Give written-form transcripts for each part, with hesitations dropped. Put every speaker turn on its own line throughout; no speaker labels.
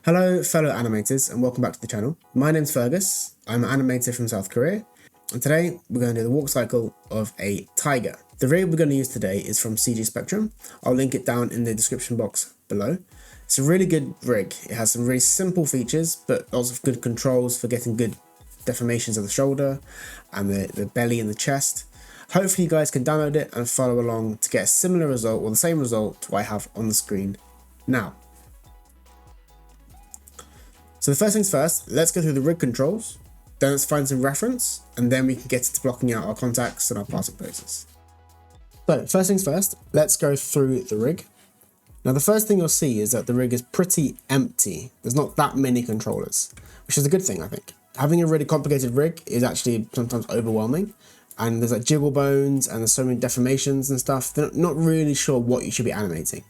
Hello fellow animators and welcome back to the channel. My name's Fergus, I'm an animator from South Korea, and today we're going to do the walk cycle of a tiger. The rig we're going to use today is from CG Spectrum. I'll link it down in the description box below. It's a really good rig. It has some really simple features but lots of good controls for getting good deformations of the shoulder and the belly and the chest. Hopefully you guys can download it and follow along to get a similar result or the same result to what I have on the screen now. So the first things first, let's go through the rig controls, then let's find some reference, and then we can get into blocking out our contacts and our passing poses. So first things first, let's go through the rig. Now the first thing you'll see is that the rig is pretty empty. There's not that many controllers, which is a good thing I think. Having a really complicated rig is actually sometimes overwhelming, and there's like jiggle bones and there's so many deformations and stuff. They're not really sure what you should be animating.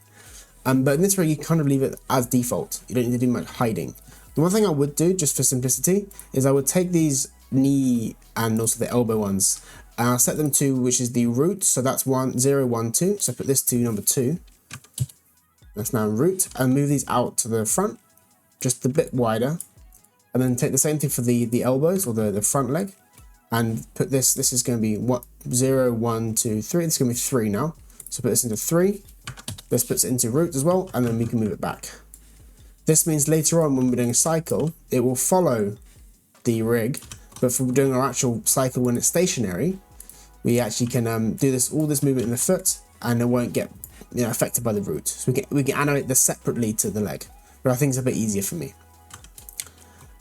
But in this rig you can kind of leave it as default. You don't need to do much hiding. The one thing I would do, just for simplicity, is I would take these knee and also the elbow ones, and I'll set them to, which is the root, so that's 1, 0, 1, 2, so put this to number 2. That's now root, and move these out to the front, just a bit wider, and then take the same thing for the elbows, or the front leg, and put this is going to be 0, 1, 2, 3, this is going to be 3 now, so put this into 3, this puts it into root as well, and then we can move it back. This means later on when we're doing a cycle, it will follow the rig, but for doing our actual cycle when it's stationary, we actually can do all this movement in the foot, and it won't get affected by the root. So we can animate this separately to the leg, but I think it's a bit easier for me.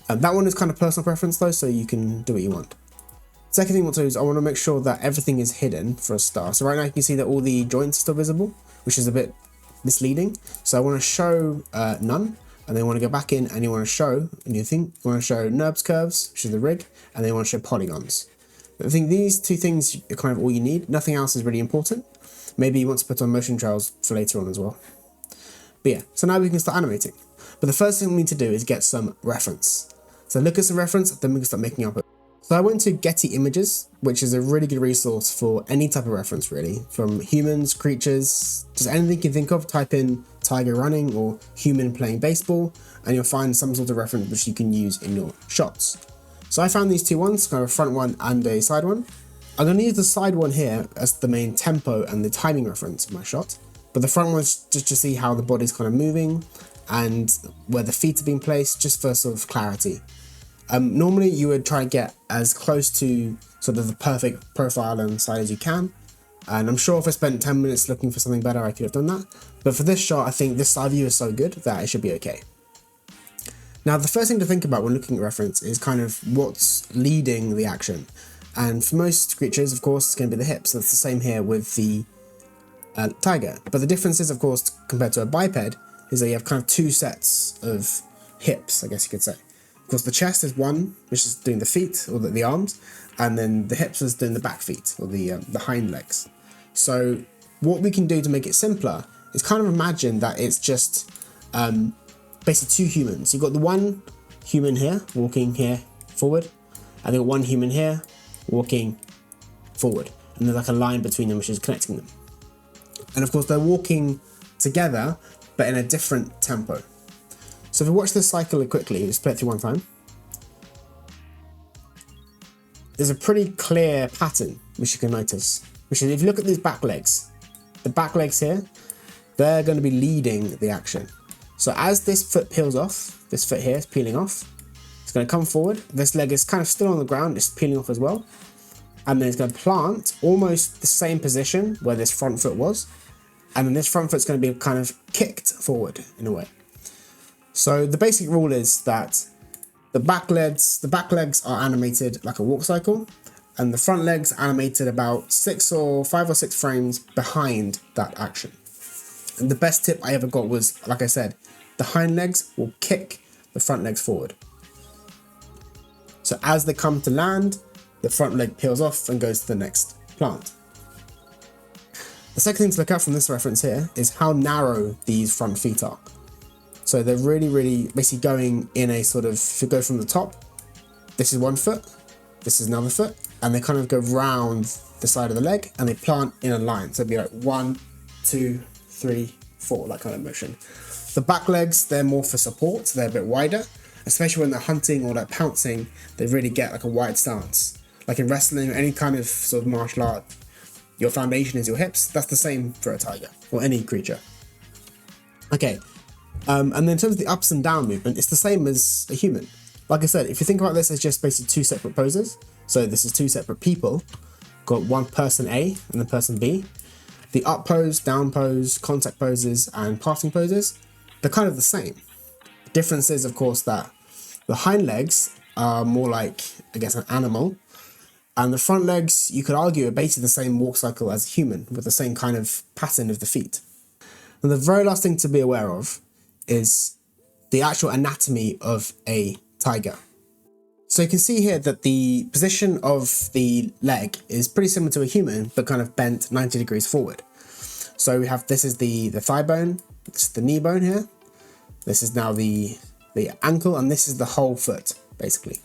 That one is kind of personal preference though, so you can do what you want. Second thing I want to do is I want to make sure that everything is hidden for a start. So right now you can see that all the joints are still visible, which is a bit misleading. So I want to show none. And then want to go back in and you want to show a new thing. You want to show NURBS curves, which is the rig, and then you want to show polygons. I think these two things are kind of all you need. Nothing else is really important. Maybe you want to put on motion trails for later on as well. But yeah, so now we can start animating. But the first thing we need to do is get some reference. So look at some reference, then we can start making up. So I went to Getty Images, which is a really good resource for any type of reference really, from humans, creatures, just anything you can think of. Type in tiger running or human playing baseball, and you'll find some sort of reference which you can use in your shots. So I found these two ones, kind of a front one and a side one. I'm going to use the side one here as the main tempo and the timing reference of my shot, but the front one's just to see how the body's kind of moving and where the feet are being placed, just for sort of clarity. Normally you would try and get as close to sort of the perfect profile and side as you can. And I'm sure if I spent 10 minutes looking for something better, I could have done that. But for this shot, I think this side view is so good that it should be okay. Now, the first thing to think about when looking at reference is kind of what's leading the action. And for most creatures, of course, it's going to be the hips. That's the same here with the tiger. But the difference is, of course, compared to a biped, is that you have kind of two sets of hips, I guess you could say. Of course, the chest is one, which is doing the feet or the arms, and then the hips is doing the back feet or the hind legs. So what we can do to make it simpler is kind of imagine that it's just basically two humans. You've got the one human here walking here forward, and then one human here walking forward, and there's like a line between them which is connecting them. And of course they're walking together but in a different tempo. So if we watch this cycle quickly, just play it through one time. There's a pretty clear pattern which you can notice, which is if you look at these back legs, the back legs here, they're going to be leading the action. So as this foot peels off, this foot here is peeling off, it's going to come forward, this leg is kind of still on the ground, it's peeling off as well, and then it's going to plant almost the same position where this front foot was, and then this front foot's going to be kind of kicked forward in a way. So the basic rule is that the back legs are animated like a walk cycle, and the front legs animated about 5 or 6 frames behind that action. And the best tip I ever got was, like I said, the hind legs will kick the front legs forward. So as they come to land, the front leg peels off and goes to the next plant. The second thing to look at from this reference here is how narrow these front feet are. So they're really basically going in a sort of, if you go from the top, this is one foot, this is another foot, and they kind of go round the side of the leg and they plant in a line. So it'd be like 1, 2, 3, 4, that kind of motion. The back legs, they're more for support, so they're a bit wider, especially when they're hunting or they're pouncing, they really get like a wide stance. Like in wrestling or any kind of sort of martial art, your foundation is your hips. That's the same for a tiger or any creature. Okay, and then in terms of the ups and down movement, it's the same as a human. Like I said, if you think about this as just basically two separate poses, so this is two separate people, got one person A and then person B. The up pose, down pose, contact poses, and passing poses, they're kind of the same. The difference is, of course, that the hind legs are more like, I guess, an animal, and the front legs, you could argue, are basically the same walk cycle as a human, with the same kind of pattern of the feet. And the very last thing to be aware of is the actual anatomy of a tiger. So you can see here that the position of the leg is pretty similar to a human, but kind of bent 90 degrees forward. So we have, this is the thigh bone, this is the knee bone here, this is now the ankle, and this is the whole foot, basically.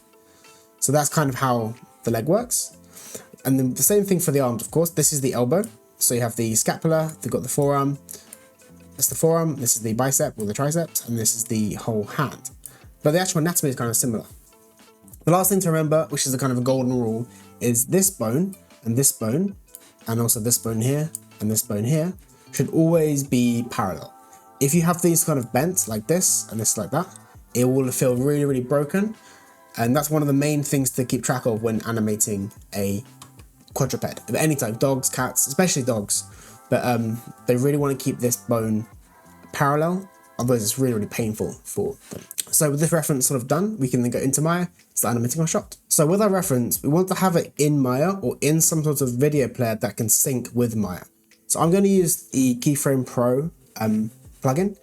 So that's kind of how the leg works. And then the same thing for the arms, of course. This is the elbow. So you have the scapula, they've got the forearm, that's the forearm, this is the bicep or the triceps, and this is the whole hand. But the actual anatomy is kind of similar. The last thing to remember, which is a kind of a golden rule, is this bone, and also this bone here, and this bone here, should always be parallel. If you have these kind of bent, like this, and this like that, it will feel really, really broken. And that's one of the main things to keep track of when animating a quadruped, of any type, dogs, cats, especially dogs. But they really want to keep this bone parallel, otherwise it's really, really painful for them. So with this reference sort of done, we can then go into Maya, start animating our shot. So with our reference, we want to have it in Maya or in some sort of video player that can sync with Maya. So I'm going to use the Keyframe Pro plugin,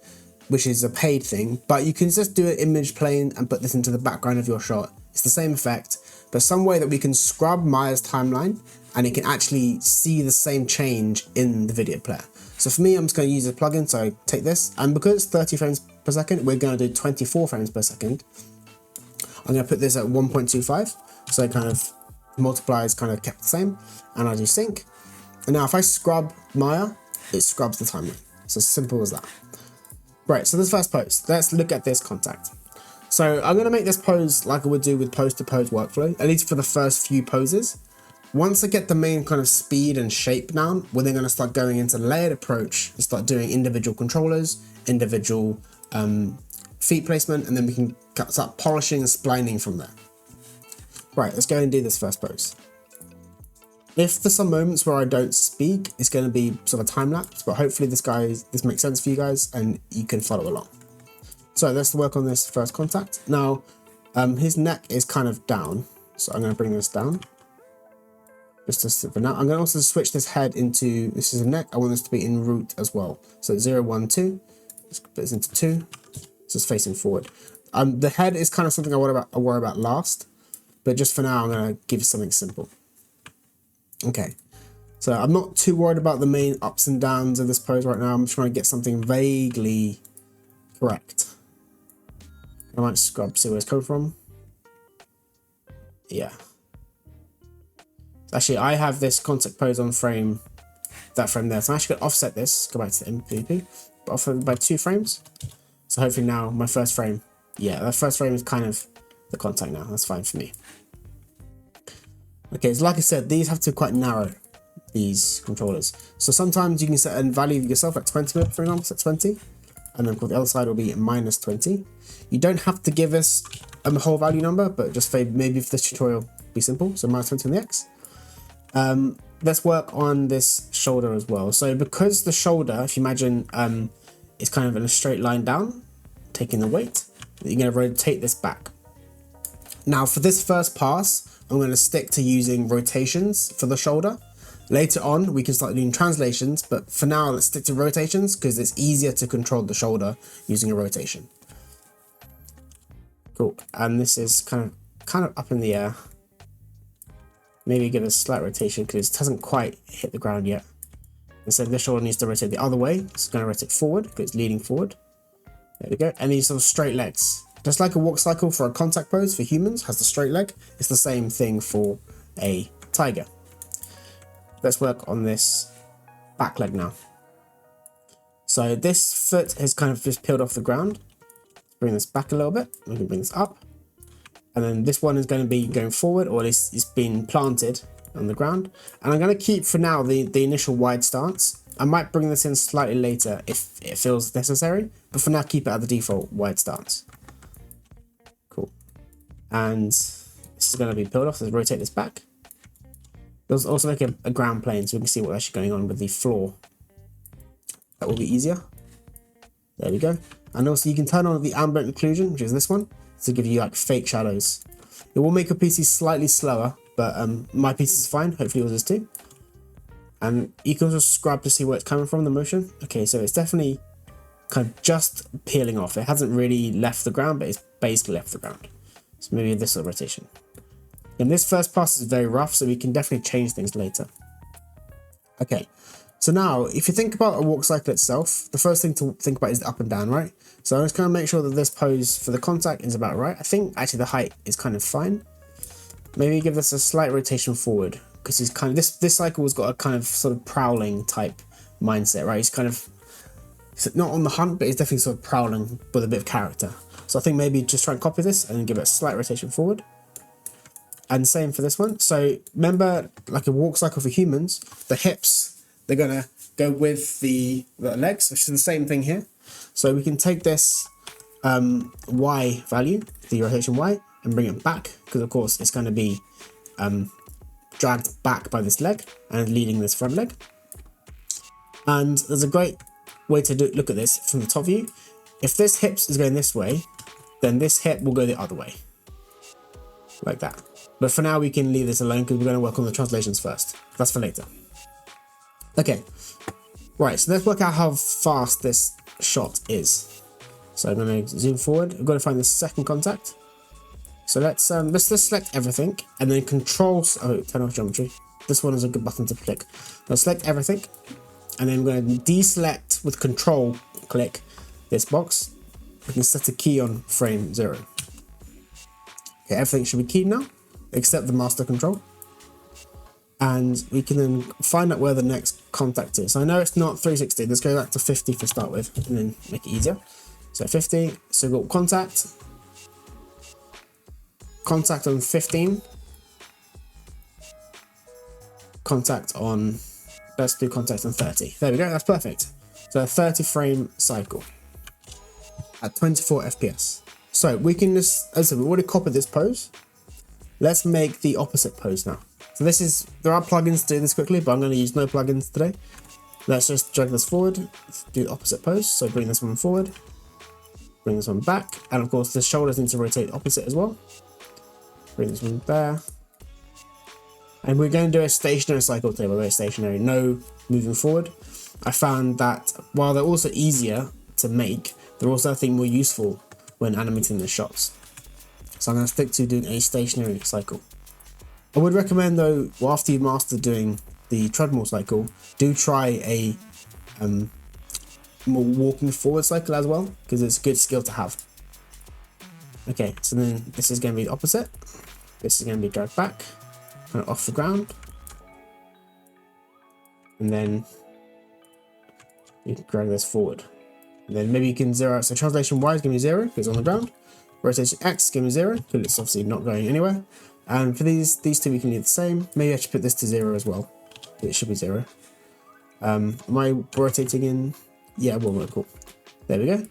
which is a paid thing, but you can just do an image plane and put this into the background of your shot. It's the same effect, but some way that we can scrub Maya's timeline and it can actually see the same change in the video player. So for me, I'm just going to use a plugin. So I take this, and because it's 30 frames per second, we're going to do 24 frames per second. I'm going to put this at 1.25, so it kind of multiplies, kind of kept the same, and I do sync. And now if I scrub Maya, it scrubs the timeline. So simple as that. Right, so this first pose, let's look at this contact. So I'm going to make this pose like I would do with pose-to-pose workflow, at least for the first few poses. Once I get the main kind of speed and shape down, we're then going to start going into layered approach and start doing individual controllers, individual feet placement, and then we can start polishing and splining from there. Right, let's go and do this first pose. If there's some moments where I don't speak, it's going to be sort of a time lapse, but hopefully this makes sense for you guys and you can follow along. So let's work on this first contact. Now, his neck is kind of down, so I'm going to bring this down. Just for now, I'm going to also switch this head into, this is a neck, I want this to be in root as well. So 0, 1, 2, let's put this into 2, so it's facing forward. The head is kind of something I worry about last, but just for now, I'm going to give you something simple. Okay, so I'm not too worried about the main ups and downs of this pose right now. I'm trying to get something vaguely correct. I might scrub, see where it's coming from. Yeah. Actually, I have this contact pose on frame, that frame there. So I'm actually going to offset this, go back to the MVP, but offset by 2 frames. So hopefully now my first frame, yeah, that first frame is kind of the contact now. That's fine for me. Okay, so like I said, these have to be quite narrow, these controllers. So sometimes you can set a value yourself at 20, for example, set 20. And then the other side will be minus 20. You don't have to give us a whole value number, but just maybe for this tutorial, be simple. So minus 20 on the X. Let's work on this shoulder as well. So because the shoulder, if you imagine, is kind of in a straight line down, taking the weight, you're going to rotate this back. Now for this first pass, I'm going to stick to using rotations for the shoulder. Later on, we can start doing translations, but for now, let's stick to rotations because it's easier to control the shoulder using a rotation. Cool, and this is kind of up in the air. Maybe give it a slight rotation because it hasn't quite hit the ground yet. Instead, this shoulder needs to rotate the other way. It's going to rotate forward because it's leaning forward. There we go, and these sort of straight legs. Just like a walk cycle for a contact pose for humans has the straight leg, it's the same thing for a tiger. Let's work on this back leg now. So this foot has kind of just peeled off the ground. Let's bring this back a little bit. We can bring this up. And then this one is going to be going forward, or at least it's been planted on the ground. And I'm going to keep for now the initial wide stance. I might bring this in slightly later if it feels necessary, but for now keep it at the default wide stance. Cool. And this is going to be peeled off, so let's rotate this back. Let's also make a ground plane so we can see what's actually going on with the floor. That will be easier. There we go. And also you can turn on the ambient occlusion, which is this one, to give you like fake shadows. It will make your PC slightly slower, but my PC is fine. Hopefully yours is too. And you can also scrub to see where it's coming from, the motion. Okay, so it's definitely kind of just peeling off. It hasn't really left the ground, but it's basically left the ground. So maybe this little rotation. And this first pass is very rough, so we can definitely change things later. Okay, so now if you think about a walk cycle itself, the first thing to think about is the up and down, right? So I'm just going to make sure that this pose for the contact is about right. I think actually the height is kind of fine. Maybe give this a slight rotation forward, because he's kind of this cycle has got a kind of sort of prowling type mindset, right? He's kind of not on the hunt, but he's definitely sort of prowling with a bit of character. So I think maybe just try and copy this and give it a slight rotation forward. And same for this one. So remember, like a walk cycle for humans, the hips, they're gonna go with the legs, which is the same thing here. So we can take this Y value, the rotation Y, and bring it back, because of course it's going to be dragged back by this leg and leading this front leg. And there's a great way to look at this from the top view. If this hip is going this way, then this hip will go the other way, like that. But for now we can leave this alone because we're going to work on the translations first. That's for later. Okay, right, so let's work out how fast this shot is. So I'm going to zoom forward. I've got to find the second contact. So let's just select everything and then turn off geometry. This one is a good button to click. Now select everything and then I'm going to deselect with control click this box. We can set a key on frame 0. Okay, everything should be keyed now except the master control. And we can then find out where the next contact is. So I know it's not 360. Let's go back to 50 to start with and then make it easier. So 50, so we've got contact on 15, let's do contact on 30. There we go, that's perfect. So a 30 frame cycle at 24 FPS. So we can just, as I said, we already copied this pose. Let's make the opposite pose now. So there are plugins to do this quickly, but I'm going to use no plugins today. Let's just drag this forward, do the opposite pose. So bring this one forward, bring this one back, and of course the shoulders need to rotate opposite as well. Bring this one there. And we're going to do a stationary cycle today, by the way, stationary, no moving forward. I found that while they're also easier to make, they're also, I think, more useful when animating the shots. So I'm going to stick to doing a stationary cycle. I would recommend though, well, after you master doing the treadmill cycle, do try a more walking forward cycle as well, because it's a good skill to have. Okay, so then this is going to be the opposite. This is going to be dragged back, kind of off the ground. And then you can drag this forward. And then maybe you can zero out. So translation Y is going to be 0 because it's on the ground. Rotation X is going to be 0 because it's obviously not going anywhere. And for these two we can leave the same. Maybe I should put this to 0 as well. It should be 0. Am I rotating in? Yeah, well, cool. There we go.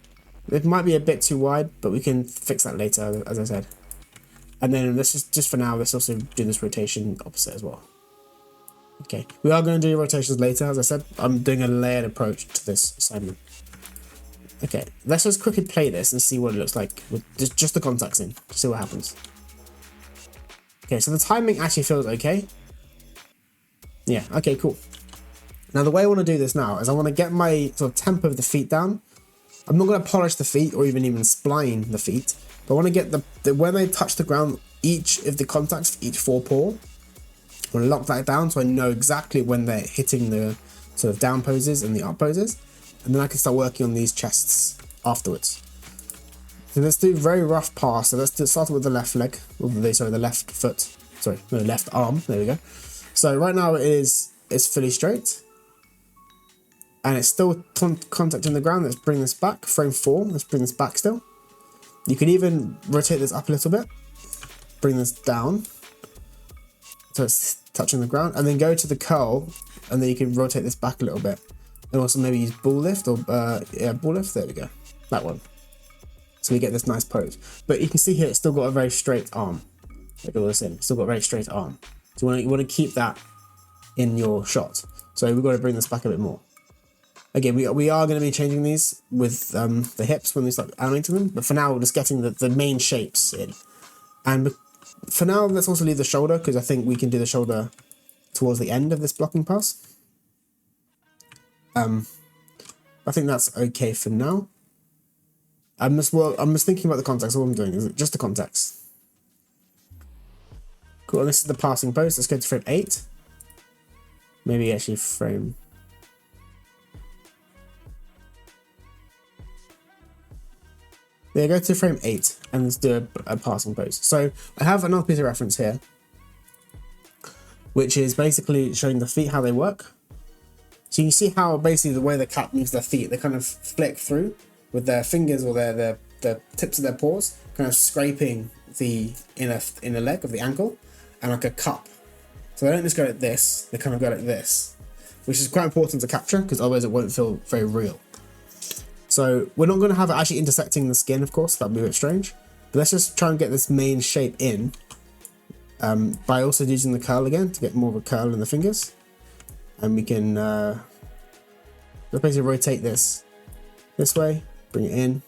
It might be a bit too wide, but we can fix that later, as I said. And then let's just for now, let's also do this rotation opposite as well. Okay, we are going to do rotations later, as I said. I'm doing a layered approach to this assignment. Okay, let's just quickly play this and see what it looks like with just the contacts in, to see what happens. Okay, so the timing actually feels okay. Yeah, okay, cool. Now the way I want to do this now is I want to get my sort of tempo of the feet down. I'm not going to polish the feet or even spline the feet, but I want to get the when they touch the ground, each of the contacts for each forepaw, I want to lock that down so I know exactly when they're hitting the sort of down poses and the up poses, and then I can start working on these chests afterwards. So let's do very rough pass. So let's start with the left leg, the left foot. Sorry, no, left arm. There we go. So right now it's fully straight. and it's still contacting the ground. Let's bring this back. Frame 4, let's bring this back still. You can even rotate this up a little bit. Bring this down so it's touching the ground, and then go to the curl, and then you can rotate this back a little bit. And also maybe use ball lift or yeah, ball lift. There we go, that one. So we get this nice pose. But you can see here it's still got a very straight arm. Look at this in. It's still got a very straight arm. So you want to keep that in your shot. So we've got to bring this back a bit more. Again, we are going to be changing these with the hips when we start animating them, but for now we're just getting the main shapes in. And for now, let's also leave the shoulder, because I think we can do the shoulder towards the end of this blocking pass. I think that's okay for now. I'm just thinking about the context. All I'm doing is just the context. Cool, and this is the passing pose. Let's go to frame 8. Maybe actually frame... Yeah, go to frame 8 and let's do a passing pose. So I have another piece of reference here, which is basically showing the feet, how they work. So you can see how basically the way the cat moves their feet, they kind of flick through with their fingers or the tips of their paws, kind of scraping the inner leg of the ankle, and like a cup. So they don't just go like this, they kind of go like this, which is quite important to capture because otherwise it won't feel very real. So we're not going to have it actually intersecting the skin, of course, that'd be a bit strange. But let's just try and get this main shape in by also using the curl again to get more of a curl in the fingers. And we can basically rotate this way, bring it in.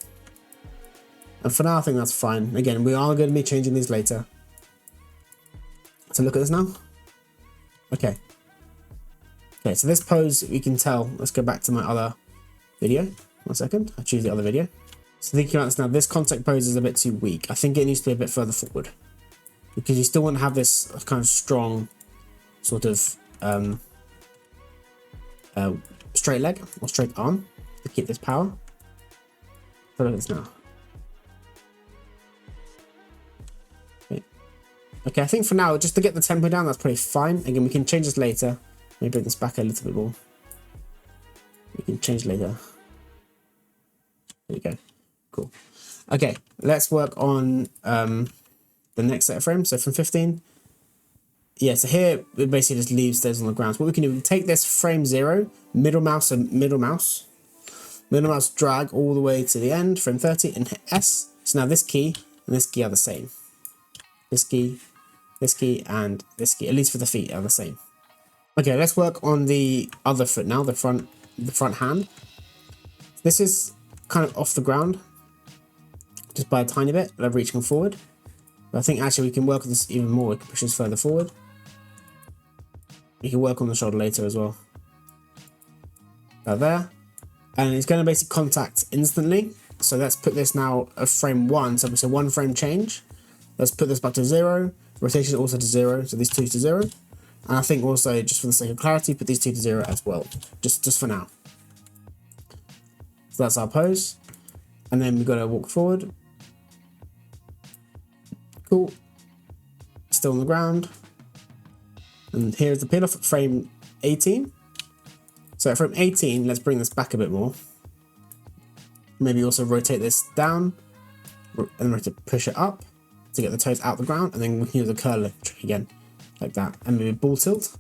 And for now, I think that's fine. Again, we are going to be changing these later. So look at this now. Okay. Okay, so this pose, we can tell. Let's go back to my other video. 1 second, I choose the other video. So thinking about this now, this contact pose is a bit too weak. I think it needs to be a bit further forward, because you still want to have this kind of strong sort of straight leg or straight arm to keep this power. So look at this now. Okay, I think for now, just to get the tempo down, that's probably fine. Again, we can change this later. Maybe bring this back a little bit more. We can change later. There you go. Cool. Okay, let's work on the next set of frames. So from 15. Yeah, so here it basically just leaves those on the ground. So what we can do, we can take this frame 0, middle mouse drag all the way to the end, frame 30, and hit S. So now this key and this key are the same. This key, and this key, at least for the feet, are the same. Okay, let's work on the other foot now, the front hand. This is kind of off the ground, just by a tiny bit, but I'm reaching forward. But I think actually we can work on this even more. We can push this further forward. You can work on the shoulder later as well. About there. And it's going to basically contact instantly. So let's put this now at frame 1. So we say 1 frame change. Let's put this back to 0. Rotation also to 0. So these 2 to 0. And I think also, just for the sake of clarity, put these 2 to 0 as well. Just for now. So that's our pose. And then we've got to walk forward. Cool. Still on the ground. And here's the peel off at frame 18. So at frame 18, let's bring this back a bit more. Maybe also rotate this down. And then we have to push it up to get the toes out the ground. And then we can use the curl trick again. Like that. And maybe ball tilt.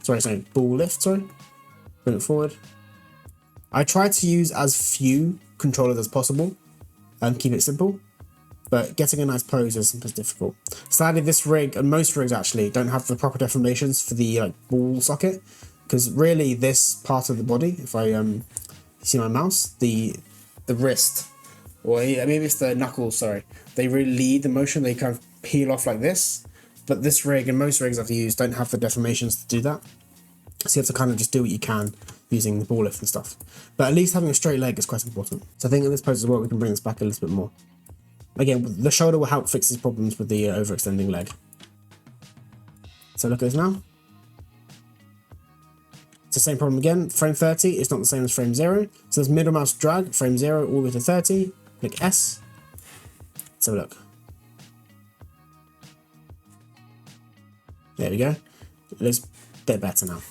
Sorry, ball lift, sorry. Bring it forward. I try to use as few controllers as possible and keep it simple, but getting a nice pose is difficult. Sadly, this rig, and most rigs actually, don't have the proper deformations for the ball socket, because really this part of the body, if I see my mouse, the wrist, or maybe it's the knuckles, sorry, they really lead the motion, they kind of peel off like this, but this rig and most rigs I've used don't have the deformations to do that. So you have to kind of just do what you can using the ball lift and stuff. But at least having a straight leg is quite important. So I think in this pose as well, we can bring this back a little bit more. Again, the shoulder will help fix these problems with the overextending leg. So look at this now. It's the same problem again. Frame 30 is not the same as frame 0. So there's middle mouse drag, frame 0 all the way to 30. Click S. So look. There we go. It looks a bit better now.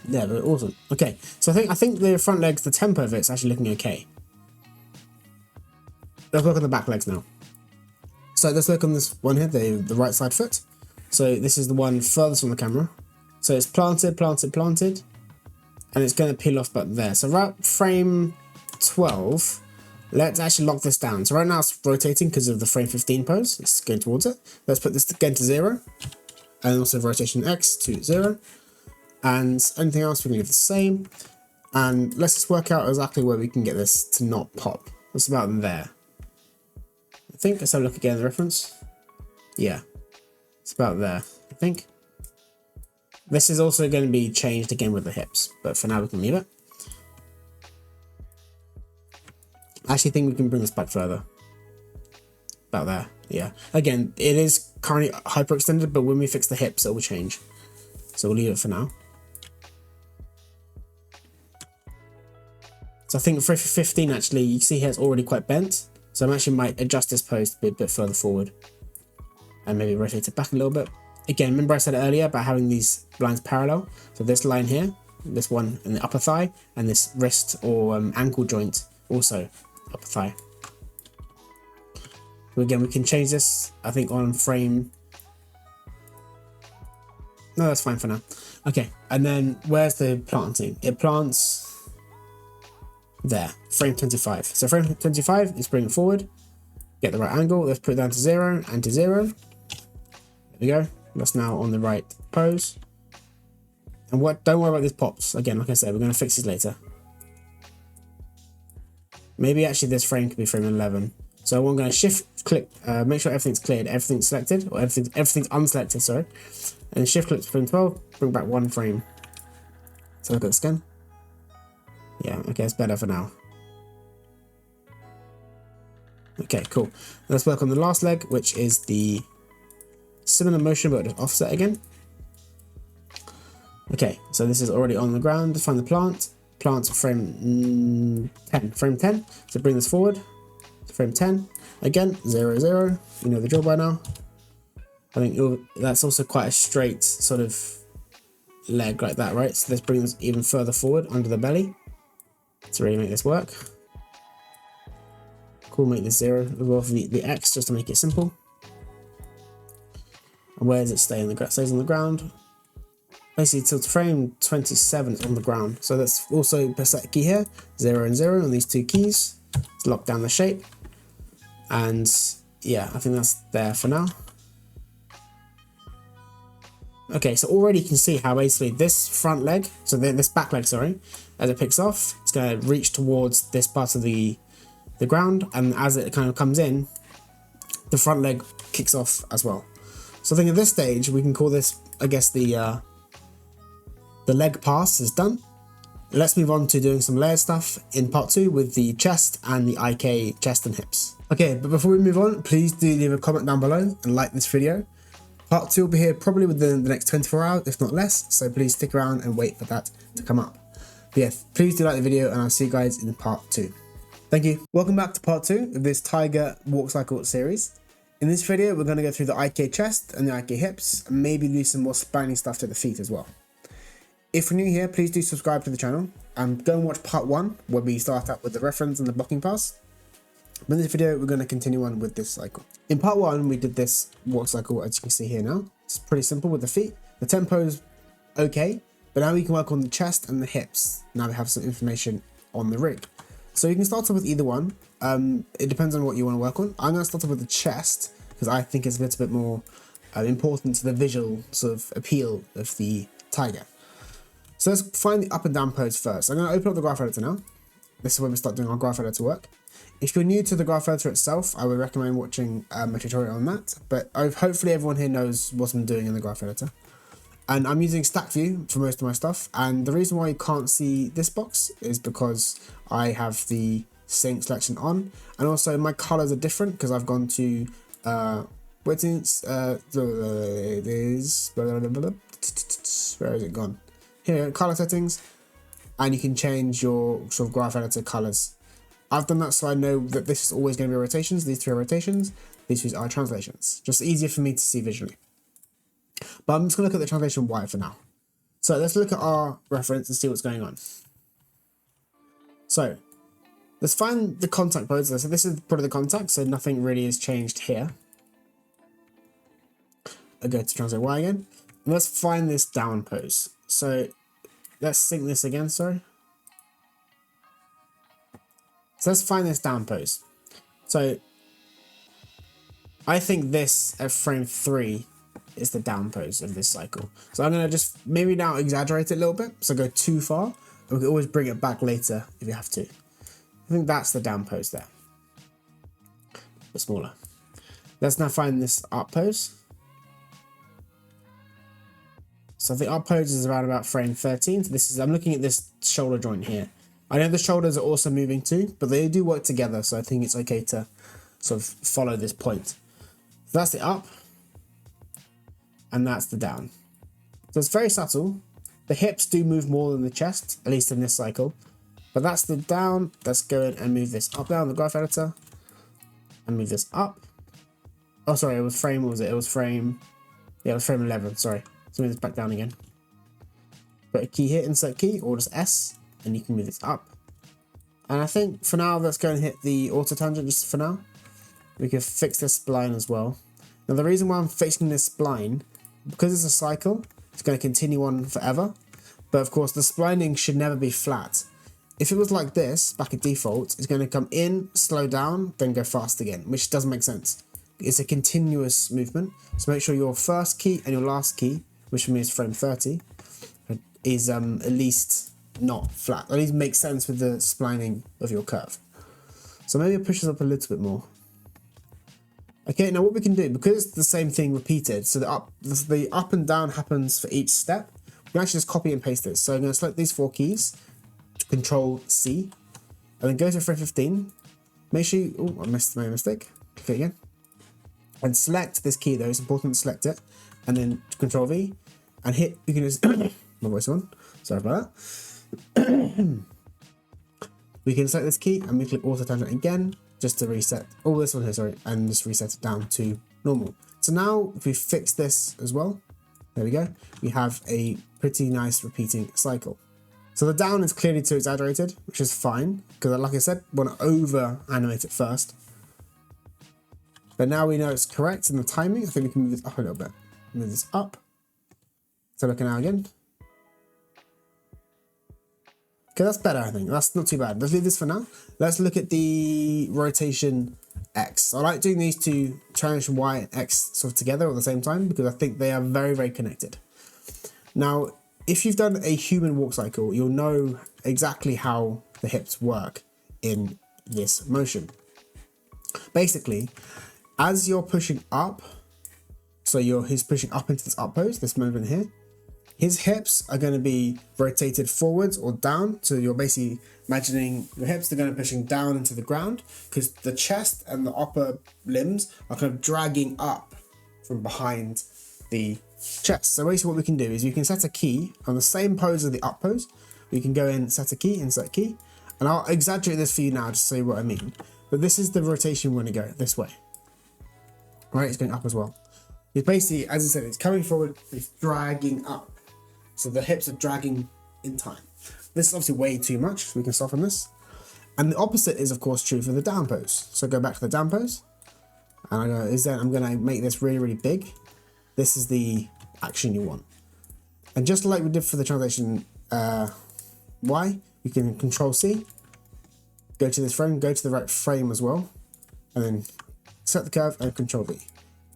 Yeah, but awesome. Okay, so I think the front legs, the tempo of it's actually looking okay. Let's look at the back legs now. So let's look on this one here, the right side foot. So this is the one furthest from the camera. So it's planted, and it's going to peel off about there. So right frame 12, let's actually lock this down. So right now it's rotating because of the frame 15 pose. It's going towards it. Let's put this again to 0, and also rotation X to 0. And anything else we can leave the same. And let's just work out exactly where we can get this to not pop. It's about there. I think, let's have a look again at the reference. Yeah, it's about there, I think. This is also going to be changed again with the hips, but for now we can leave it. I actually think we can bring this back further. About there, yeah. Again, it is currently hyperextended, but when we fix the hips, it will change. So we'll leave it for now. So I think for 15, actually, you can see here it's already quite bent. So I actually might adjust this pose to be a bit further forward. And maybe rotate it back a little bit. Again, remember I said earlier about having these lines parallel. So this line here, this one in the upper thigh, and this wrist or ankle joint also upper thigh. So again, we can change this, I think, on frame. No, that's fine for now. Okay, and then where's the planting? It plants there, frame 25. So frame 25 is bring it forward, get the right angle. Let's put it down to 0 and to 0. There we go. That's now on the right pose. And don't worry about these pops. Again, like I said, we're going to fix these later. Maybe actually this frame could be frame 11. So I'm going to shift click, make sure everything's cleared, everything's selected, or everything's unselected, sorry. And shift click to frame 12, bring back one frame. So look at the skin. Yeah, okay, it's better for now. Okay, cool. Let's work on the last leg, which is the similar motion but just offset again. Okay, so this is already on the ground. Find the plant. Plant's frame 10. Frame 10. So bring this forward. Frame 10. Again, 0, 0. You know the drill by now. I think that's also quite a straight sort of leg like that, right? So let's bring this even further forward under the belly to really make this work. Cool, make this 0 as well for the X just to make it simple. And where does it stay? Stays on the ground. Basically till frame 27 is on the ground. So that's also per set key here, 0 and 0 on these two keys. Let's lock down the shape. And yeah, I think that's there for now. Okay, so already you can see how basically this front leg, so this back leg, sorry, as it picks off, it's going to reach towards this part of the ground, and as it kind of comes in, the front leg kicks off as well. So I think at this stage, we can call this, I guess, the leg pass is done. Let's move on to doing some layered stuff in part 2 with the chest and the IK chest and hips. Okay, but before we move on, please do leave a comment down below and like this video. Part 2 will be here probably within the next 24 hours, if not less, so please stick around and wait for that to come up. But yeah, please do like the video and I'll see you guys in part 2. Thank you. Welcome back to part 2 of this Tiger Walk Cycle series. In this video, we're going to go through the IK chest and the IK hips, and maybe do some more spiny stuff to the feet as well. If you're new here, please do subscribe to the channel and go and watch part 1 where we start out with the reference and the blocking pass. But in this video, we're going to continue on with this cycle. In part 1, we did this walk cycle, as you can see here now. It's pretty simple with the feet. The tempo's okay, but now we can work on the chest and the hips. Now we have some information on the rig. So you can start off with either one. It depends on what you want to work on. I'm going to start off with the chest because I think it's a little bit more important to the visual sort of appeal of the tiger. So let's find the up and down pose first. I'm going to open up the graph editor now. This is where we start doing our graph editor work. If you're new to the graph editor itself, I would recommend watching a tutorial on that. But hopefully everyone here knows what I'm doing in the graph editor. And I'm using stack view for most of my stuff. And the reason why you can't see this box is because I have the sync selection on. And also my colors are different because I've gone to where is it gone? Here, color settings, and you can change your sort of graph editor colors. I've done that so I know that this is always going to be rotations. These 3 are rotations. These 3 are translations. Just easier for me to see visually. But I'm just going to look at the translation Y for now. So let's look at our reference and see what's going on. So let's find the contact pose. So this is probably the contact, so nothing really has changed here. I go to translate Y again. And let's find this down pose. So let's sync this again, sorry. So let's find this down pose. So I think this at frame 3 is the down pose of this cycle. So I'm going to just maybe now exaggerate it a little bit. So go too far. We can always bring it back later if you have to. I think that's the down pose there. But smaller. Let's now find this up pose. So the up pose is around about frame 13. So this is, I'm looking at this shoulder joint here. I know the shoulders are also moving too, but they do work together. So I think it's okay to sort of follow this point. So that's the up. And that's the down. So it's very subtle. The hips do move more than the chest, at least in this cycle. But that's the down. Let's go in and move this up down the graph editor. And move this up. Oh, sorry, it was frame, what was it? It was frame, yeah, it was frame 11, sorry. So move this back down again. Put a key here, insert key, or just S, and you can move this up. And I think for now, let's go and hit the auto tangent just for now. We can fix this spline as well. Now the reason why I'm fixing this spline, because it's a cycle, it's going to continue on forever. But of course, the splining should never be flat. If it was like this, back at default, it's going to come in, slow down, then go fast again, which doesn't make sense. It's a continuous movement. So make sure your first key and your last key, which for me is frame 30, is at least not flat. At least makes sense with the splining of your curve. So maybe I'll push this up a little bit more. Okay, now what we can do, because it's the same thing repeated, so the up and down happens for each step, we can actually just copy and paste this. So I'm going to select these 4 keys, Control C, and then go to frame 15. Make sure you, oh, I made a mistake. Click it again. And select this key though, it's important to select it. And then Control V, and hit, you can just, my voice on, sorry about that. We can select this key, and we click Auto Tangent again, just to reset all this one here, sorry, and just reset it down to normal. So now if we fix this as well, there we go, we have a pretty nice repeating cycle. So the down is clearly too exaggerated, which is fine, because like I said, we want to over animate it first. But now we know it's correct in the timing. I think we can move this up a little bit. Move this up. So look now again. Okay, that's better, I think. That's not too bad. Let's leave this for now. Let's look at the rotation X. I like doing these two, transition Y and X sort of together at the same time, because I think they are very, very connected. Now, if you've done a human walk cycle, you'll know exactly how the hips work in this motion. Basically, as you're pushing up, so he's pushing up into this up pose, this movement here, his hips are going to be rotated forwards or down. So you're basically imagining your hips are going to be pushing down into the ground, because the chest and the upper limbs are kind of dragging up from behind the chest. So basically what we can do is you can set a key on the same pose as the up pose. We can go in, set a key, insert key, and I'll exaggerate this for you now just to show you what I mean. But this is the rotation we're going to go this way. Right, it's going up as well. It's basically, as I said, it's coming forward, it's dragging up. So the hips are dragging in time. This is obviously way too much, so we can soften this. And the opposite is of course true for the down pose. So go back to the down pose, and I'm going to make this really, really big. This is the action you want. And just like we did for the translation Y, you can Control C, go to this frame, go to the right frame as well, and then set the curve and Control V.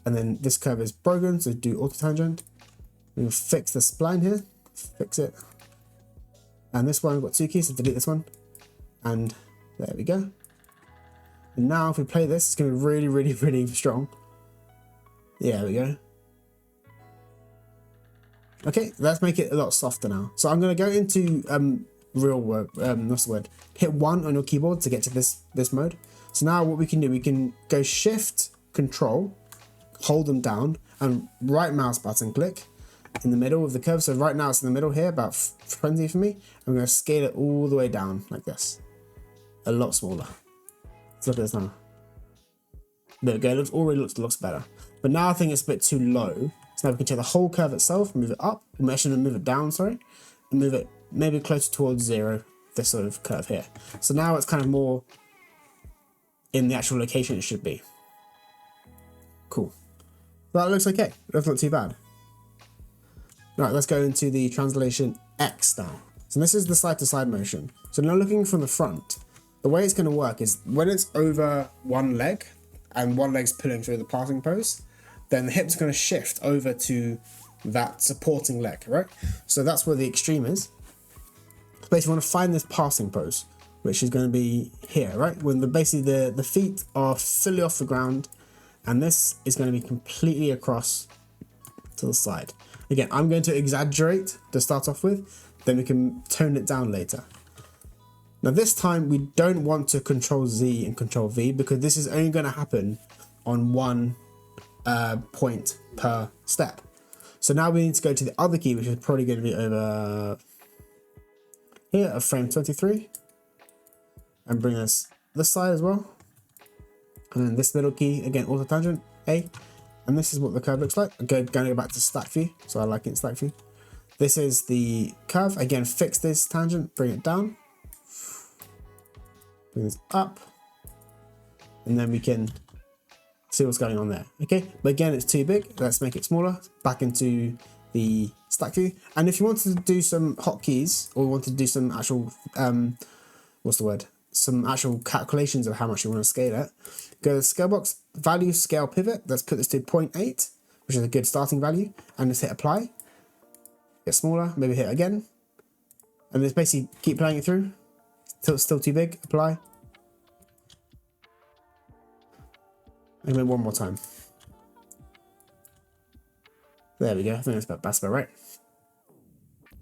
And then this curve is broken, so do auto tangent. We'll fix the spline here, fix it. And this one, we've got 2 keys, so delete this one. And there we go. And now if we play this, it's going to be really, really, really strong. Yeah, there we go. Okay, let's make it a lot softer now. So I'm going to go into real work, what's the word? Hit 1 on your keyboard to get to this mode. So now what we can do, we can go Shift, Control, hold them down, and right mouse button click in the middle of the curve. So right now it's in the middle here, about 20 for me. I'm going to scale it all the way down like this. A lot smaller. Let's look at this now. There we go, it already looks better. But now I think it's a bit too low. So now we can take the whole curve itself, move it up, actually move it down, sorry, and move it maybe closer towards 0, this sort of curve here. So now it's kind of more in the actual location it should be. Cool. That looks okay. That's not too bad. Right, let's go into the translation X now. So this is the side-to-side motion. So now looking from the front, the way it's going to work is when it's over one leg and one leg's pulling through the passing pose, then the hip's going to shift over to that supporting leg, right? So that's where the extreme is. So basically, you want to find this passing pose, which is going to be here, right? When basically the feet are fully off the ground, and this is going to be completely across to the side. Again, I'm going to exaggerate to start off with, then we can tone it down later. Now this time we don't want to Control Z and Control V because this is only going to happen on one point per step. So now we need to go to the other key, which is probably going to be over here at frame 23, and bring this side as well. And then this middle key, again, auto tangent, A. And this is what the curve looks like. I'm going to go back to stack view, so I like it in stack view. This is the curve. Again, fix this tangent, bring it down. Bring this up. And then we can see what's going on there. Okay, but again, it's too big. Let's make it smaller. Back into the stack view. And if you wanted to do some hotkeys, or wanted to do some actual, what's the word? Some actual calculations of how much you want to scale it, go to the scale box, value scale pivot. Let's put this to 0.8, which is a good starting value, and just hit apply. Get smaller, maybe hit again, and just basically keep playing it through until it's still too big. Apply, and then one more time. There we go. I think that's about right.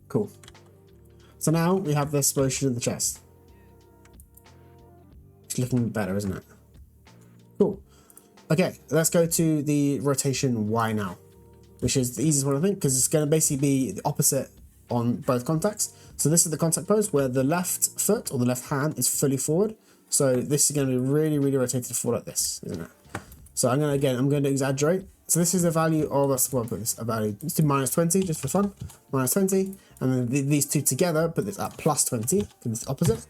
Cool. So now we have this motion of the chest. Looking better, isn't it? Cool. Okay, let's go to the rotation Y now, which is the easiest one I think, because it's going to basically be the opposite on both contacts. So this is the contact pose where the left foot or the left hand is fully forward. So this is going to be really, really rotated forward like this, isn't it? So I'm going to exaggerate. So this is a value of, let's put this a value. Let's do -20 just for fun. -20, and then these two together, put this at +20 because it's opposite.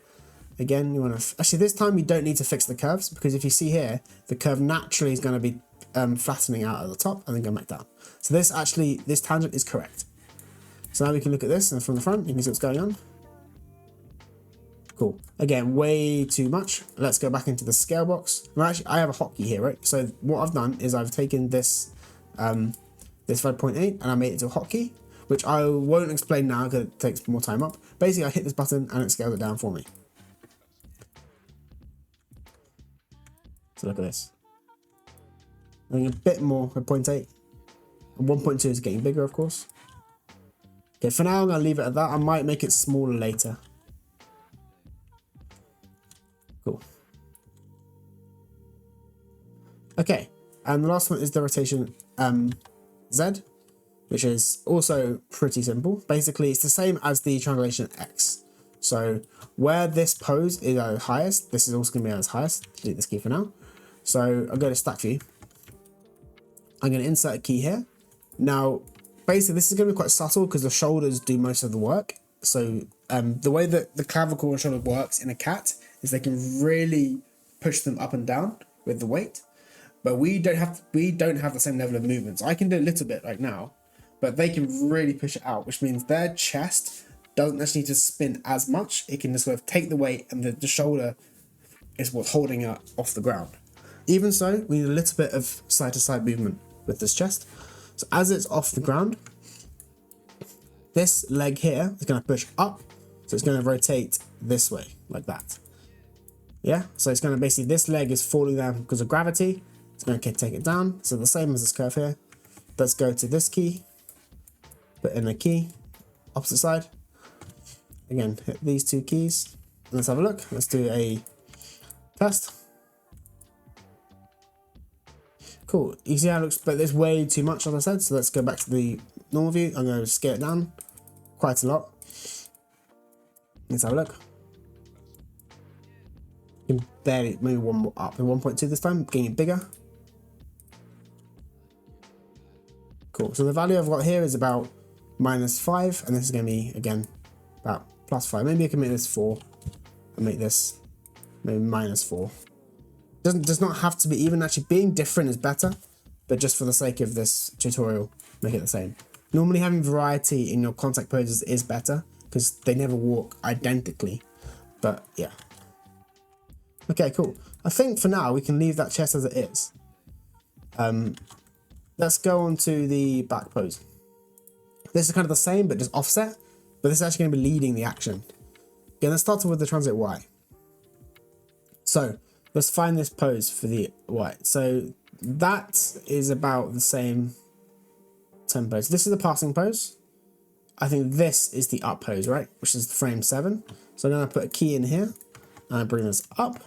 Again, you want to, actually this time you don't need to fix the curves, because if you see here, the curve naturally is going to be flattening out at the top and then going back down. So this tangent is correct. So now we can look at this, and from the front, you can see what's going on. Cool. Again, way too much. Let's go back into the scale box. Well, actually, I have a hotkey here, right? So what I've done is I've taken this, this 5.8 and I made it to a hotkey, which I won't explain now because it takes more time up. Basically, I hit this button and it scales it down for me. So look at this. I think a bit more at 0.8. And 1.2 is getting bigger, of course. Okay, for now I'm going to leave it at that. I might make it smaller later. Cool. Okay, and the last one is the rotation Z, which is also pretty simple. Basically, it's the same as the translation X. So where this pose is at its highest, this is also going to be at its highest. Delete this key for now. So I'll go to stack view. I'm going to insert a key here. Now, basically, this is going to be quite subtle because the shoulders do most of the work. So the way that the clavicle and shoulder works in a cat is they can really push them up and down with the weight. But we don't have the same level of movements. I can do a little bit right now, but they can really push it out, which means their chest doesn't actually need to spin as much. It can just sort of take the weight, and the shoulder is what's holding it off the ground. Even so, we need a little bit of side-to-side movement with this chest. So as it's off the ground, this leg here is going to push up, so it's going to rotate this way, like that. Yeah, so it's going to basically, this leg is falling down because of gravity. It's going to take it down. So the same as this curve here. Let's go to this key, put in a key, opposite side. Again, hit these two keys. Let's have a look. Let's do a test. Cool. You see how it looks, but there's way too much, as I said. So let's go back to the normal view. I'm going to scale it down quite a lot. Let's have a look. You can barely, maybe one more up, and 1.2 this time, getting it bigger. Cool. So the value I've got here is about -5, and this is going to be, again, about +5. Maybe I can make this 4 and make this maybe -4. Does not have to be even. Actually, being different is better, but just for the sake of this tutorial, make it the same. Normally having variety in your contact poses is better because they never walk identically, but yeah. Okay, cool. I think for now we can leave that chest as it is. Let's go on to the back pose. This is kind of the same, but just offset, but this is actually going to be leading the action. Okay, let's start with the translate Y. So let's find this pose for the Y. So that is about the same tempo. So this is the passing pose. I think this is the up pose, right? Which is frame 7. So I'm going to put a key in here and I bring this up.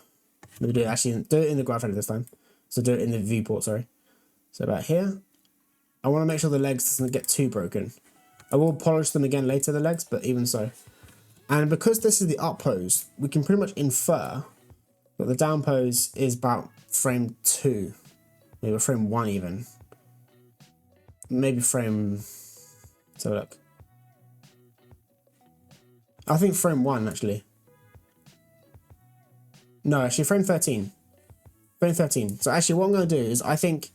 Maybe do it in the graph edit this time. So do it in the viewport, sorry. So about here. I want to make sure the legs doesn't get too broken. I will polish them again later, the legs, but even so. And because this is the up pose, we can pretty much infer that the down pose is about frame 2. Maybe frame 1 even. Maybe frame... Let's have a look. I think frame 1 actually. No, actually frame 13. Frame 13. So actually what I'm going to do is I think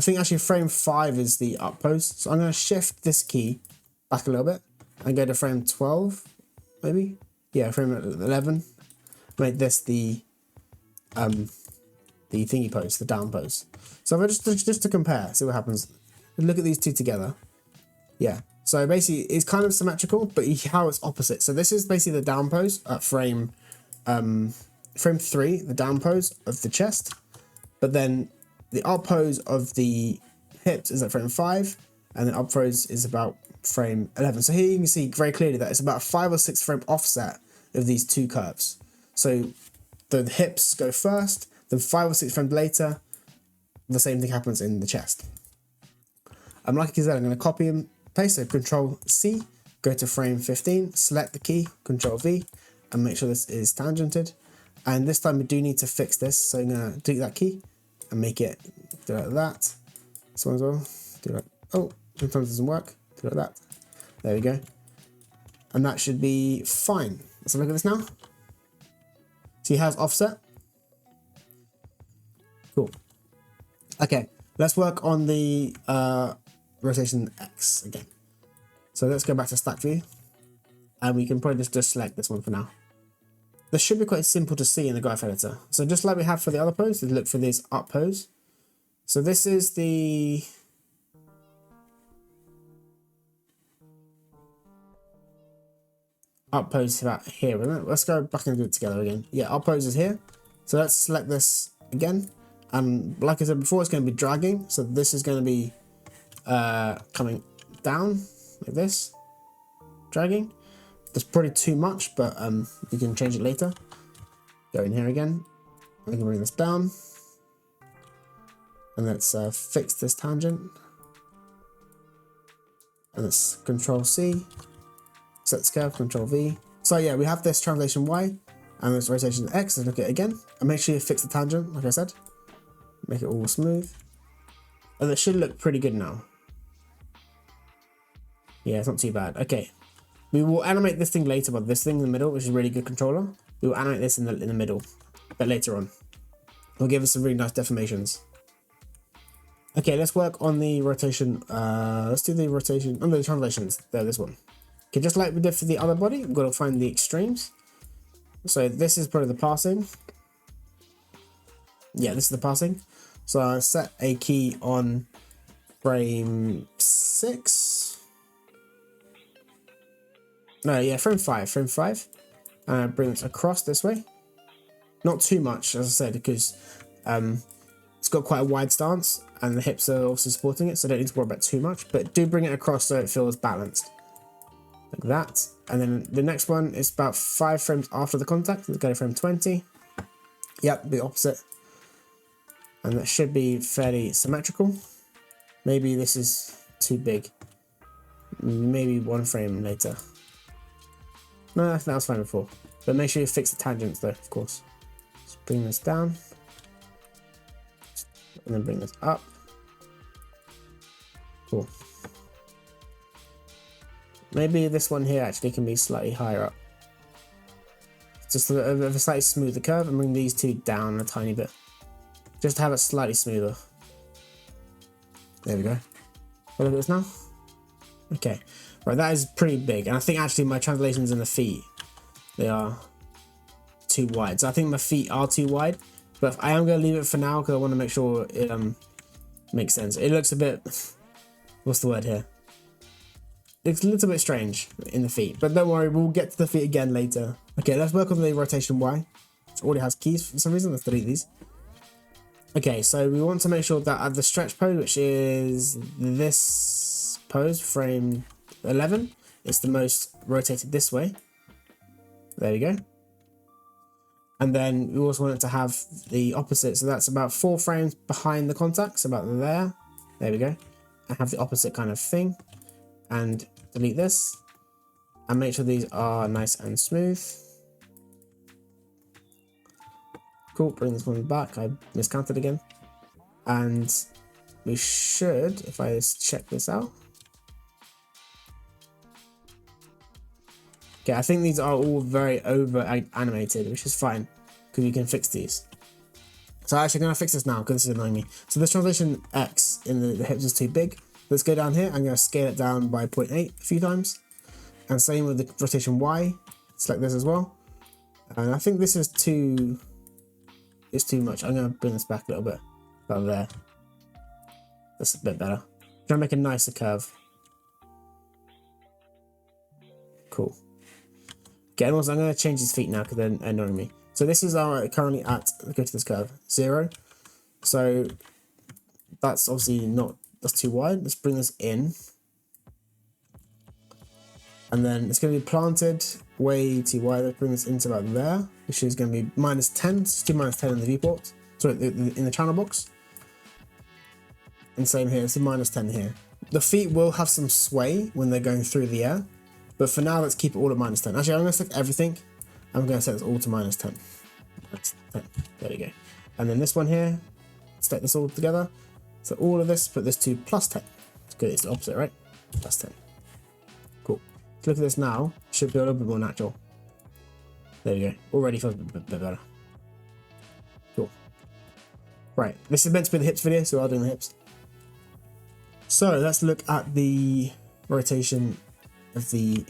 actually frame 5 is the up pose. So I'm going to shift this key back a little bit and go to frame 12 maybe. Yeah, frame 11. Make this the thingy pose, the down pose. So if I just to compare, see what happens. Look at these two together. Yeah. So basically it's kind of symmetrical, but how it's opposite. So this is basically the down pose at frame 3, the down pose of the chest. But then the up pose of the hips is at frame 5, and then up pose is about frame 11. So here you can see very clearly that it's about a 5 or 6 frame offset of these two curves. So the hips go first, then 5 or 6 frames later, the same thing happens in the chest. Like I said, I'm going to copy and paste, so Control C, go to frame 15, select the key, Control V, and make sure this is tangented. And this time we do need to fix this, so I'm going to delete that key and make it do like that. This one as well, do like, oh, sometimes it doesn't work, do like that. There we go. And that should be fine. Let's have a look at this now. So he has offset. Cool. Okay, let's work on the rotation X again. So let's go back to stack view, and we can probably just select this one for now. This should be quite simple to see in the graph editor. So just like we have for the other pose, we look for this up pose. So this is the up pose about here, isn't it? Let's go back and do it together again. Yeah, up pose is here. So let's select this again. And like I said before, it's going to be dragging. So this is going to be coming down like this, dragging. That's probably too much, but you can change it later. Go in here again. We can bring this down. And let's fix this tangent. And let's Control C. Set the scale, Control V. So yeah, we have this translation Y and this rotation X. Let's look at it again. And make sure you fix the tangent, like I said. Make it all smooth. And it should look pretty good now. Yeah, it's not too bad. Okay. We will animate this thing later, but this thing in the middle, which is a really good controller, we will animate this in the middle, but later on. It'll give us some really nice deformations. Okay, let's work on the rotation. Let's do the rotation, the translations. There, this one. Okay, just like we did for the other body, we've got to find the extremes. So this is probably the passing. Yeah, this is the passing. So I set a key on frame 6. No, yeah, frame 5. And bring it across this way. Not too much, as I said, because it's got quite a wide stance and the hips are also supporting it, so don't need to worry about too much. But do bring it across so it feels balanced. Like that. And then the next one is about 5 frames after the contact. Let's go to frame 20. Yep, the opposite. And that should be fairly symmetrical. Maybe this is too big. Maybe 1 frame later. No, that was fine before. But make sure you fix the tangents though, of course. Just bring this down. And then bring this up. Cool. Maybe this one here actually can be slightly higher up. Just a slightly smoother curve, and bring these two down a tiny bit. Just to have it slightly smoother. There we go. Look at this now. Okay. Right, that is pretty big. And I think actually my translations in the feet, they are too wide. So I think my feet are too wide. But I am going to leave it for now because I want to make sure it makes sense. It looks a bit... What's the word here? It's a little bit strange in the feet. But don't worry, we'll get to the feet again later. Okay, let's work on the rotation Y. It already has keys for some reason. Let's delete these. Okay, so we want to make sure that at the stretch pose, which is this pose, frame 11, it's the most rotated this way. There we go. And then we also want it to have the opposite, so that's about 4 frames behind the contacts, about there. There we go. And have the opposite kind of thing. And delete this. And make sure these are nice and smooth. Cool, bring this one back. I miscounted again. And we should, if I just check this out. Okay, I think these are all very over animated, which is fine, because we can fix these. So I'm actually going to fix this now, because this is annoying me. So this translation X in the hips is too big. Let's go down here. I'm going to scale it down by 0.8 a few times. And same with the rotation Y. Select this as well. And I think this is too much. I'm going to bring this back a little bit. About there. That's a bit better. Try to make a nicer curve. Cool. Okay, and also I'm going to change his feet now because they're annoying me. So this is our currently at, go to this curve, 0. So that's obviously not, that's too wide. Let's bring this in. And then it's going to be planted way too wide. Let's bring this into about there, which is going to be -10. Let's do -10 in the viewport. Sorry, in the channel box. And same here, it's a -10 here. The feet will have some sway when they're going through the air. But for now, let's keep it all at -10. Actually, I'm going to select everything. I'm going to set this all to -10. -10. There we go. And then this one here, select this all together. So all of this, put this to +10. It's good, it's the opposite, right? +10. Cool. So look at this now. Should be a little bit more natural. There we go. Already feels a bit better. Cool. Right. This is meant to be the hips video, so I'll do the hips. So let's look at the rotation of the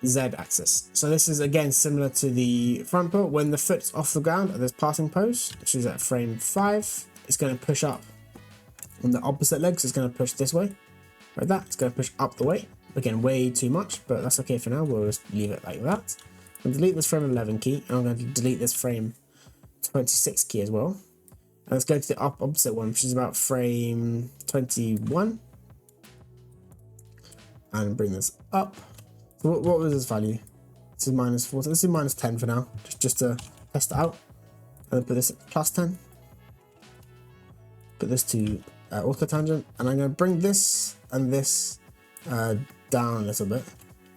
Z axis. So this is again similar to the front foot. When the foot's off the ground at this passing pose, which is at frame 5, it's going to push up on the opposite leg, so it's going to push this way. Like that. It's going to push up the way. Again, way too much, but that's okay for now. We'll just leave it like that. I'm going to delete this frame 11 key, and I'm going to delete this frame 26 key as well. And let's go to the opposite one, which is about frame 21. And bring this up. So what was this value? This is -40. This is -10 for now, just to test it out. And then put this at +10. Put this to auto tangent, and I'm going to bring this and this down a little bit,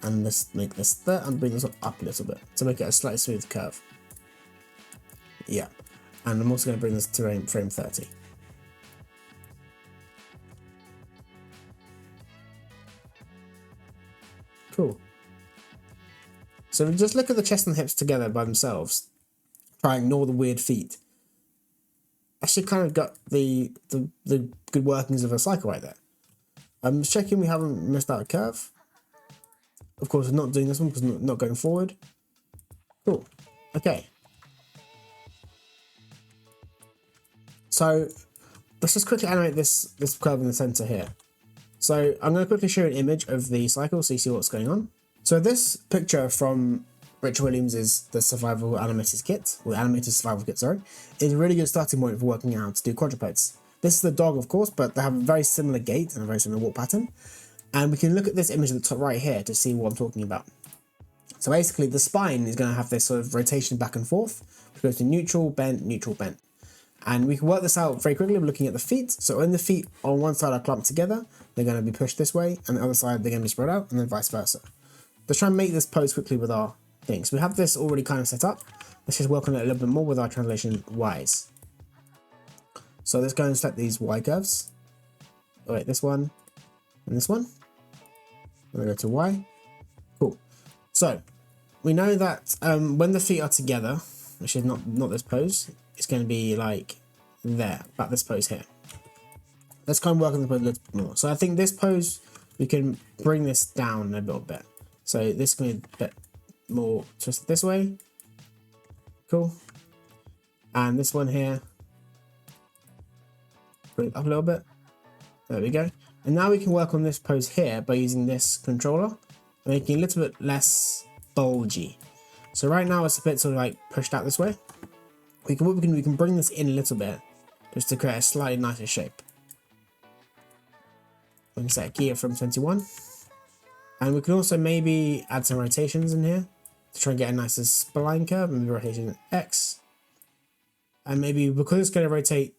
and let's make this there, and bring this up a little bit to make it a slightly smooth curve. Yeah, and I'm also going to bring this to frame 30. Cool. So just look at the chest and hips together by themselves. Try and ignore the weird feet. Actually kind of got the good workings of a cycle right there. I'm just checking we haven't missed out a curve. Of course, we're not doing this one because we're not going forward. Cool. Okay. So let's just quickly animate this curve in the center here. So I'm going to quickly show you an image of the cycle so you see what's going on. So this picture from Richard Williams' The Survival Animated Kit, or Animated Survival Kit, sorry, is a really good starting point for working out how to do quadrupeds. This is the dog, of course, but they have a very similar gait and a very similar walk pattern. And we can look at this image at the top right here to see what I'm talking about. So basically the spine is going to have this sort of rotation back and forth, which goes to neutral, bent, neutral, bent. And we can work this out very quickly by looking at the feet. So when the feet on one side are clumped together, they're going to be pushed this way, and the other side they're going to be spread out, and then vice versa. Let's try and make this pose quickly with our things. We have this already kind of set up. Let's just work on it a little bit more with our translation Ys. So let's go and select these Y curves. Oh wait, this one, and this one. I'm gonna go to Y. Cool. So we know that when the feet are together, which is not this pose, it's going to be like there, about this pose here. Let's kind of work on the pose a little bit more. So I think this pose, we can bring this down a little bit. So this is going to be a bit more twisted this way. Cool. And this one here, bring it up a little bit. There we go. And now we can work on this pose here by using this controller, making it a little bit less bulgy. So right now it's a bit sort of like pushed out this way. We can bring this in a little bit just to create a slightly nicer shape. We can set a key from 21. And we can also maybe add some rotations in here to try and get a nicer spline curve, maybe rotation X. And maybe because it's going to rotate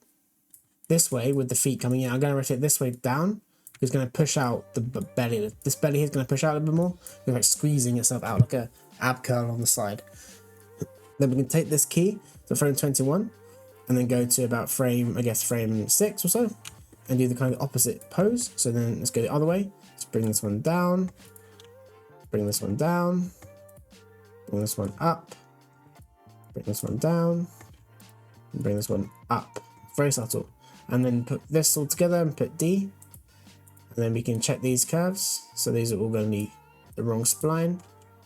this way with the feet coming in, I'm going to rotate this way down. It's going to push out the belly. This belly here is going to push out a little bit more. It's like squeezing itself out like a ab curl on the side. Then we can take this key to frame 21 and then go to about frame 6 or so and do the kind of opposite pose. So then let's go the other way. Let's bring this one down, bring this one down, bring this one up, bring this one down, and bring this one up. Very subtle. And then put this all together and put D. And then we can check these curves. So these are all going to be the wrong spline.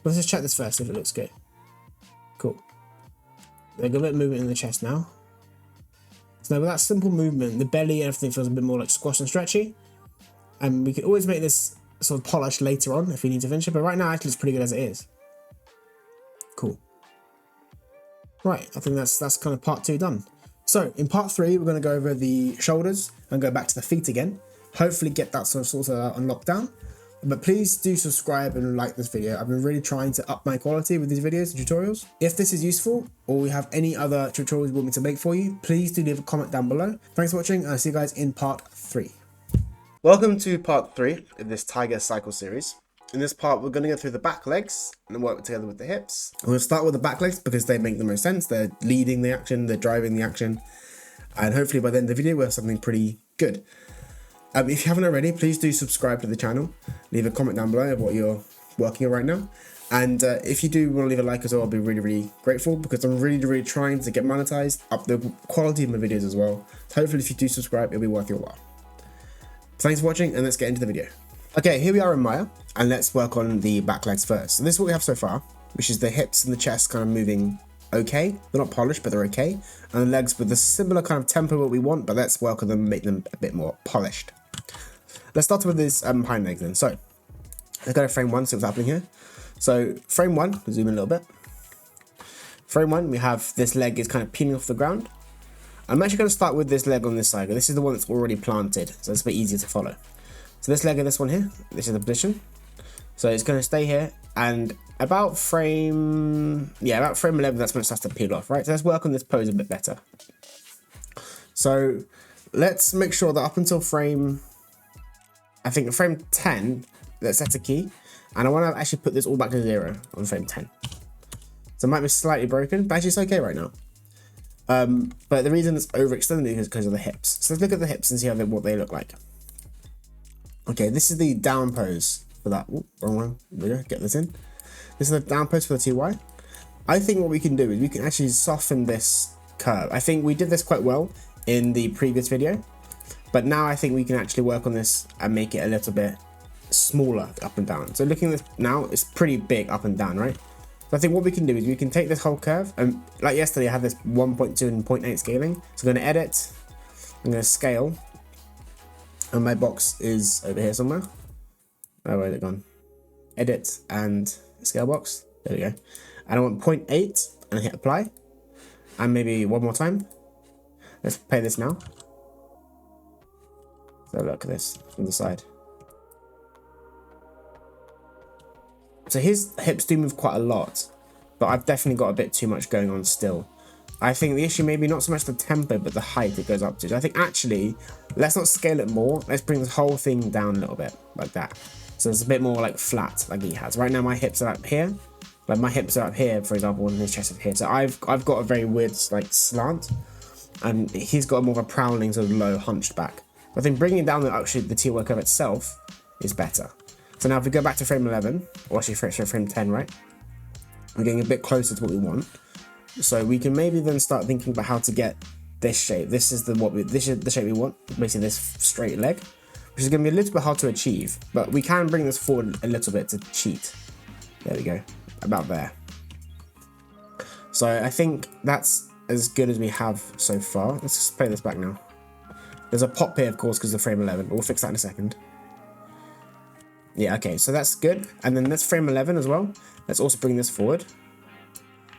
Let's just check this first if it looks good. Cool. There's a bit of movement in the chest now. So now with that simple movement, the belly and everything feels a bit more like squashed and stretchy. And we can always make this sort of polished later on if we need to finish it. But right now, actually, it's pretty good as it is. Cool. Right, I think that's kind of part 2 done. So in part 3, we're going to go over the shoulders and go back to the feet again. Hopefully get that sort of on lockdown. But please do subscribe and like this video. I've been really trying to up my quality with these videos and tutorials. If this is useful or we have any other tutorials you want me to make for you, please do leave a comment down below. Thanks for watching and I'll see you guys in part 3. Welcome to part 3 of this Tiger Cycle series. In this part, we're going to go through the back legs and work together with the hips. We'll start with the back legs because they make the most sense. They're leading the action, they're driving the action. And hopefully by the end of the video, we'll have something pretty good. If you haven't already, please do subscribe to the channel. Leave a comment down below of what you're working on right now. And if you do want to leave a like as well, I'll be really, really grateful because I'm really trying to get monetized, up the quality of my videos as well. So hopefully if you do subscribe, it'll be worth your while. Thanks for watching and let's get into the video. Okay, here we are in Maya and let's work on the back legs first. So this is what we have so far, which is the hips and the chest kind of moving okay. They're not polished, but they're okay. And the legs with a similar kind of tempo what we want, but let's work on them and make them a bit more polished. Let's start with this hind legs then. So let's go to frame 1, see what's happening here. So frame 1, zoom in a little bit. Frame 1, we have this leg is kind of peeling off the ground. I'm actually going to start with this leg on this side. This is the one that's already planted, so it's a bit easier to follow. So this leg and this one here, this is the position. So it's going to stay here, and about frame 11, that's when it starts to peel off, right? So let's work on this pose a bit better. So let's make sure that up until frame 10, let's set a key. And I want to actually put this all back to 0 on frame 10. So it might be slightly broken, but actually it's okay right now. But the reason it's overextended is because of the hips. So let's look at the hips and see what they look like. Okay, this is the down pose for that. Ooh, wrong one. There we go. Get this in. This is the down pose for the TY. I think what we can do is we can actually soften this curve. I think we did this quite well in the previous video, but now I think we can actually work on this and make it a little bit smaller up and down. So looking at this now, it's pretty big up and down, right? So I think what we can do is we can take this whole curve, and like yesterday I had this 1.2 and 0.8 scaling. So I'm going to edit, I'm going to scale, and my box is over here somewhere. Oh, where's it gone? Edit and scale box. There we go. And I want 0.8 and hit apply. And maybe one more time. Let's play this now. So look at this from the side. So his hips do move quite a lot, but I've definitely got a bit too much going on still. I think the issue maybe not so much the tempo, but the height it goes up to. So I think actually, let's not scale it more. Let's bring this whole thing down a little bit, like that. So it's a bit more like flat, like he has. Right now my hips are up here. Like my hips are up here, for example, and his chest is here. So I've got a very weird like slant, and he's got more of a prowling sort of low hunched back. I think bringing down actually the TY curve itself is better. So now if we go back to frame 11, or actually frame 10, right? We're getting a bit closer to what we want. So we can maybe then start thinking about how to get this shape. This is the shape we want, basically this straight leg, which is going to be a little bit hard to achieve, but we can bring this forward a little bit to cheat. There we go, about there. So I think that's as good as we have so far. Let's just play this back now. There's a pop here, of course, because of frame 11, but we'll fix that in a second. Yeah, okay, so that's good. And then let's frame 11 as well. Let's also bring this forward.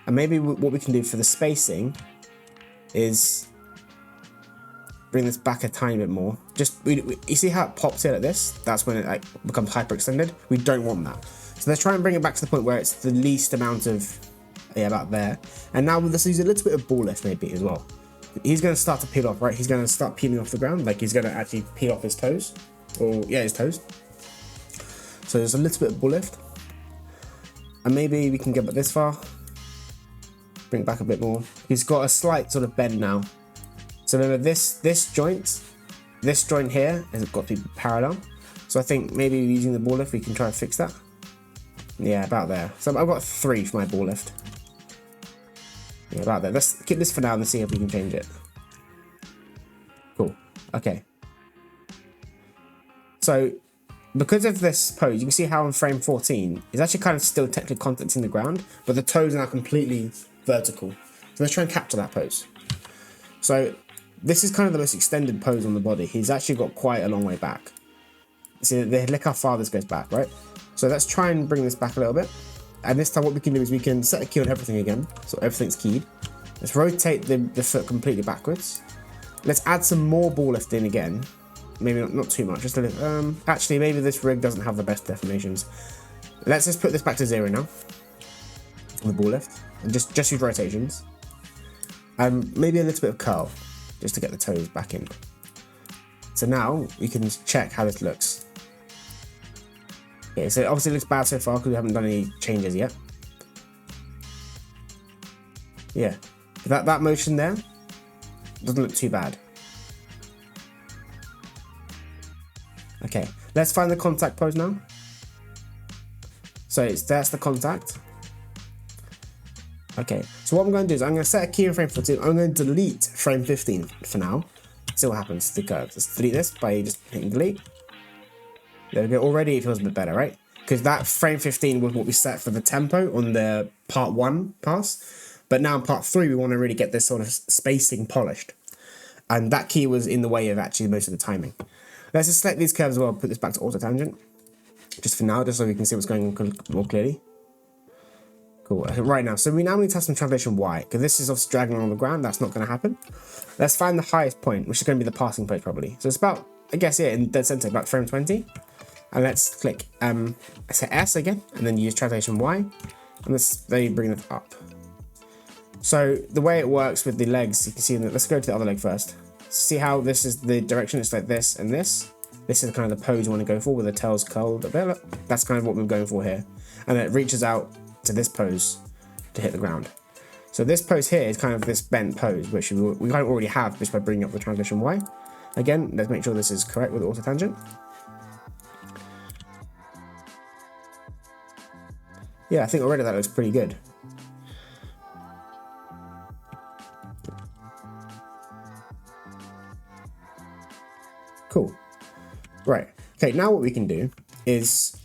And maybe what we can do for the spacing is bring this back a tiny bit more. Just, you see how it pops here like this? That's when it like becomes hyperextended. We don't want that. So let's try and bring it back to the point where it's the least amount of, yeah, about there. And now let's use a little bit of ball lift maybe as well. He's going to start to peel off, right? He's going to start peeling off the ground. Like he's going to actually peel off his toes. Or, yeah, his toes. So there's a little bit of ball lift. And maybe we can get this far. Bring it back a bit more. He's got a slight sort of bend now. So remember this joint here has got to be parallel. So I think maybe using the ball lift we can try and fix that. Yeah, about there. So I've got 3 for my ball lift. Yeah, about there. Let's keep this for now and see if we can change it. Cool. Okay. So because of this pose, you can see how in frame 14 it's actually kind of still technically contacting the ground, but the toes are now completely vertical. So let's try and capture that pose. So this is kind of the most extended pose on the body. He's actually got quite a long way back. See, look how far this goes back, right? So let's try and bring this back a little bit. And this time what we can do is we can set a key on everything again. So everything's keyed. Let's rotate the foot completely backwards. Let's add some more ball lift in again. Maybe not too much, just a little. Actually, maybe this rig doesn't have the best deformations. Let's just put this back to 0 now. On the ball lift. And just use rotations. Maybe a little bit of curl, just to get the toes back in. So now we can check how this looks. Okay, so it obviously looks bad so far because we haven't done any changes yet. Yeah, that motion there doesn't look too bad. Okay, let's find the contact pose now. So that's the contact. Okay, so what I'm going to do is I'm going to set a key in frame 14. I'm going to delete frame 15 for now. See what happens to the curve. Let's delete this by just hitting delete. There we go. Already it feels a bit better, right? Because that frame 15 was what we set for the tempo on the part 1 pass. But now in part 3, we want to really get this sort of spacing polished. And that key was in the way of actually most of the timing. Let's just select these curves as well, put this back to auto tangent. Just for now, just so we can see what's going on more clearly. Cool, right now, so we now need to have some translation Y, because this is obviously dragging along the ground, that's not going to happen. Let's find the highest point, which is going to be the passing pose probably. So it's about, I guess, yeah, in dead center, about frame 20. And let's click, say S again, and then use translation Y, and let's then bring it up. So the way it works with the legs, you can see that, let's go to the other leg first. See how this is the direction, it's like this and this. This is kind of the pose you want to go for with the tails curled a bit. That's kind of what we're going for here. And it reaches out to this pose to hit the ground. So this pose here is kind of this bent pose, which we kind of already have just by bringing up the translation Y. Again, let's make sure this is correct with the auto tangent. Yeah, I think already that looks pretty good. Cool. Right. Okay, now what we can do is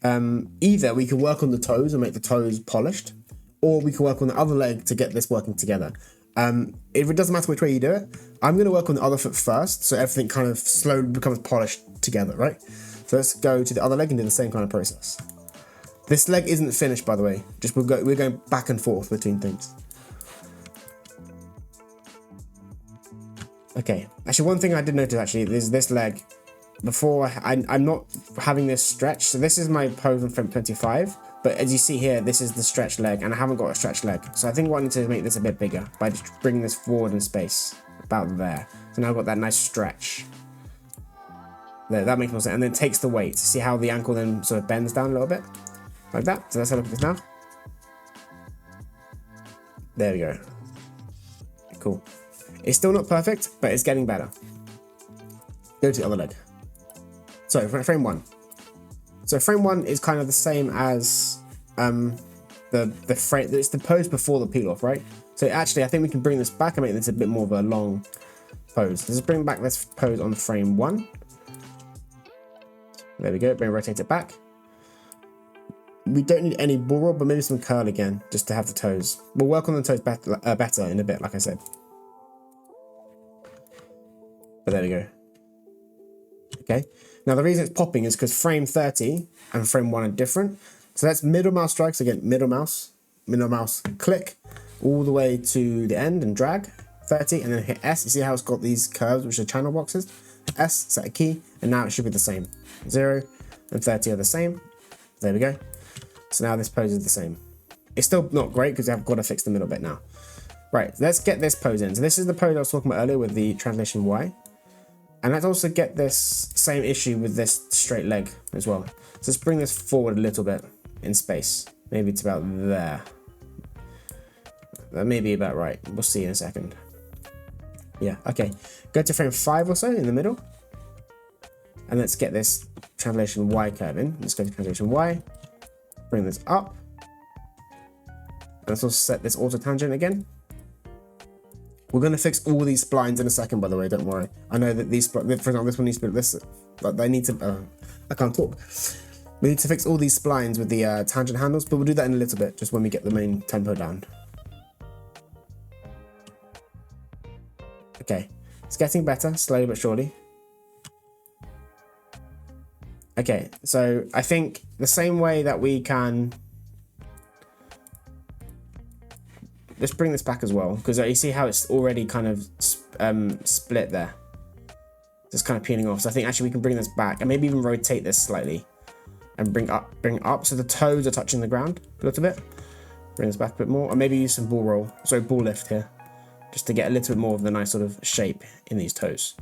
either we can work on the toes and make the toes polished, or we can work on the other leg to get this working together. If it doesn't matter which way you do it, I'm going to work on the other foot first, so everything kind of slowly becomes polished together, right? So let's go to the other leg and do the same kind of process. This leg isn't finished, by the way. Just we're going back and forth between things. Okay. Actually, one thing I did notice actually is this leg. Before I'm not having this stretch, so this is my pose on frame 25, but as you see here, this is the stretched leg, and I haven't got a stretched leg. So I think what I need to do is make this a bit bigger by just bringing this forward in space, about there. So now I've got that nice stretch. There, that makes more sense. And then it takes the weight. See how the ankle then sort of bends down a little bit? Like that. So let's have a look at this now. There we go. Cool. It's still not perfect, but it's getting better. Go to the other leg. So frame 1. So frame 1 is kind of the same as the frame. It's the pose before the peel off, right? So actually, I think we can bring this back and make this a bit more of a long pose. Let's bring back this pose on frame 1. There we go. Rotate it back. We don't need any ball roll, but maybe some curl again, just to have the toes. We'll work on the toes better in a bit, like I said. But there we go. Okay. Now the reason it's popping is because frame 30 and frame 1 are different. So that's middle mouse strikes. Again, middle mouse, click all the way to the end and drag 30, and then hit S. You see how it's got these curves, which are channel boxes? S, set a key, and now it should be the same. 0 and 30 are the same. There we go. So now this pose is the same. It's still not great because I've got to fix the middle bit now. Right, let's get this pose in. So this is the pose I was talking about earlier with the translation Y. And let's also get this same issue with this straight leg as well. So let's bring this forward a little bit in space. Maybe it's about there. That may be about right. We'll see in a second. Yeah, okay. Go to frame 5 or so in the middle. And let's get this translation Y curve in. Let's go to translation Y. Bring this up. And let's also set this auto tangent again. We're going to fix all these splines in a second, by the way, don't worry. I know that these, for example, this one needs to be this, but they need to, I can't talk. We need to fix all these splines with the tangent handles, but we'll do that in a little bit, just when we get the main tempo down. Okay, it's getting better, slowly but surely. Okay, so I think the same way that we can... Let's bring this back as well, because you see how it's already kind of split there. Just kind of peeling off. So I think actually we can bring this back and maybe even rotate this slightly and bring up so the toes are touching the ground a little bit. Bring this back a bit more, or maybe use some ball lift here, just to get a little bit more of the nice sort of shape in these toes.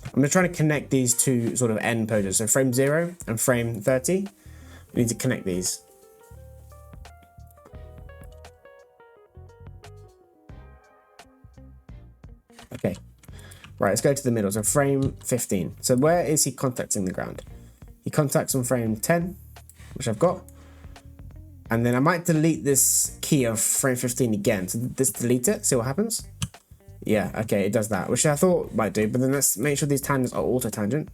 I'm going to try to connect these two sort of end poses. So frame 0 and frame 30, we need to connect these. Okay, right, let's go to the middle. So frame 15. So where is he contacting the ground? He contacts on frame 10, which I've got. And then I might delete this key of frame 15 again. So just delete it, see what happens. Yeah, okay, it does that, which I thought might do, but then let's make sure these tangents are auto tangent.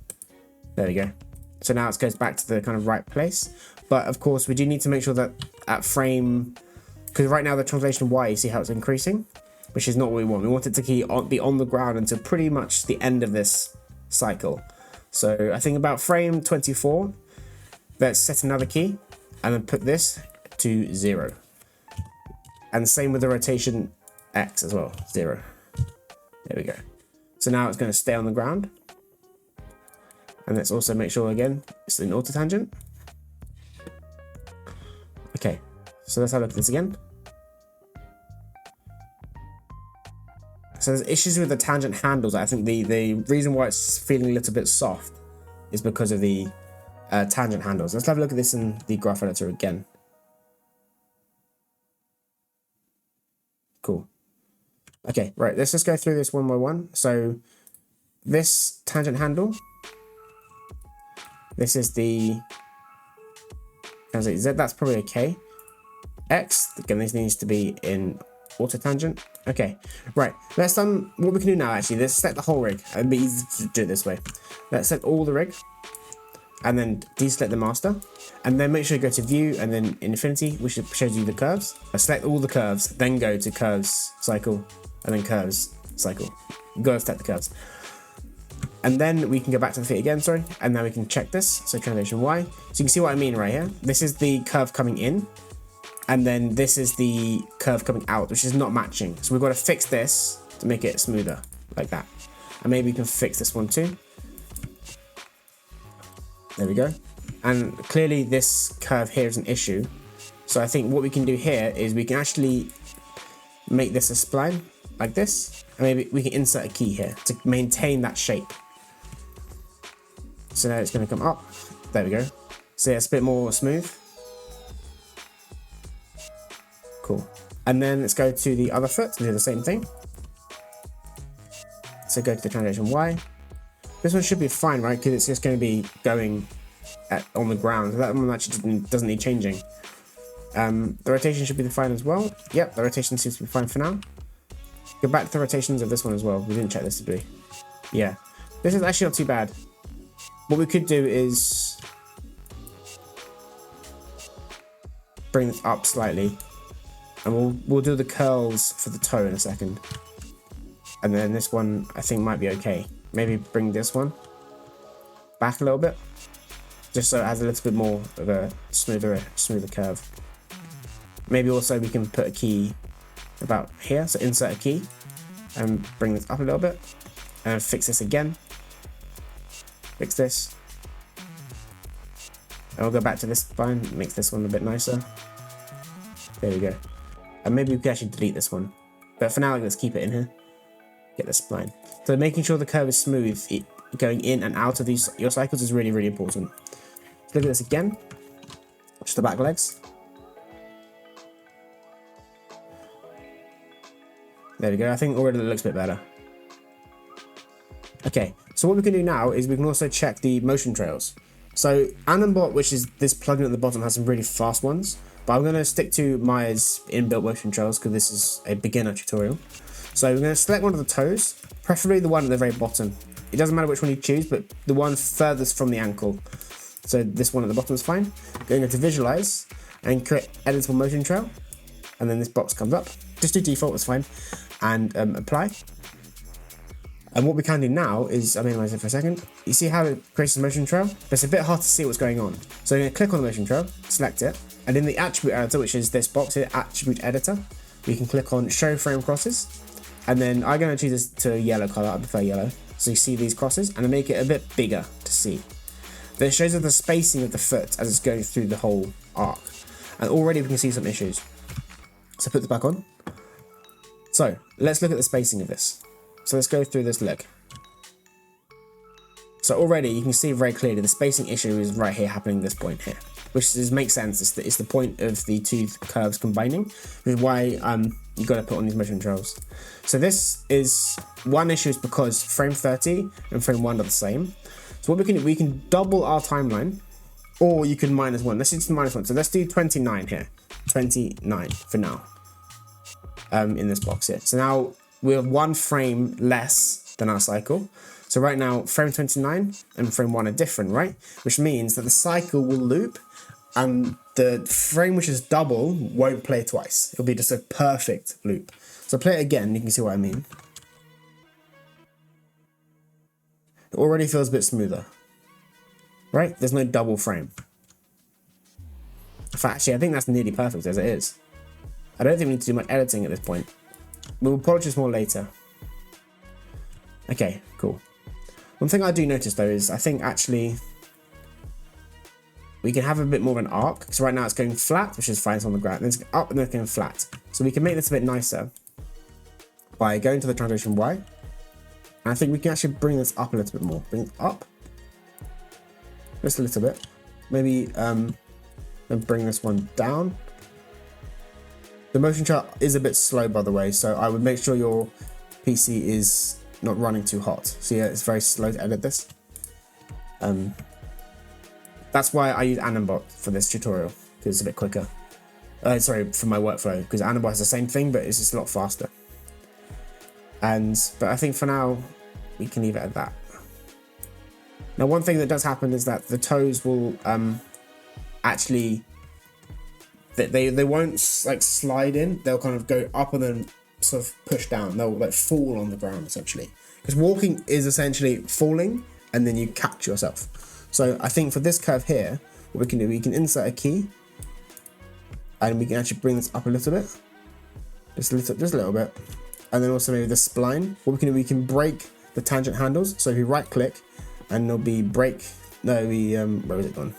There we go. So now it goes back to the kind of right place. But of course, we do need to make sure that at frame, because right now the translation Y, you see how it's increasing? Which is not what we want. We want it to be on the ground until pretty much the end of this cycle. So I think about frame 24, let's set another key and then put this to 0. And same with the rotation X as well, 0. There we go. So now it's going to stay on the ground. And let's also make sure again, it's in auto tangent. Okay, so let's have a look at this again. So there's issues with the tangent handles. I think the reason why it's feeling a little bit soft is because of the tangent handles. Let's have a look at this in the graph editor again. Cool. Okay, right, let's just go through this one by one. So this tangent handle, this is the translate Z, that's probably okay. X, again, this needs to be in auto tangent. Okay, right, let's what we can do now actually, let's set the whole rig. It'd be easy to do it this way. Let's set all the rig and then deselect the master, and then make sure you go to view and then infinity, which shows you the curves. Select all the curves, then go to curves cycle and then curves cycle. You gotta select the curves. And then we can go back to the feet again, sorry, and now we can check this. So translation Y. So you can see what I mean right here. This is the curve coming in, and then this is the curve coming out, which is not matching. So we've got to fix this to make it smoother, like that. And maybe we can fix this one too. There we go. And clearly this curve here is an issue. So I think what we can do here is we can actually make this a spline, like this. And maybe we can insert a key here to maintain that shape. So now it's going to come up. There we go. So yeah, it's a bit more smooth. Cool. And then let's go to the other foot and do the same thing. So go to the translation Y. This one should be fine, right? Because it's just going to be going on the ground. So that one actually doesn't need changing. The rotation should be fine as well. Yep, the rotation seems to be fine for now. Go back to the rotations of this one as well. We didn't check this, did we? Yeah. This is actually not too bad. What we could do is bring this up slightly. And we'll do the curls for the toe in a second. And then this one I think might be okay. Maybe bring this one back a little bit. Just so it has a little bit more of a smoother curve. Maybe also we can put a key about here. So insert a key and bring this up a little bit. And fix this again. Fix this. And we'll go back to this spine. Makes this one a bit nicer. There we go. And maybe we can actually delete this one. But for now, let's keep it in here. Get the spline. So making sure the curve is smooth, going in and out of your cycles is really, really important. Let's look at this again. Just the back legs. There we go. I think already it looks a bit better. Okay, so what we can do now is we can also check the motion trails. So Animbot, which is this plugin at the bottom, has some really fast ones. But I'm going to stick to Maya's inbuilt motion trails because this is a beginner tutorial. So we're going to select one of the toes, preferably the one at the very bottom. It doesn't matter which one you choose, but the one furthest from the ankle. So this one at the bottom is fine. Going into visualize and create editable motion trail. And then this box comes up. Just do default, it's fine. And apply. And what we can do now is, I'll minimize it for a second. You see how it creates a motion trail? But it's a bit hard to see what's going on. So I'm going to click on the motion trail, select it. And in the attribute editor, which is this box here, attribute editor, we can click on show frame crosses. And then I'm going to choose this to a yellow color. I prefer yellow. So you see these crosses and I make it a bit bigger to see. Then it shows us the spacing of the foot as it's going through the whole arc. And already we can see some issues. So put this back on. So let's look at the spacing of this. So let's go through this leg. So already you can see very clearly the spacing issue is right here happening this point here, which makes sense. It's the point of the two curves combining, which is why you got to put on these motion trails. So this is one issue is because frame 30 and frame 1 are the same. So what we can double our timeline, or you can minus 1. Let's do -1. So let's do 29 here. 29 for now. In this box here. So now we have one frame less than our cycle. So right now, frame 29 and frame 1 are different, right? Which means that the cycle will loop and the frame which is double won't play twice. It'll be just a perfect loop. So play it again, you can see what I mean. It already feels a bit smoother, right? There's no double frame. In fact, actually, I think that's nearly perfect as it is. I don't think we need to do much editing at this point. We'll polish this more later. Okay, cool. One thing I do notice though is I think actually we can have a bit more of an arc. So right now it's going flat, which is fine, it's on the ground. Then it's up and then it's going flat. So we can make this a bit nicer by going to the translation Y. And I think we can actually bring this up a little bit more. Bring it up. Just a little bit. Maybe then bring this one down. The motion chart is a bit slow, by the way, so I would make sure your PC is not running too hot. So yeah, it's very slow to edit this. That's why I use Animbot for this tutorial, because it's a bit quicker. Sorry, for my workflow, because Animbot has the same thing, but it's just a lot faster. But I think for now, we can leave it at that. Now, one thing that does happen is that the toes will actually... They won't like slide in, they'll kind of go up and then sort of push down. They'll like fall on the ground essentially. Because walking is essentially falling and then you catch yourself. So I think for this curve here, what we can do, we can insert a key and we can actually bring this up a little bit. Just a little bit. And then also maybe the spline. What we can do, we can break the tangent handles. So if you right click and there'll be where is it gone?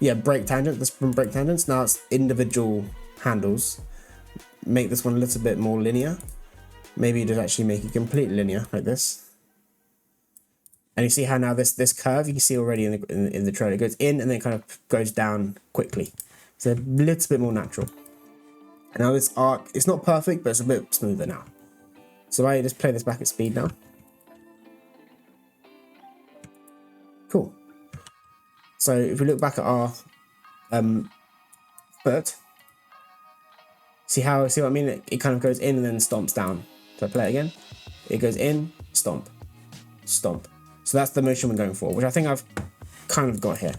Yeah, break tangent. Let's break tangents. Now it's individual handles. Make this one a little bit more linear. Maybe just actually make it completely linear like this. And you see how now this curve you can see already in the trailer, it goes in and then kind of goes down quickly. It's a little bit more natural. And now this arc, it's not perfect, but it's a bit smoother now. So I just play this back at speed now. Cool. So if we look back at our foot, see what I mean? It kind of goes in and then stomps down. So I play it again. It goes in, stomp, stomp. So that's the motion we're going for, which I think I've kind of got here.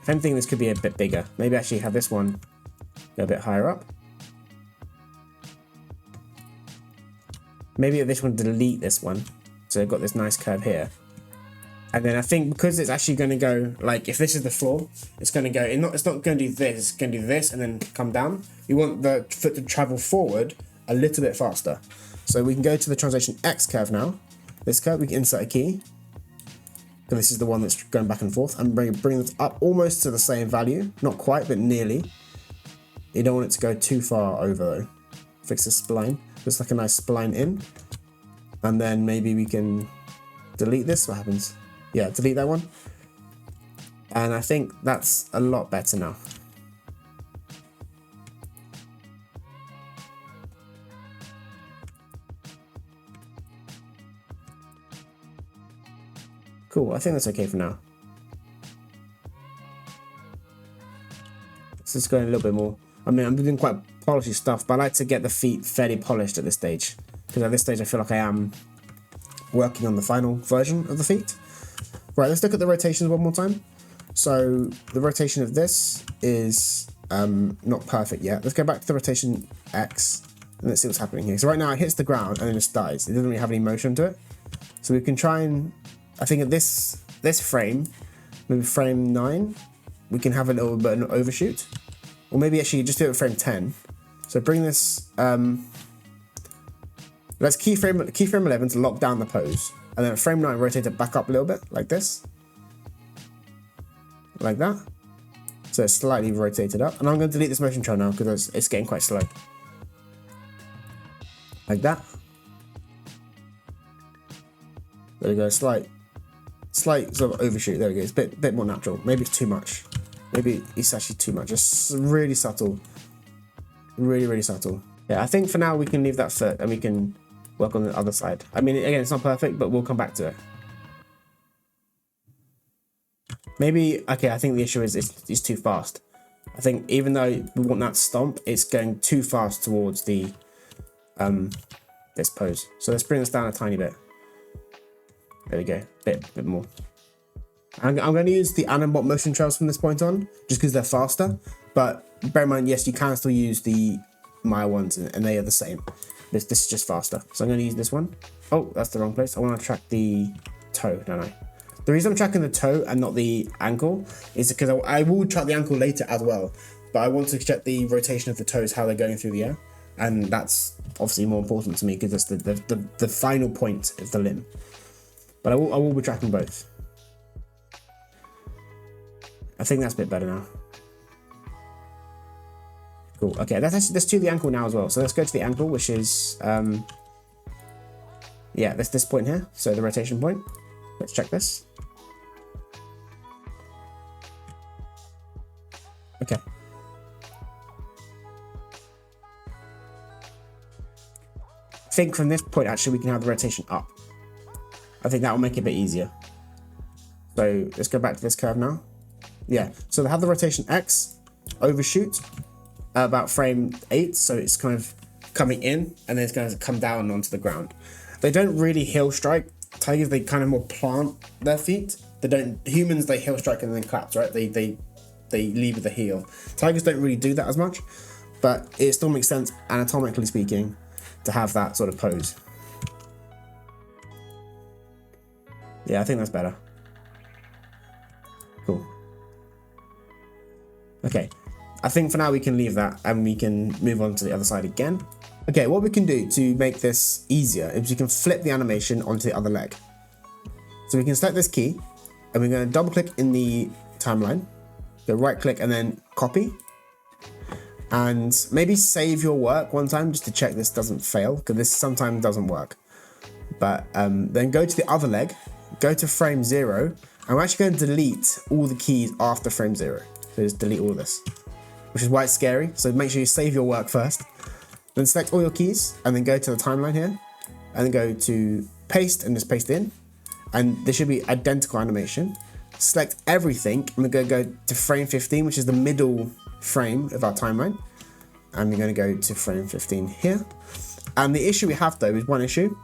If anything, this could be a bit bigger. Maybe actually have this one go a bit higher up. Maybe this one delete this one. So I've got this nice curve here. And then I think because it's actually going to go, like, if this is the floor, it's going to go, it's not going to do this, it's going to do this and then come down. You want the foot to travel forward a little bit faster. So we can go to the translation X curve now. This curve, we can insert a key. And this is the one that's going back and forth. And bring this up almost to the same value. Not quite, but nearly. You don't want it to go too far over though. Fix the spline. Just like a nice spline in. And then maybe we can delete this. What happens? Yeah, delete that one. And I think that's a lot better now. Cool, I think that's okay for now. Let's just go in a little bit more. I mean, I'm doing quite polishy stuff, but I like to get the feet fairly polished at this stage. Because at this stage, I feel like I am working on the final version of the feet. Right, let's look at the rotations one more time. So the rotation of this is not perfect yet. Let's go back to the rotation X and let's see what's happening here. So right now it hits the ground and then just dies. It doesn't really have any motion to it. So we can try and, I think at this frame, maybe frame 9, we can have a little bit of an overshoot. Or maybe actually just do it at frame 10. So bring this, let's keyframe 11 to lock down the pose. And then at frame 9, rotate it back up a little bit, like this. Like that. So it's slightly rotated up. And I'm going to delete this motion trail now because it's getting quite slow. Like that. There we go, slight sort of overshoot. There we go, it's a bit more natural. Maybe it's too much. Maybe it's actually too much. It's really subtle. Really, really subtle. Yeah, I think for now we can leave that foot and we can work on the other side. I mean, again, it's not perfect, but we'll come back to it. Maybe, okay, I think the issue is it's too fast. I think even though we want that stomp, it's going too fast towards the this pose. So let's bring this down a tiny bit. There we go, bit more. I'm going to use the Animbot motion trails from this point on, just because they're faster. But bear in mind, yes, you can still use the Maya ones, and they are the same. This is just faster. So I'm going to use this one. Oh, that's the wrong place. I want to track the toe, don't I? The reason I'm tracking the toe and not the ankle is because I will track the ankle later as well. But I want to check the rotation of the toes, how they're going through the air. And that's obviously more important to me because that's the final point of the limb. But I will be tracking both. I think that's a bit better now. Cool. Okay, let's do the ankle now as well. So let's go to the ankle, which is yeah, that's this point here. So the rotation point. Let's check this. Okay. I think from this point actually we can have the rotation up. I think that will make it a bit easier. So let's go back to this curve now. Yeah, so they have the rotation X, overshoot, about frame 8, so it's kind of coming in, and then it's going to come down onto the ground. They don't really heel strike. Tigers, they kind of more plant their feet. They don't, humans, they heel strike and then collapse, right? They leave with the heel. Tigers don't really do that as much, but it still makes sense, anatomically speaking, to have that sort of pose. Yeah, I think that's better. Cool. Okay, I think for now we can leave that and we can move on to the other side again. Okay, what we can do to make this easier is we can flip the animation onto the other leg. So we can select this key and we're going to double click in the timeline, go right click and then copy. And maybe save your work one time just to check this doesn't fail, because this sometimes doesn't work. But then go to the other leg, go to frame 0, and we're actually going to delete all the keys after frame 0. So just delete all of this, which is why it's scary. So make sure you save your work first. Then select all your keys and then go to the timeline here and then go to paste and just paste in. and there should be identical animation. Select everything, and we're going to go to frame 15, which is the middle frame of our timeline. And we're going to go to frame 15 here. And the issue we have though is one issue,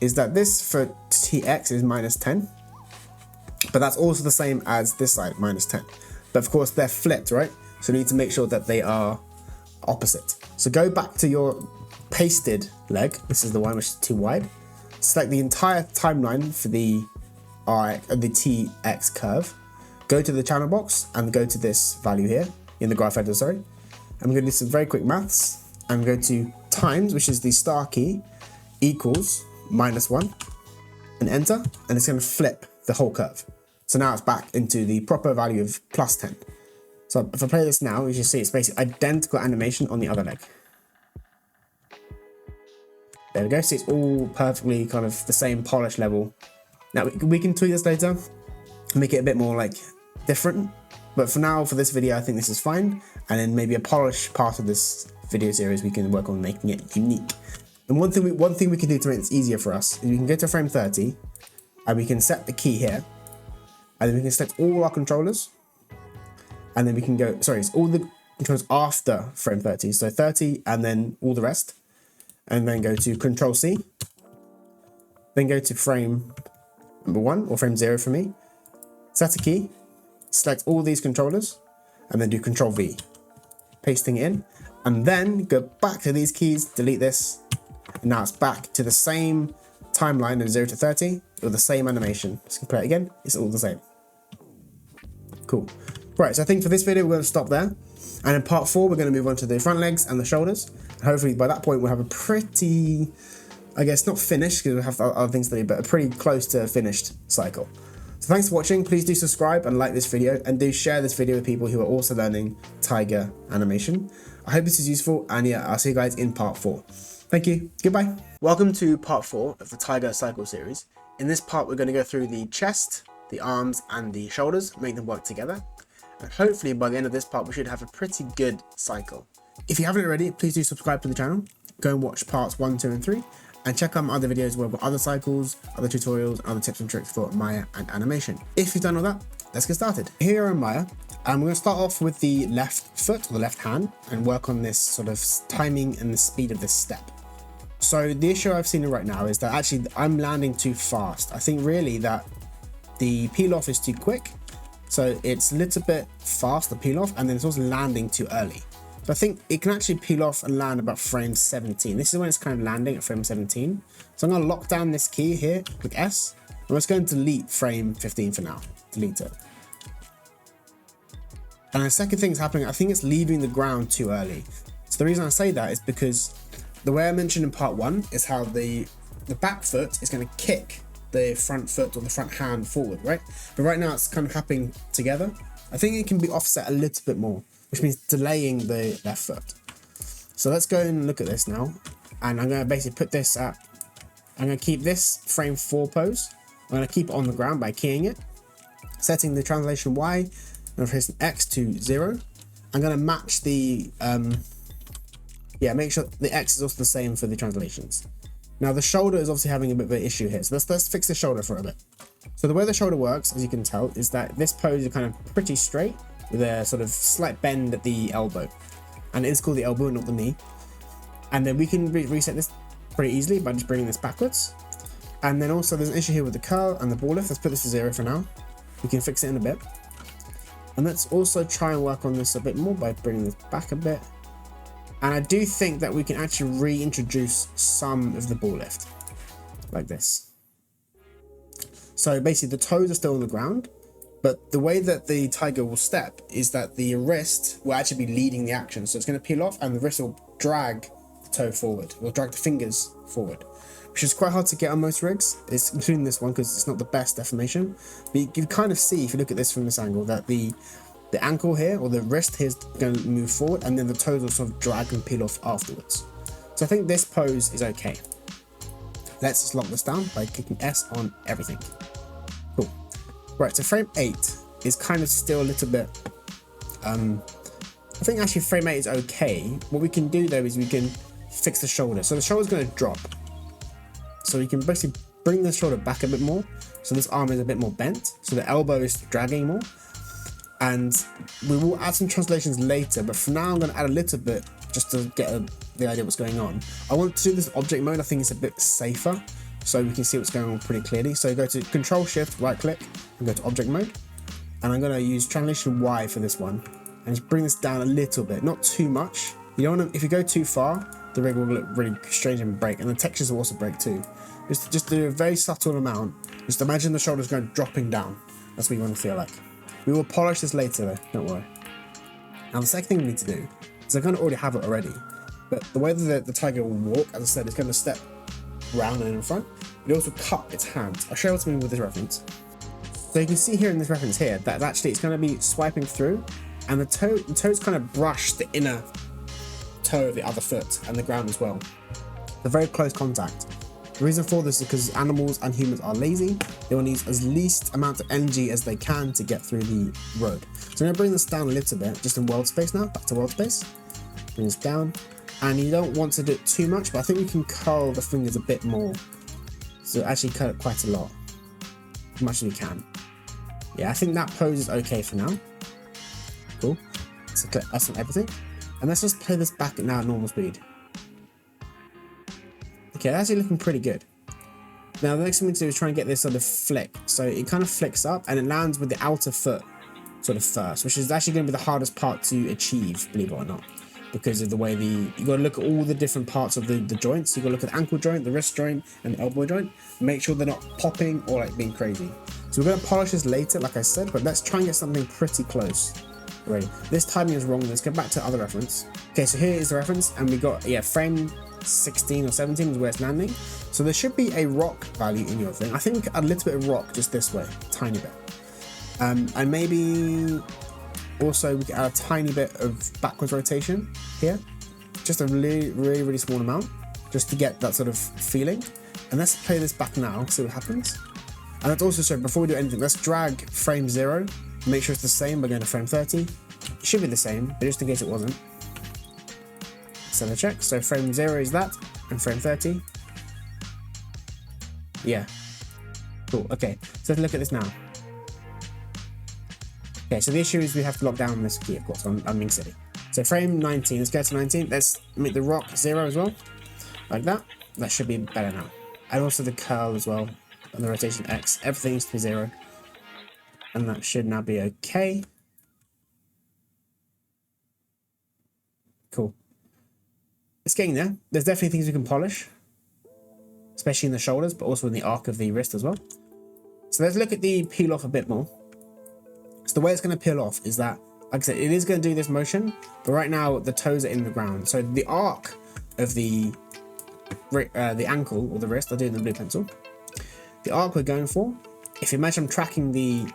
is that this for TX is -10, but that's also the same as this side, -10. But of course they're flipped, right? So we need to make sure that they are opposite. So go back to your pasted leg. This is the one which is too wide. Select the entire timeline for the TX curve. Go to the channel box and go to this value here in the graph editor, sorry. And we're going to do some very quick maths. And go to times, which is the star key, equals -1, and enter, and it's going to flip the whole curve. So now it's back into the proper value of +10. So if I play this now, you can see it's basically identical animation on the other leg. There we go. See, it's all perfectly kind of the same polish level. Now we can tweak this later, make it a bit more like different. But for now, for this video, I think this is fine. And then maybe a polish part of this video series, we can work on making it unique. And one thing we can do to make this easier for us is we can go to frame 30, and we can set the key here, and then we can select all our controllers, and then we can go, sorry, it's all the controllers after frame 30. So 30 and then all the rest, and then go to Control C, then go to frame number 1 or frame 0 for me, set a key, select all these controllers, and then do Control V, pasting it in, and then go back to these keys, delete this, and now it's back to the same timeline of 0 to 30 with the same animation. Let's play it again, it's all the same. Cool. Right, so I think for this video we're going to stop there, and in part 4 we're going to move on to the front legs and the shoulders. And hopefully by that point we'll have a pretty, I guess not finished because we have other things to do, but a pretty close to finished cycle. So thanks for watching. Please do subscribe and like this video, and do share this video with people who are also learning Tiger animation. I hope this is useful, and yeah, I'll see you guys in part 4. Thank you. Goodbye. Welcome to part 4 of the Tiger cycle series. In this part, we're going to go through the chest, the arms, and the shoulders, make them work together. And hopefully by the end of this part, we should have a pretty good cycle. If you haven't already, please do subscribe to the channel. Go and watch parts 1, 2, and 3. And check out my other videos where I've got other cycles, other tutorials, other tips and tricks for Maya and animation. If you've done all that, let's get started. Here are in Maya, and we're going to start off with the left foot, or the left hand, and work on this sort of timing and the speed of this step. So the issue I've seen right now is that actually I'm landing too fast. I think really that the peel off is too quick. So it's a little bit fast, the peel off, and then it's also landing too early. So I think it can actually peel off and land about frame 17. This is when it's kind of landing at frame 17. So I'm going to lock down this key here, click S. I'm just going to delete frame 15 for now. Delete it. And the second thing is happening, I think it's leaving the ground too early. So the reason I say that is because the way I mentioned in part 1 is how the back foot is going to kick the front foot or the front hand forward, right? But right now it's kind of happening together. I think it can be offset a little bit more, which means delaying the left foot. So let's go and look at this now. And I'm going to basically put this at, I'm going to keep this frame 4 pose. I'm going to keep it on the ground by keying it, setting the translation Y, and pressing X to 0. I'm going to match the, make sure the X is also the same for the translations. Now the shoulder is obviously having a bit of an issue here. So let's fix the shoulder for a bit. So the way the shoulder works, as you can tell, is that this pose is kind of pretty straight with a sort of slight bend at the elbow. And it's called the elbow, not the knee. And then we can reset this pretty easily by just bringing this backwards. And then also there's an issue here with the curl and the ball lift. Let's put this to 0 for now. We can fix it in a bit. And let's also try and work on this a bit more by bringing this back a bit. And I do think that we can actually reintroduce some of the ball lift, like this. So basically the toes are still on the ground, but the way that the tiger will step is that the wrist will actually be leading the action. So it's going to peel off and the wrist will drag the toe forward, or drag the fingers forward, which is quite hard to get on most rigs, including this one because it's not the best deformation. But you can kind of see, if you look at this from this angle, that the ankle here, or the wrist here, is going to move forward, and then the toes will sort of drag and peel off afterwards. So I think this pose is okay. Let's just lock this down by clicking S on everything. Cool. Right, so frame 8 is kind of still a little bit, I think actually frame 8 is okay. What we can do though is we can fix the shoulder. So the shoulder's going to drop. So we can basically bring the shoulder back a bit more. So this arm is a bit more bent. So the elbow is dragging more. And we will add some translations later, but for now I'm going to add a little bit just to get the idea of what's going on. I want to do this object mode. I think it's a bit safer, so we can see what's going on pretty clearly. So go to Control Shift, right click, and go to object mode. And I'm going to use translation Y for this one, and just bring this down a little bit, not too much. You don't want to, if you go too far, the rig will look really strange and break, and the textures will also break too. Just do a very subtle amount. Just imagine the shoulders going dropping down. That's what you want to feel like. We will polish this later though, don't worry. Now the second thing we need to do is I kind of already have it already, but the way that the tiger will walk, as I said, it's going to step round and in front. It also cup its hands. I'll show you what I mean with this reference. So you can see here in this reference here that actually it's going to be swiping through, and the toes kind of brush the inner toe of the other foot and the ground as well. They're very close contact. The reason for this is because animals and humans are lazy. They want to use as least amount of energy as they can to get through the road. So I'm going to bring this down a little bit, just in world space now, back to world space. Bring this down. And you don't want to do it too much, but I think we can curl the fingers a bit more. So actually cut it quite a lot, as much as we can. Yeah, I think that pose is okay for now. Cool. So click S on everything. And let's just play this back now at normal speed. Okay, that's actually looking pretty good. Now the next thing we do is try and get this sort of flick. So it kind of flicks up and it lands with the outer foot sort of first, which is actually going to be the hardest part to achieve, believe it or not, because of the way you got to look at all the different parts of the joints. You got to look at the ankle joint, the wrist joint, and the elbow joint. Make sure they're not popping or like being crazy. So we're going to polish this later, like I said, but let's try and get something pretty close. Ready? This timing is wrong. Let's go back to the other reference. Okay, so here is the reference, and we got frame 16 or 17 is where it's landing. So there should be a rock value in your thing. I think a little bit of rock just this way, tiny bit. And maybe also we can add a tiny bit of backwards rotation here. Just a really small amount, just to get that sort of feeling. And let's play this back now, see what happens. And let's also, so before we do anything, let's drag frame 0, make sure it's the same by going to frame 30. It should be the same, but just in case it wasn't. Send a check. So frame 0 is that, and frame 30. Yeah. Cool. Okay. So let's look at this now. Okay. So the issue is we have to lock down this key, of course. I'm being silly. So frame 19. Let's go to 19. Let's make the rock 0 as well, like that. That should be better now. And also the curl as well, and the rotation X. Everything needs to be 0, and that should now be okay. Cool. It's getting there. There's definitely things we can polish, especially in the shoulders, but also in the arc of the wrist as well. So let's look at the peel off a bit more. So the way it's going to peel off is that, like I said, it is going to do this motion, but right now the toes are in the ground. So the arc of the ankle or the wrist, I'll do it in the blue pencil. The arc we're going for, if you imagine I'm tracking the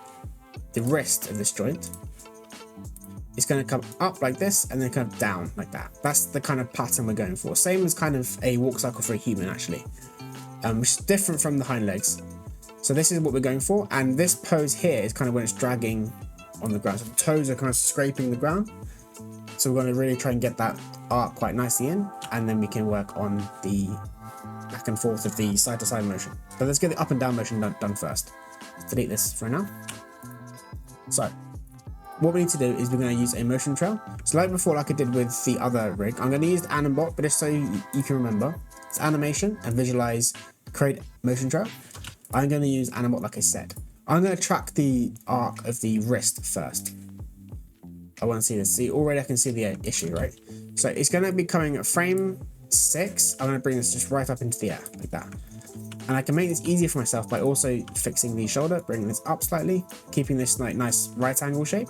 wrist of this joint, it's going to come up like this and then kind of down like that. That's the kind of pattern we're going for. Same as kind of a walk cycle for a human actually, which is different from the hind legs. So this is what we're going for, and this pose here is kind of when it's dragging on the ground. So the toes are kind of scraping the ground. So we're going to really try and get that arc quite nicely in, and then we can work on the back and forth of the side to side motion. But let's get the up and down motion done first. Let's delete this for now. So what we need to do is we're going to use a motion trail. So like before, like I did with the other rig, I'm going to use the Animbot, but just so you can remember, it's animation and visualize, create motion trail. I'm going to use Animbot like I said. I'm going to track the arc of the wrist first. I want to see this. See, already I can see the issue, right? So it's going to be coming at frame 6. I'm going to bring this just right up into the air like that. And I can make this easier for myself by also fixing the shoulder, bringing this up slightly, keeping this like nice right angle shape.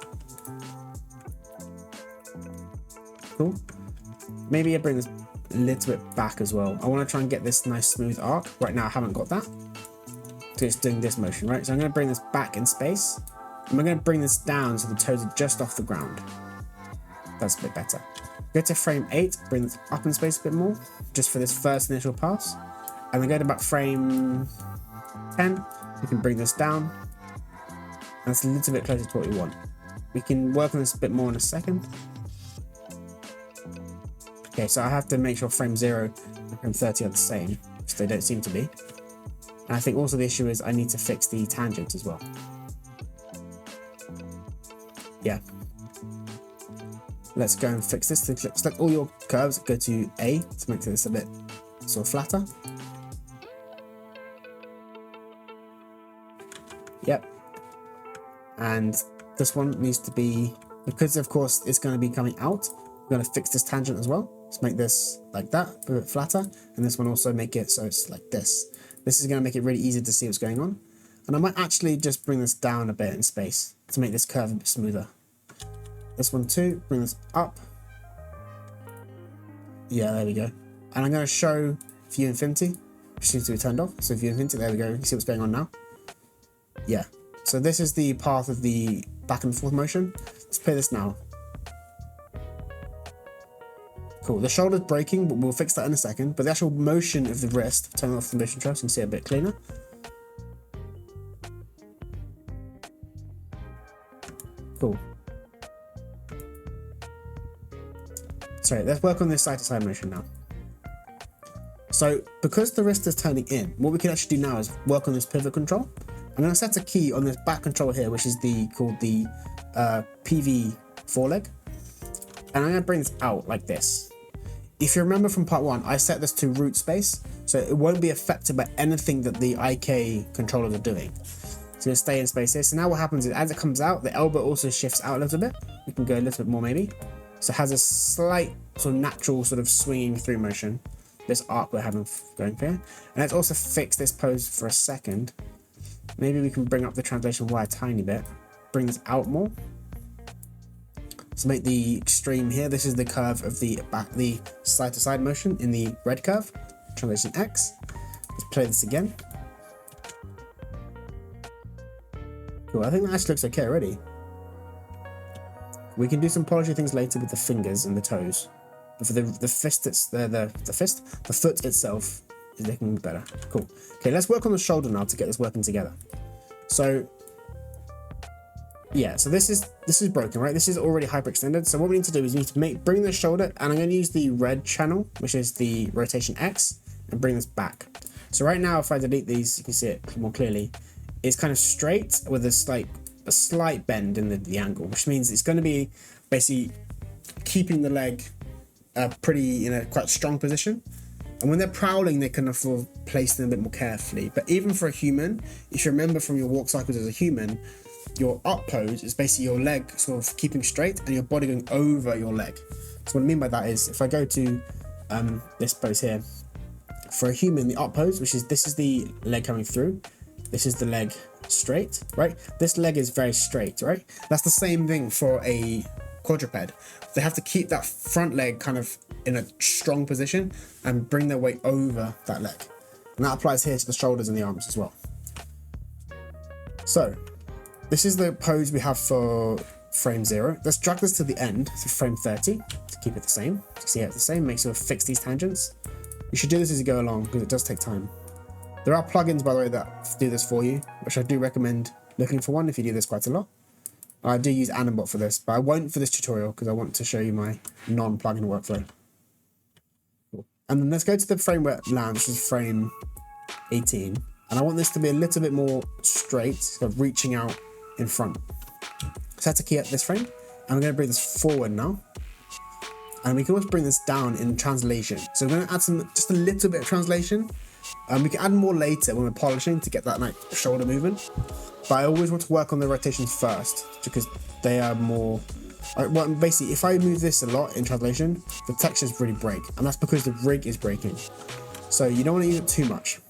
Cool. Maybe I bring this a little bit back as well. I want to try and get this nice smooth arc. Right now I haven't got that. So it's doing this motion, right? So I'm going to bring this back in space. And we're going to bring this down so the toes are just off the ground. That's a bit better. Go to frame 8, bring this up in space a bit more, just for this first initial pass. And then go to about frame 10, we can bring this down. And that's a little bit closer to what we want. We can work on this a bit more in a second. Okay, so I have to make sure frame 0 and frame 30 are the same, which they don't seem to be. And I think also the issue is I need to fix the tangent as well. Yeah. Let's go and fix this. Select all your curves, go to A to make this a bit sort of flatter. Yep. And this one needs to be, because of course it's going to be coming out, we're going to fix this tangent as well. Let's make this like that, a bit flatter. And this one also make it so it's like this. This is going to make it really easy to see what's going on. And I might actually just bring this down a bit in space to make this curve a bit smoother. This one too, bring this up. Yeah, there we go. And I'm going to show view infinity, which needs to be turned off. So view infinity, there we go. You see what's going on now? Yeah. So this is the path of the back and forth motion. Let's play this now. Cool. The shoulder's breaking, but we'll fix that in a second. But the actual motion of the wrist, turn off the motion control so you can see it a bit cleaner. Cool. Sorry, let's work on this side-to-side motion now. So because the wrist is turning in, what we can actually do now is work on this pivot control. I'm going to set a key on this back control here, which is called the PV foreleg. And I'm going to bring this out like this. If you remember from part 1, I set this to root space, so it won't be affected by anything that the IK controllers are doing. So it'll stay in space here. So now what happens is as it comes out, the elbow also shifts out a little bit. We can go a little bit more maybe. So it has a slight sort of natural sort of swinging through motion. This arc we're having going here. And let's also fix this pose for a second. Maybe we can bring up the translation Y a tiny bit. Bring this out more. So make the extreme here. This is the curve of the side to side motion in the red curve. Translation X. Let's play this again. Cool, I think that actually looks okay already. We can do some polishing things later with the fingers and the toes. But for the fist, the foot itself is looking better. Cool. Okay, let's work on the shoulder now to get this working together. So yeah, so this is broken, right? This is already hyperextended. So what we need to do is we need to bring the shoulder, and I'm going to use the red channel, which is the rotation X, and bring this back. So right now, if I delete these, you can see it more clearly. It's kind of straight with a slight bend in the angle, which means it's going to be basically keeping the leg pretty in a quite strong position. And when they're prowling, they can afford place them a bit more carefully. But even for a human, if you remember from your walk cycles as a human, your up pose is basically your leg sort of keeping straight and your body going over your leg. So what I mean by that is if I go to this pose here, for a human, the up pose, this is the leg coming through. This is the leg straight, right? This leg is very straight, right? That's the same thing for a quadruped. They have to keep that front leg kind of in a strong position and bring their weight over that leg. And that applies here to the shoulders and the arms as well. So this is the pose we have for frame 0. Let's drag this to the end, to frame 30, to keep it the same. To see it the same, make sure to fix these tangents. You should do this as you go along because it does take time. There are plugins, by the way, that do this for you, which I do recommend looking for one if you do this quite a lot. I do use Animbot for this, but I won't for this tutorial because I want to show you my non-plugin workflow. Cool. And then let's go to the frame where it lands, which is frame 18. And I want this to be a little bit more straight, so reaching out in front. Set a key at this frame, and we're going to bring this forward now. And we can also bring this down in translation. So we're going to add just a little bit of translation. We can add more later when we're polishing to get that like shoulder movement. But I always want to work on the rotations first because they are more. Well, basically, if I move this a lot in translation, the textures really break, and that's because the rig is breaking. So you don't want to use it too much,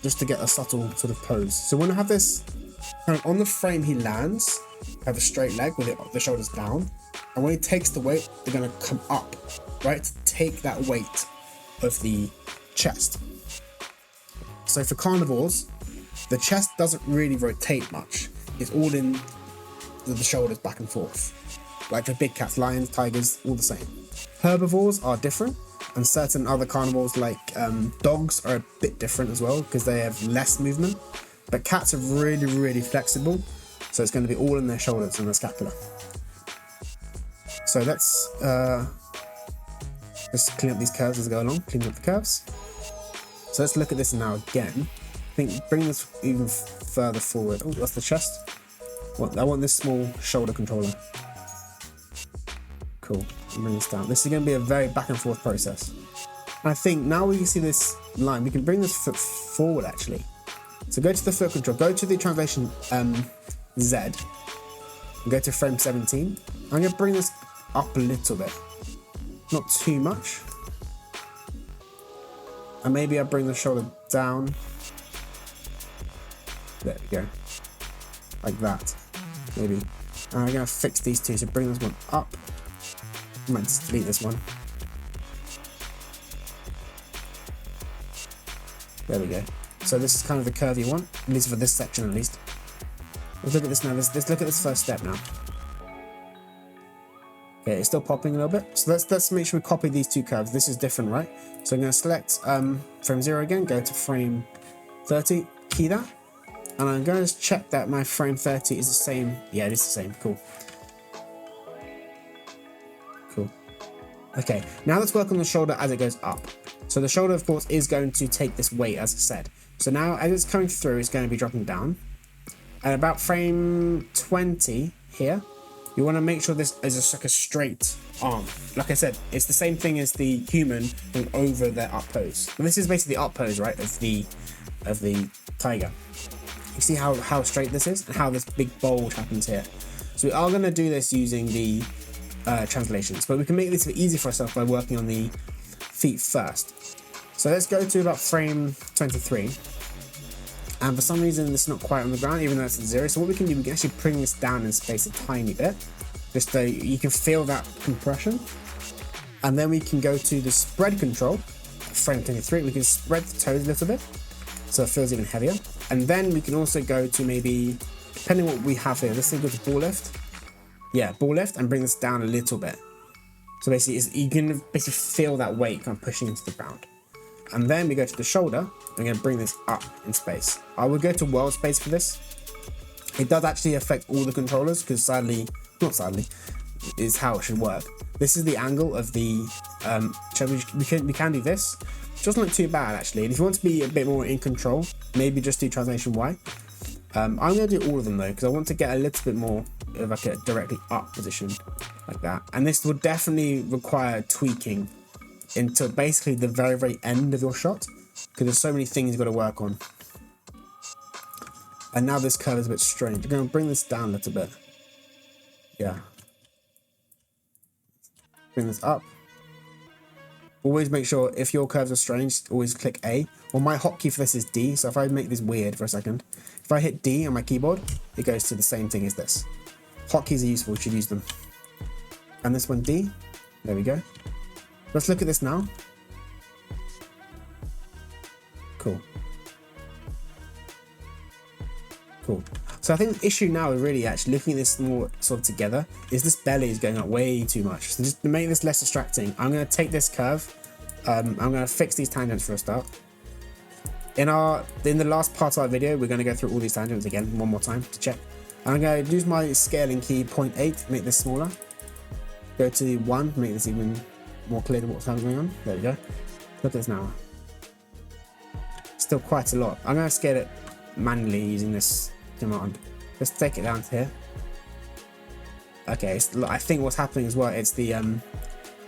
just to get a subtle sort of pose. So when I have this kind of on the frame, he lands. I have a straight leg with the shoulders down, and when he takes the weight, they're going to come up, right, to take that weight of the chest. So for carnivores, the chest doesn't really rotate much. It's all in the shoulders back and forth. Like for big cats, lions, tigers, all the same. Herbivores are different, and certain other carnivores like dogs are a bit different as well because they have less movement. But cats are really, really flexible, so it's going to be all in their shoulders and their scapula. So let's clean up these curves as we go along, clean up the curves. So let's look at this now again. I think bring this even further forward. Oh, that's the chest. I want this small shoulder controller. Cool. Bring this down. This is going to be a very back and forth process. And I think now we can see this line. We can bring this foot forward actually. So go to the foot control. Go to the translation Z. And go to frame 17. I'm going to bring this up a little bit. Not too much. And maybe I'll bring the shoulder down. There we go. Like that. Maybe. And I'm going to fix these two. So bring this one up. I might just delete this one. There we go. So this is kind of the curve you want, at least for this section at least. Let's look at this now. Let's look at this first step now. Okay, it's still popping a little bit. So let's make sure we copy these two curves. This is different, right? So I'm going to select frame 0 again, go to frame 30, key that. And I'm going to check that my frame 30 is the same. Yeah, it is the same. Cool. Cool. Okay, now let's work on the shoulder as it goes up. So the shoulder, of course, is going to take this weight, as I said. So now, as it's coming through, it's going to be dropping down. At about frame 20 here, you want to make sure this is just like a straight arm. Like I said, it's the same thing as the human going over their up pose. And this is basically the up pose, right, of the tiger. You see how straight this is and how this big bulge happens here. So we are going to do this using the translations, but we can make this a bit easier for ourselves by working on the feet first. So let's go to about frame 23. And for some reason, it's not quite on the ground, even though it's at 0. So what we can do, we can actually bring this down in space a tiny bit, just so you can feel that compression. And then we can go to the spread control, frame 23. We can spread the toes a little bit, so it feels even heavier. And then we can also go to maybe, depending on what we have here, let's say go to ball lift. Yeah, ball lift, and bring this down a little bit. So basically, you can basically feel that weight kind of pushing into the ground. And then we go to the shoulder. I'm going to bring this up in space. I will go to world space for this. It does actually affect all the controllers because sadly, not sadly, is how it should work. This is the angle of the, we can do this. It doesn't look too bad actually. And if you want to be a bit more in control, maybe just do translation Y. I'm going to do all of them though, because I want to get a little bit more of like a directly up position like that. And this will definitely require tweaking into basically the very, very end of your shot, because there's so many things you've got to work on. And now this curve is a bit strange. I'm going to bring this down a little bit. Yeah. Bring this up. Always make sure if your curves are strange, always click A. Well, my hotkey for this is D, so if I make this weird for a second, if I hit D on my keyboard, it goes to the same thing as this. Hotkeys are useful, you should use them. And this one D, there we go. Let's look at this now. Cool. Cool. So I think the issue now is really actually looking at this more sort of together is this belly is going up way too much. So just to make this less distracting, I'm going to take this curve. I'm going to fix these tangents for a start. In the last part of our video, we're going to go through all these tangents again one more time to check. And I'm going to use my scaling key 0.8 to make this smaller. Go to 1 to make this even more clear to what's going on. There we go. Look at this now. Still quite a lot. I'm going to scale it manually using this command. Let's take it down to here. Okay, I think what's happening as well, it's the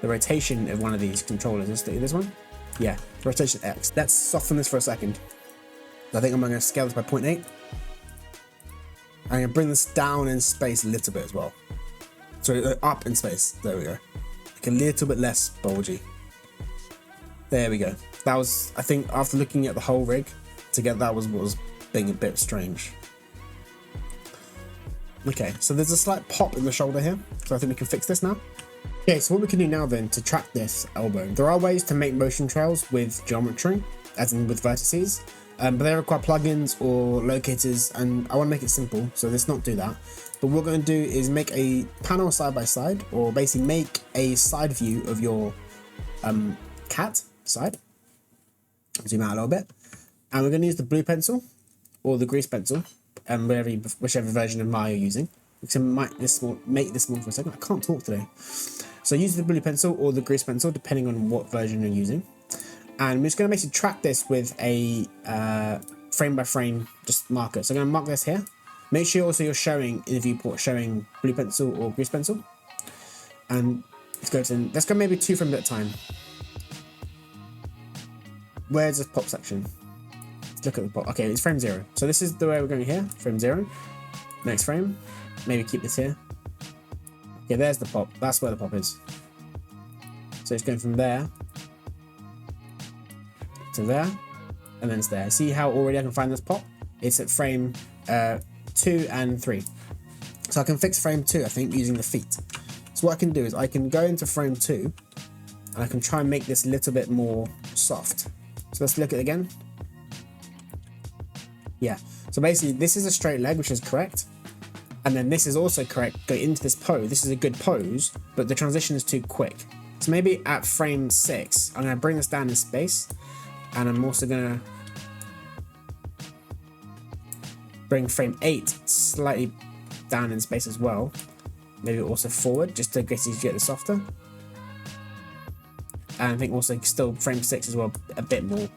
rotation of one of these controllers. Is this one? Yeah, rotation X. Let's soften this for a second. I think I'm going to scale this by 0.8. I'm going to bring this down in space a little bit as well. So up in space. There we go. Like a little bit less bulgy. There we go. That was, I think, after looking at the whole rig together, that was what was being a bit strange. Okay, so there's a slight pop in the shoulder here, so I think we can fix this now. Okay, so what we can do now then to track this elbow, there are ways to make motion trails with geometry, as in with vertices, but they require plugins or locators, and I want to make it simple, so let's not do that. But what we're going to do is make a panel side by side, or basically make a side view of your cat side. Zoom out a little bit, and we're going to use the blue pencil or the grease pencil, and whichever version of Maya you're using. We can make this small for a second. I can't talk today. So use the blue pencil or the grease pencil, depending on what version you're using. And we're just going to basically track this with a frame by frame, just marker. So I'm going to mark this here. Make sure also you're showing in the viewport, showing blue pencil or grease pencil. And let's go maybe 2 frames at a time. Where's the pop section? Let's look at the pop. Okay, it's frame 0. So this is the way we're going here, frame 0. Next frame, maybe keep this here. Okay, there's the pop. That's where the pop is. So it's going from there to there, and then it's there. See how already I can find this pop? It's at frame 2 and 3. So I can fix frame 2, I think, using the feet. So what I can do is I can go into frame 2 and I can try and make this a little bit more soft. So let's look at it again. Yeah, so basically this is a straight leg, which is correct. And then this is also correct, go into this pose. This is a good pose, but the transition is too quick. So maybe at frame 6, I'm gonna bring this down in space, and I'm also gonna bring frame 8 slightly down in space as well. Maybe also forward, just to get the softer. And I think also still frame 6 as well, a bit more.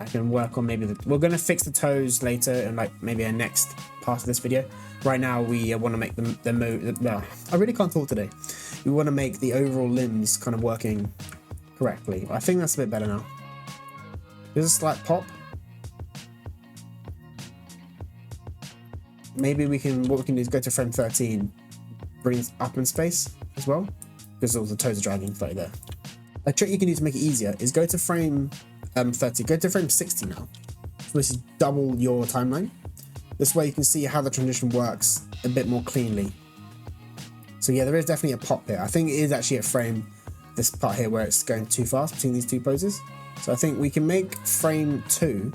I can work on maybe we're gonna fix the toes later in like maybe a next part of this video. Right now we want to make I really can't talk today. We want to make the overall limbs kind of working correctly. I think that's a bit better now. There's a slight pop. Maybe what we can do is go to frame 13, bring this up in space as well, because all the toes are dragging slightly there. A trick you can do to make it easier is go to frame 30, go to frame 60 now, which is double your timeline. This way you can see how the transition works a bit more cleanly. So yeah, there is definitely a pop here. I think it is actually a frame, this part here, where it's going too fast between these 2 poses. So I think we can make frame 2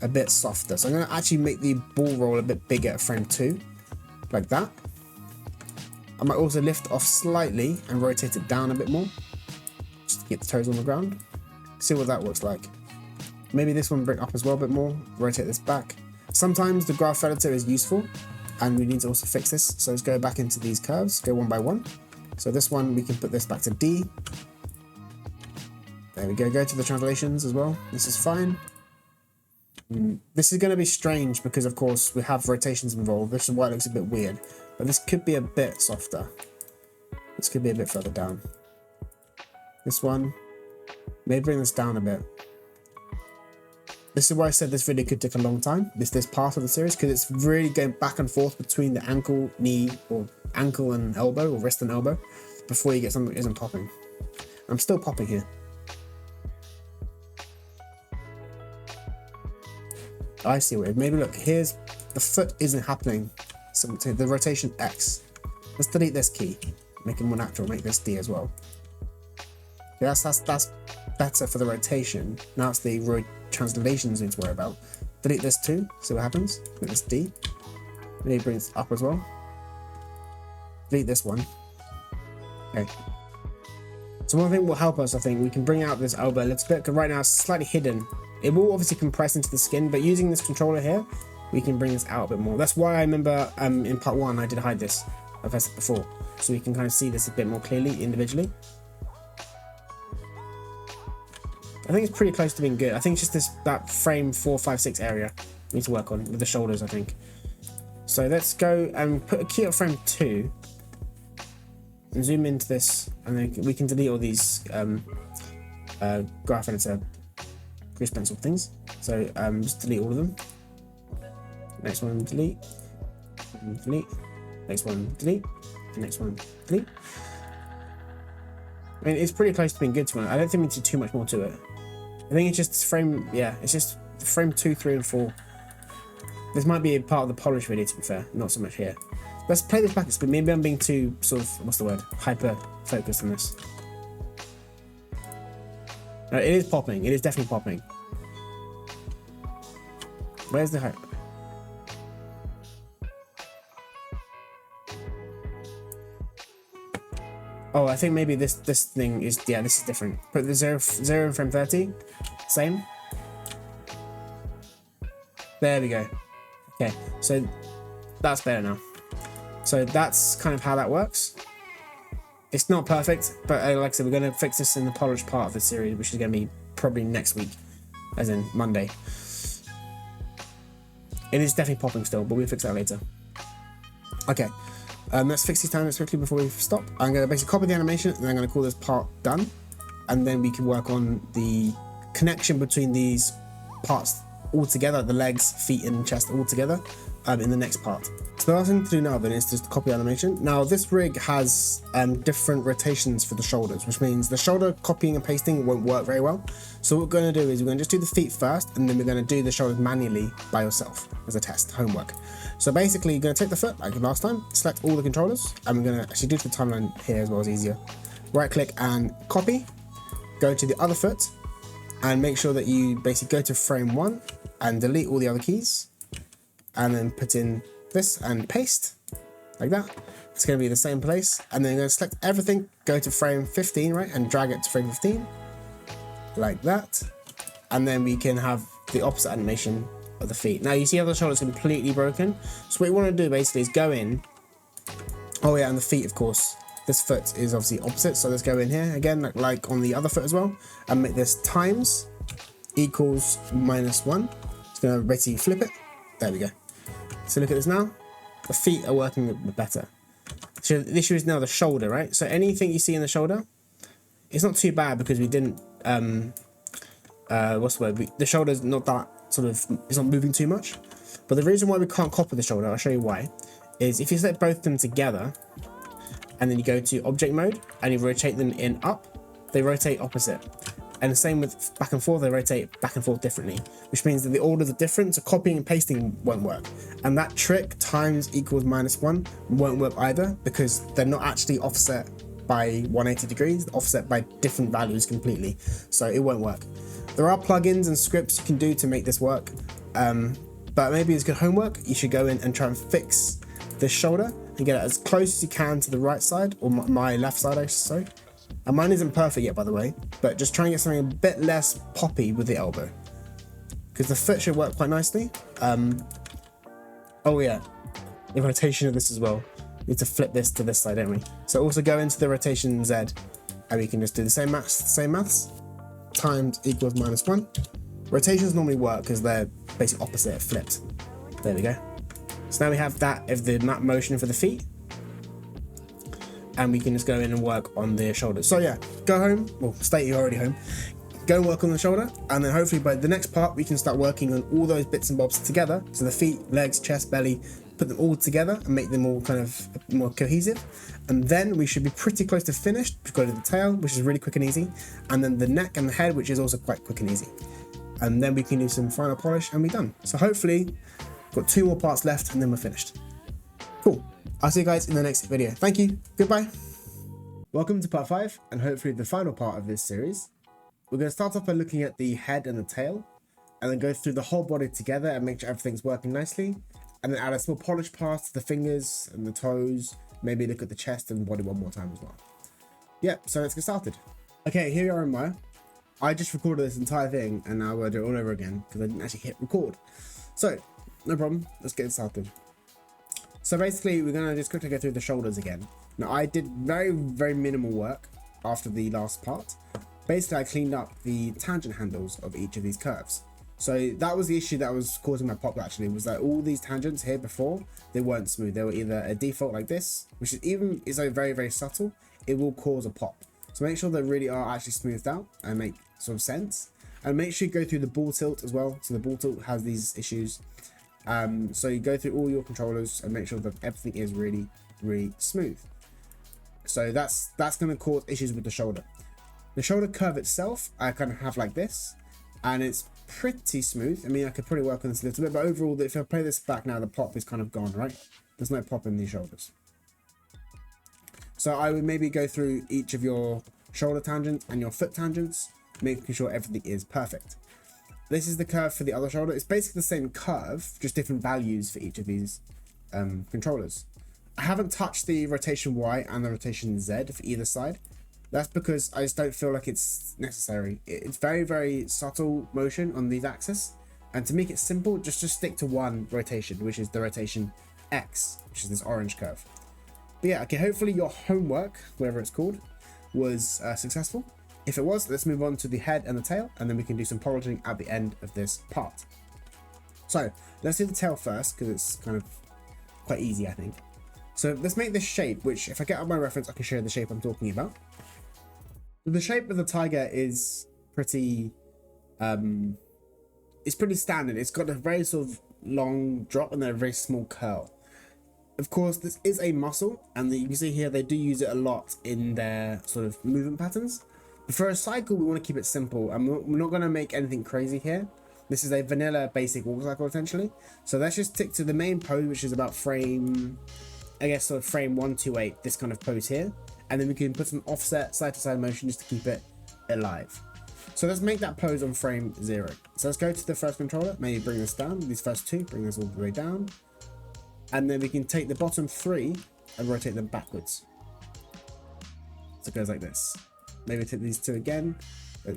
a bit softer. So I'm going to actually make the ball roll a bit bigger at frame 2, like that. I might also lift off slightly and rotate it down a bit more, just to get the toes on the ground. See what that looks like. Maybe this one bring up as well a bit more, rotate this back. Sometimes the graph editor is useful, and we need to also fix this. So let's go back into these curves, go one by one. So this one, we can put this back to D. There we go, go to the translations as well. This is fine. This is going to be strange because of course we have rotations involved. This is why it looks a bit weird, but this could be a bit softer. This could be a bit further down. This one, maybe bring this down a bit. This is why I said this video could take a long time, this part of the series, because it's really going back and forth between the ankle, knee, or ankle and elbow, or wrist and elbow, before you get something that isn't popping. I'm still popping here. I see what it is. Maybe look, here's the foot isn't happening. So the rotation X. Let's delete this key, make it more natural, make this D as well. Okay, that's better for the rotation. Now it's the translations we need to worry about. Delete this too, see what happens. Make this D. Maybe bring this up as well. Delete this one. Okay. So one thing will help us, I think, we can bring out this elbow a little bit, because right now it's slightly hidden. It will obviously compress into the skin, but using this controller here, we can bring this out a bit more. That's why I remember in part 1 I did hide this, I've said before, so we can kind of see this a bit more clearly individually. I think it's pretty close to being good. I think it's just that frame 4, 5, 6 area we need to work on with the shoulders, I think. So let's go and put a key at frame 2 and zoom into this, and then we can delete all these graph editor grease pencil things. So just delete all of them. Next one, delete. Delete. Next one, delete. The next one, delete. I mean, it's pretty close to being good to me. I don't think we need to do too much more to it. I think it's just frame, yeah, it's just frame 2, 3, and 4. This might be a part of the polish video, to be fair, not so much here. Let's play this back, but maybe I'm being too sort of, what's the word, hyper focused on this. No, it is popping, it is definitely popping. Where's the hype? Oh, I think maybe this thing is, yeah, this is different. Put the 0 in frame 30, same. There we go. Okay, so that's better now. So that's kind of how that works. It's not perfect, but like I said, we're going to fix this in the polished part of the series, which is going to be probably next week, as in Monday. It is definitely popping still, but we'll fix that later. Okay, let's fix these tangents quickly before we stop. I'm going to basically copy the animation, and then I'm going to call this part done, and then we can work on the connection between these parts all together, the legs, feet, and chest all together in the next part. So the last thing to do now then is just copy animation. Now this rig has different rotations for the shoulders, which means the shoulder copying and pasting won't work very well. So what we're going to do is we're going to just do the feet first, and then we're going to do the shoulders manually by yourself as a test, homework. So basically you're going to take the foot like last time, select all the controllers, and we're going to actually do the timeline here as well as easier. Right click and copy, go to the other foot, and make sure that you basically go to frame 1 and delete all the other keys, and then put in this and paste like that. It's going to be the same place, and then you're going to select everything, go to frame 15, right, and drag it to frame 15 like that, and then we can have the opposite animation of the feet. Now you see how the shoulder's completely broken, so what you want to do basically is go in, oh yeah, and the feet, of course, this foot is obviously opposite, so let's go in here again like on the other foot as well, and make this times equals -1. It's going to basically flip it. There we go. So look at this now, the feet are working a bit better. So the issue is now the shoulder, right? So anything you see in the shoulder, it's not too bad because we didn't, what's the word? The shoulder's not that sort of, it's not moving too much. But the reason why we can't copy the shoulder, I'll show you why, is if you select both of them together, and then you go to object mode, and you rotate them in up, they rotate opposite. And the same with back and forth, they rotate back and forth differently, which means that the orders are different, so copying and pasting won't work. And that trick, times equals -1, won't work either, because they're not actually offset by 180 degrees, offset by different values completely, so it won't work. There are plugins and scripts you can do to make this work, but maybe it's good homework. You should go in and try and fix this shoulder and get it as close as you can to the right side, or my left side, I should say. And mine isn't perfect yet, by the way, but just try and get something a bit less poppy with the elbow, because the foot should work quite nicely. Oh yeah, the rotation of this as well. We need to flip this to this side, don't we? So also go into the rotation Z, and we can just do the same maths. Times equals -1. Rotations normally work because they're basically opposite, flipped. There we go. So now we have that of the map motion for the feet, and we can just go in and work on the shoulders. So yeah, go home, well, state you're already home, go work on the shoulder, and then hopefully by the next part, we can start working on all those bits and bobs together. So the feet, legs, chest, belly, put them all together and make them all kind of more cohesive. And then we should be pretty close to finished. We've got the tail, which is really quick and easy. And then the neck and the head, which is also quite quick and easy. And then we can do some final polish and we're done. So hopefully, got 2 more parts left and then we're finished. Cool. I'll see you guys in the next video. Thank you. Goodbye. Welcome to part 5, and hopefully the final part of this series. We're going to start off by looking at the head and the tail, and then go through the whole body together and make sure everything's working nicely, and then add a small polish pass to the fingers and the toes, maybe look at the chest and body one more time as well. Yeah, so let's get started. Okay, here we are in Maya. I just recorded this entire thing, and now we'll do it all over again, because I didn't actually hit record. So, no problem, let's get started. So basically, we're going to just quickly go through the shoulders again. Now, I did very, very minimal work after the last part. Basically, I cleaned up the tangent handles of each of these curves. So that was the issue that was causing my pop, actually, was that all these tangents here before, they weren't smooth. They were either a default like this, which is even is like very, very subtle, it will cause a pop. So make sure they really are actually smoothed out and make sort of sense. And make sure you go through the ball tilt as well. So the ball tilt has these issues. So you go through all your controllers and make sure that everything is really, really smooth. So that's going to cause issues with the shoulder. The shoulder curve itself, I kind of have like this, and it's pretty smooth. I mean, I could probably work on this a little bit, but overall, if I play this back now, the pop is kind of gone, right? There's no pop in these shoulders. So I would maybe go through each of your shoulder tangents and your foot tangents, making sure everything is perfect. This is the curve for the other shoulder. It's basically the same curve, just different values for each of these controllers. I haven't touched the rotation Y and the rotation Z for either side. That's because I just don't feel like it's necessary. It's very, very subtle motion on these axes. And to make it simple, just stick to one rotation, which is the rotation X, which is this orange curve. But yeah, okay, hopefully your homework, whatever it's called, was successful. If it was, let's move on to the head and the tail, and then we can do some polishing at the end of this part. So let's do the tail first because it's kind of quite easy, I think. So let's make this shape, which if I get up my reference, I can show you the shape I'm talking about. The shape of the tiger is pretty, it's pretty standard. It's got a very sort of long drop and then a very small curl. Of course, this is a muscle, and you can see here they do use it a lot in their sort of movement patterns. But for a cycle, we want to keep it simple, and we're not going to make anything crazy here. This is a vanilla basic walk cycle, essentially. So let's just stick to the main pose, which is about frame, I guess, sort of frame 128, this kind of pose here. And then we can put some offset side-to-side motion just to keep it alive. So let's make that pose on frame 0. So let's go to the first controller, maybe bring this down, these first two, bring this all the way down. And then we can take the bottom 3 and rotate them backwards. So it goes like this. Maybe take these 2 again,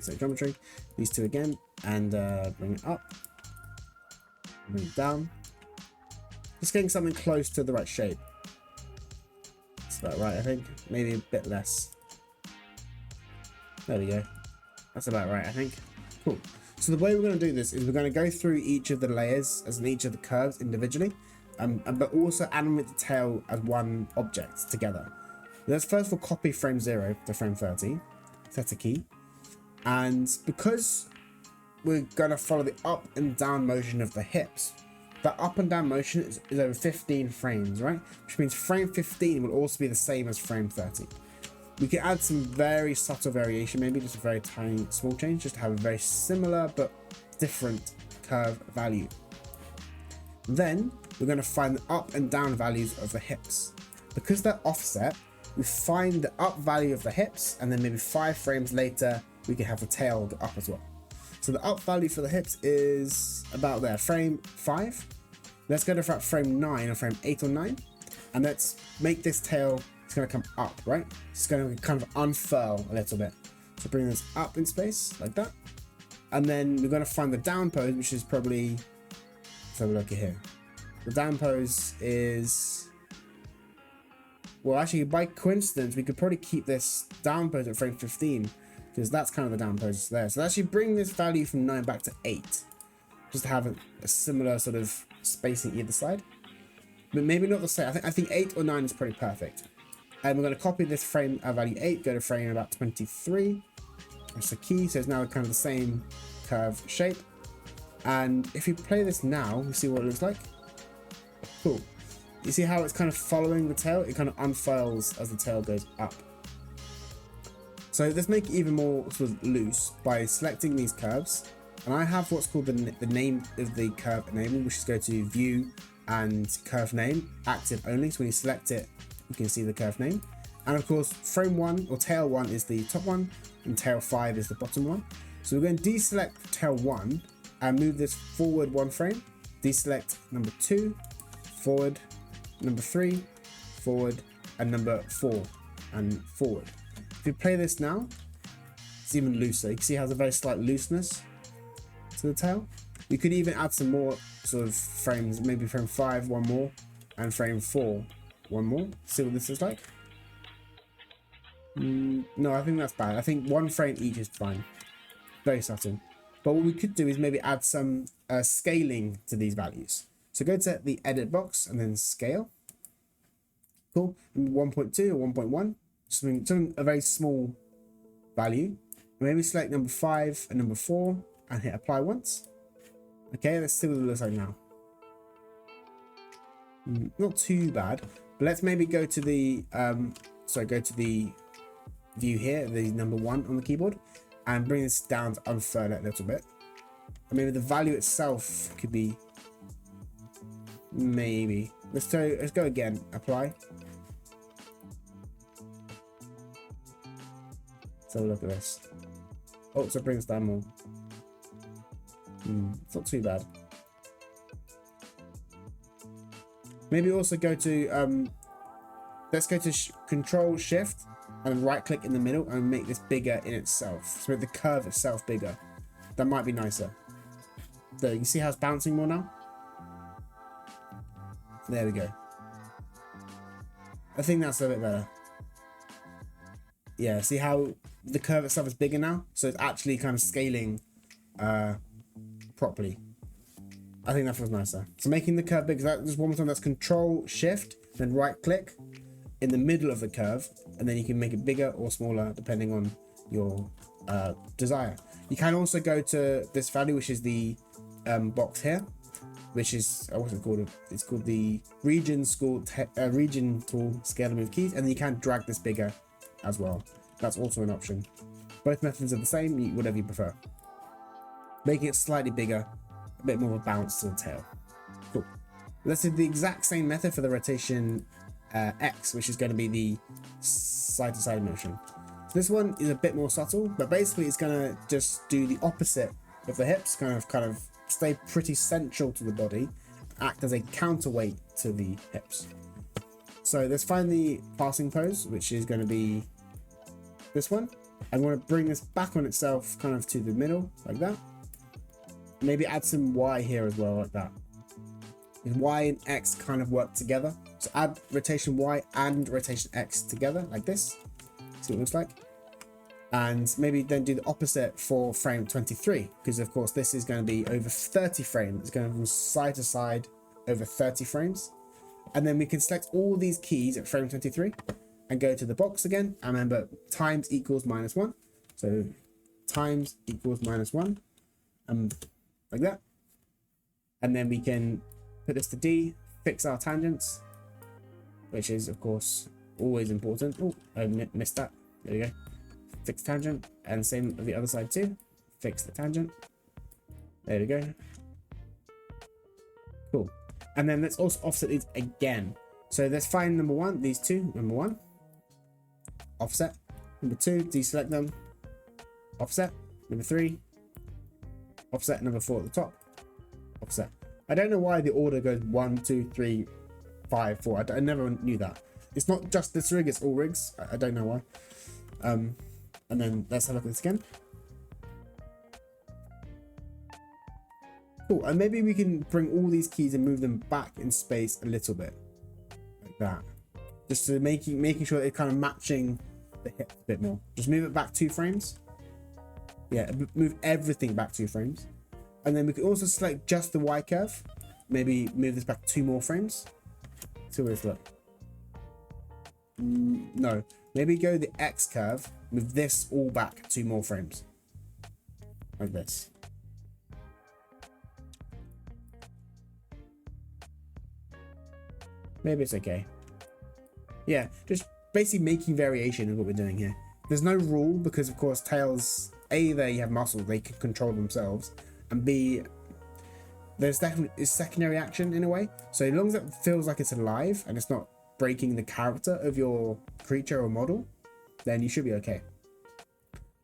so geometry, these 2 again, and bring it up, bring it down. Just getting something close to the right shape. That's about right, I think. Maybe a bit less. There we go. That's about right, I think. Cool. So the way we're going to do this is we're going to go through each of the layers, as in each of the curves individually, but also animate the tail as one object together. Let's first of all copy frame 0 to frame 30, set a key, and because we're going to follow the up and down motion of the hips, that up and down motion is over 15 frames, right? Which means frame 15 will also be the same as frame 30. We can add some very subtle variation, maybe just a very tiny small change, just to have a very similar but different curve value. Then we're going to find the up and down values of the hips. Because they're offset, we find the up value of the hips, and then maybe 5 frames later, we can have the tail go up as well. So the up value for the hips is about there, frame 5. Let's go to frame 9 or frame 8 or 9, and let's make this tail, it's going to come up, right? It's going to kind of unfurl a little bit. So bring this up in space like that. And then we're going to find the down pose, which is probably, let's have a look at here. The down pose is, well, actually by coincidence, we could probably keep this down pose at frame 15 because that's kind of the down pose there. So actually bring this value from 9 back to 8 just to have a similar sort of spacing either side. But maybe not the same. I think 8 or 9 is pretty perfect. And we're going to copy this frame value 8, go to frame about 23. That's the key, so it's now kind of the same curve shape. And if you play this now, we see what it looks like. Cool. You see how it's kind of following the tail? It kind of unfurls as the tail goes up. So let's make it even more sort of loose by selecting these curves. And I have what's called the name of the curve enable, which is go to view and curve name, active only. So when you select it, you can see the curve name. And of course, frame 1 or tail 1 is the top one, and tail 5 is the bottom one. So we're going to deselect tail 1 and move this forward 1 frame. Deselect number 2, forward, number 3, forward, and number 4, and forward. If you play this now, it's even looser. You can see it has a very slight looseness to the tail. You could even add some more sort of frames, maybe frame 5, 1 more, and frame 4, 1 more. See what this is like. No, I think that's bad. I think 1 frame each is fine. Very subtle. But what we could do is maybe add some scaling to these values. So go to the edit box and then scale. Cool. 1.2 or 1.1. Something a very small value. Maybe select number 5 and number 4 and hit apply once. Okay, let's see what it looks like now. Not too bad. But let's maybe go to the go to the view here, the number 1 on the keyboard, and bring this down to unfurl it a little bit. And maybe the value itself could be, maybe. Let's go again. Apply. Let's have a look at this. Oh, so it brings down more. It's not too bad. Maybe also go to let's go to Control Shift and right click in the middle and make this bigger in itself. So make the curve itself bigger. That might be nicer. There, you can see how it's bouncing more now. There we go. I think that's a bit better. Yeah, see how the curve itself is bigger now? So it's actually kind of scaling properly. I think that feels nicer. So making the curve big, just one more time, that's Control Shift, then right click in the middle of the curve, and then you can make it bigger or smaller depending on your desire. You can also go to this value, which is the box here, which is what's it called? It's called the region tool scale and move keys, and then you can drag this bigger as well. That's also an option. Both methods are the same, whatever you prefer. Making it slightly bigger, a bit more of a bounce to the tail. Cool. Let's do the exact same method for the rotation X, which is going to be the side to side motion. So this one is a bit more subtle, but basically it's going to just do the opposite of the hips, kind of stay pretty central to the body, act as a counterweight to the hips. So let's find the passing pose, which is going to be this one. I want to bring this back on itself, kind of to the middle, like that. Maybe add some Y here as well, like that. And Y and X kind of work together. So add rotation Y and rotation X together, like this. See what it looks like. And maybe then do the opposite for frame 23, because of course this is going to be over 30 frames. It's going to go from side to side over 30 frames. And then we can select all these keys at frame 23 and go to the box again. And remember, times equals -1. So times equals -1, like that. And then we can put this to D, fix our tangents, which is of course always important. Oh, I missed that. There we go. Fix tangent, and same on the other side too. Fix the tangent. There we go. Cool. And then let's also offset these again. So let's find number one, these two. Number one, offset. Number two, deselect them. Offset. Number three, offset. Number four at the top. Offset. I don't know why the order goes 1, 2, 3, 5, 4. I never knew that. It's not just this rig, it's all rigs. I don't know why. And then let's have a look at this again. Cool, and maybe we can bring all these keys and move them back in space a little bit. Like that. Just to making sure they're kind of matching the hip a bit more. Just move it back 2 frames. Yeah, move everything back 2 frames. And then we can also select just the Y curve. Maybe move this back 2 more frames. See what it's like. No, maybe go the X curve, move this all back 2 more frames. Like this. Maybe it's okay. Yeah, just basically making variation is what we're doing here. There's no rule because of course tails, A, they have muscles, they can control themselves, and B, there's definitely secondary action in a way. So as long as it feels like it's alive and it's not breaking the character of your creature or model, then you should be okay.